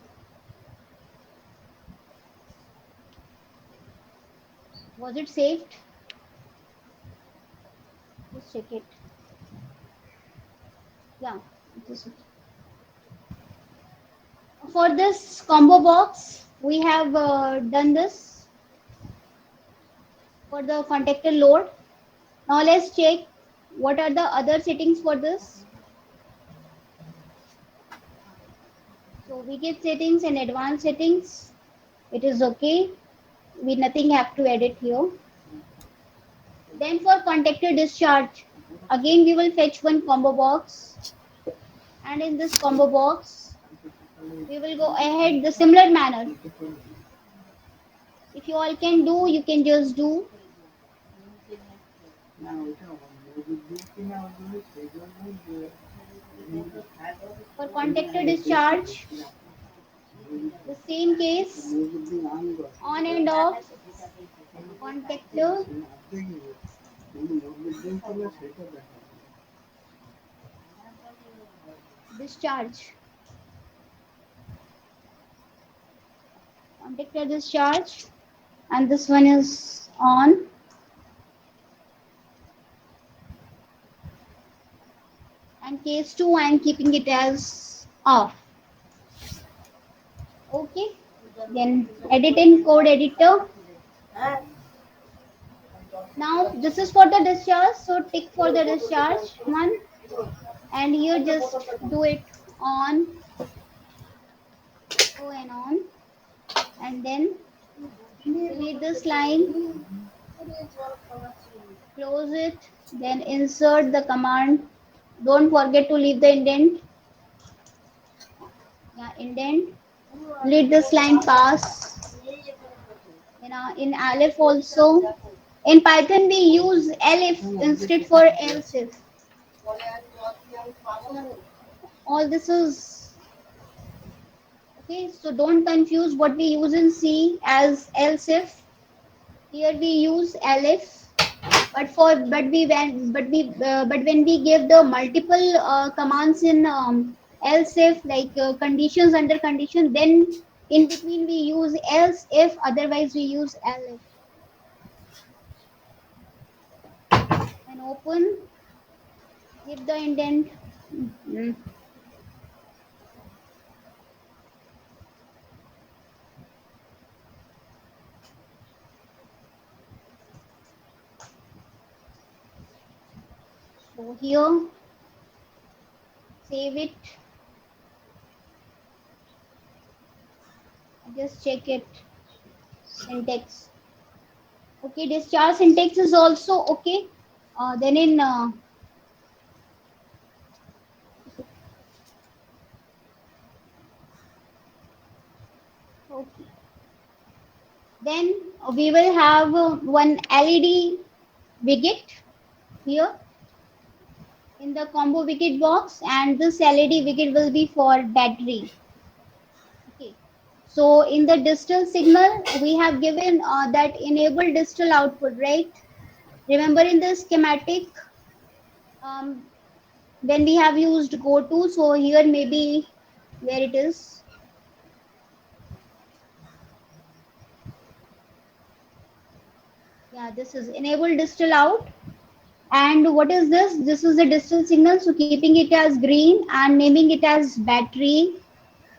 Was it saved? Just check it. Yeah, it is okay. For this combo box, we have done this for the contactor load. Now let's check what are the other settings for this. So we get settings and advanced settings. It is okay. We nothing have to edit here. Then for contactor discharge, again we will fetch one combo box, and in this combo box we will go ahead the similar manner. If you all can do, you can just do. For contactor discharge, the same case, on and off contactor discharge. Contactor discharge, and this one is on. And case 2, I am keeping it as off. Okay, then edit in code editor. Now this is for the discharge, so tick for the discharge one, and here just do it on, go and on, and then delete this line, close it, then insert the command. Don't forget to leave the indent. Yeah, indent. Delete this line pass. In Aleph also. In Python we use elif instead for else if. All this is okay. So don't confuse what we use in C as else if. Here we use elif. But when we give the multiple commands in else if, like conditions under condition, then in between we use else if, otherwise we use elif. And open, give the indent. So here, save it. Just check it. Syntax. Okay, discharge syntax is also okay. Then in okay. Then we will have one LED widget here in the combo widget box, and this LED widget will be for battery. Okay. So in the digital signal, we have given that enable digital output, right? Remember in the schematic, when we have used goto, so here maybe where it is. Yeah, this is enable digital out. And what is this? This is the digital signal. So keeping it as green and naming it as battery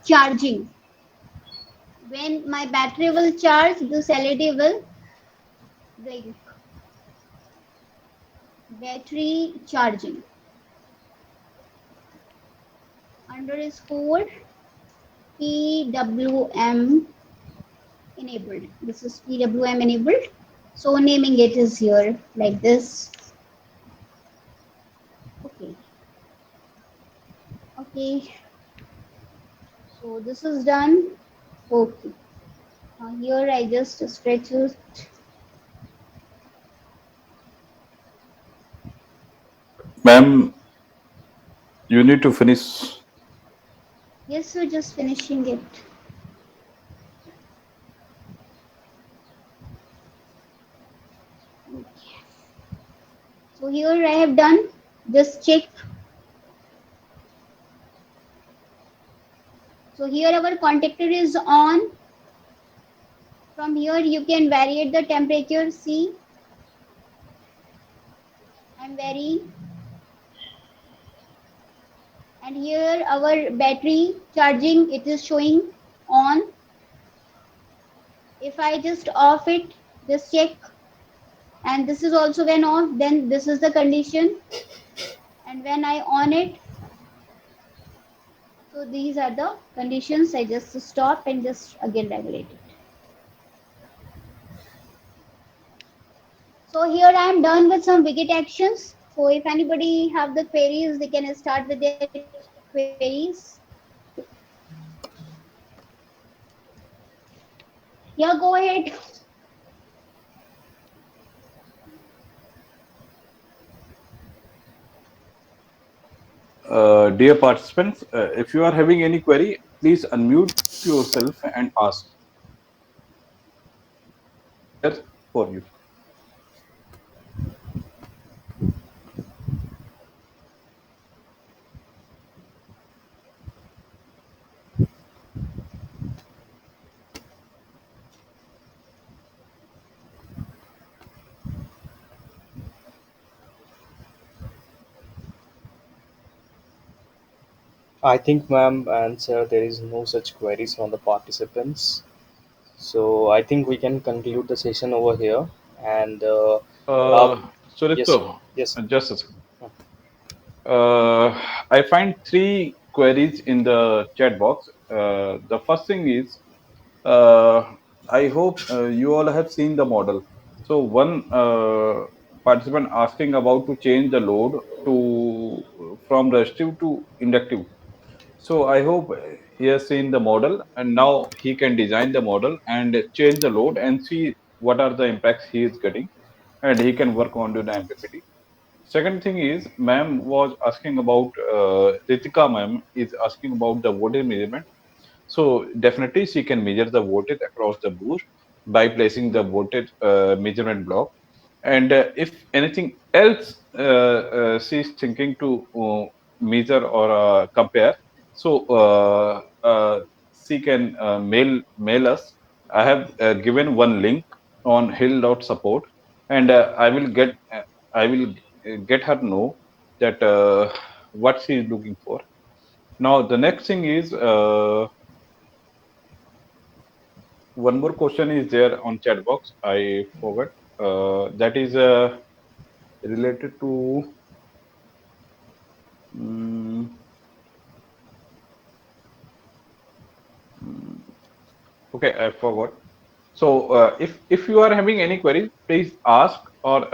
charging. When my battery will charge, this LED will blink. Battery charging. underscore PWM enabled. This is PWM enabled. So naming it is here like this. Okay. Okay. So this is done. Okay. Here I just stretch it.
Ma'am, you need to finish.
Yes, we're just finishing it. Okay. So here I have done. Just check. So here our contactor is on. From here you can vary the temperature. See, I'm varying. And here our battery charging, it is showing on. If I just off it, just check. And this is also when off, then this is the condition. And when I on it, so these are the conditions. I just stop and just again regulate it. So here I am done with some widget actions. So if anybody have the queries, they can start with their queries. Yeah, go ahead.
Dear participants, if you are having any query, please unmute yourself and ask. Here for you.
I think, ma'am, answer there is no such queries from the participants. So I think we can conclude the session over here. And yes, sir.
Surito,
Yes, sir.
just a second. I find three queries in the chat box. The first thing is, I hope you all have seen the model. So one participant asking about to change the load to from resistive to inductive. So I hope he has seen the model and now he can design the model and change the load and see what are the impacts he is getting, and he can work on the MPPT. Second thing is, ma'am was asking about, Ritika ma'am is asking about the voltage measurement. So definitely she can measure the voltage across the boost by placing the voltage measurement block. And if anything else she's thinking to measure or compare, so she can mail us. I have given one link on hill.support, and I will get her know that what she is looking for. Now the next thing is, one more question is there on chat box. I forgot. That is related to. mm, okay, I forgot. So if you are having any queries, please ask or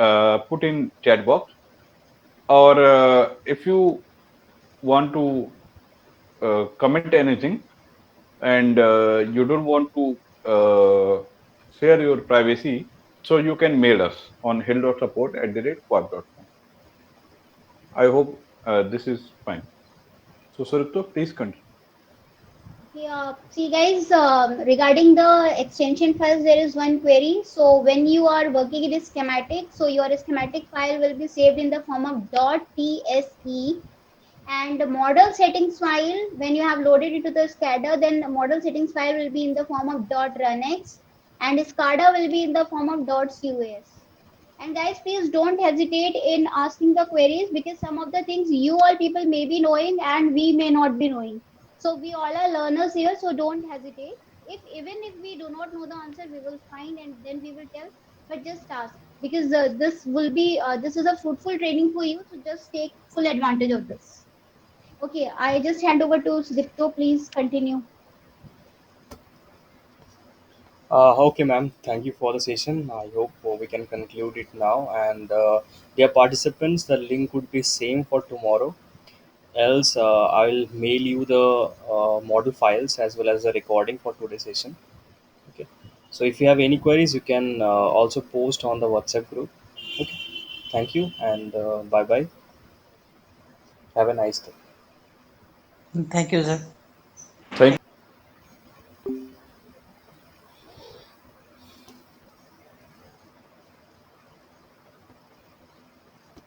put in chat box. Or if you want to comment anything and you don't want to share your privacy, so you can mail us on hill.support@quark.com. I hope this is fine. So, Sarupto, please continue.
Yeah, see guys, regarding the extension files, there is one query. So when you are working in a schematic, so your schematic file will be saved in the form of .tse, and the model settings file, when you have loaded it to the SCADA, then the model settings file will be in the form of .runx, and SCADA will be in the form of .cus. And guys, please don't hesitate in asking the queries, because some of the things you all people may be knowing and we may not be knowing. So we all are learners here, so don't hesitate. If even if we do not know the answer, we will find and then we will tell. But just ask, because this will be this is a fruitful training for you. So just take full advantage of this. Okay, I just hand over to Dipto. Please continue.
Okay, ma'am. Thank you for the session. I hope we can conclude it now. And dear participants, the link would be same for tomorrow. Else, I will mail you the model files as well as the recording for today's session. Okay. So if you have any queries, you can also post on the WhatsApp group. Okay. Thank you and bye bye. Have a nice day.
Thank you, sir.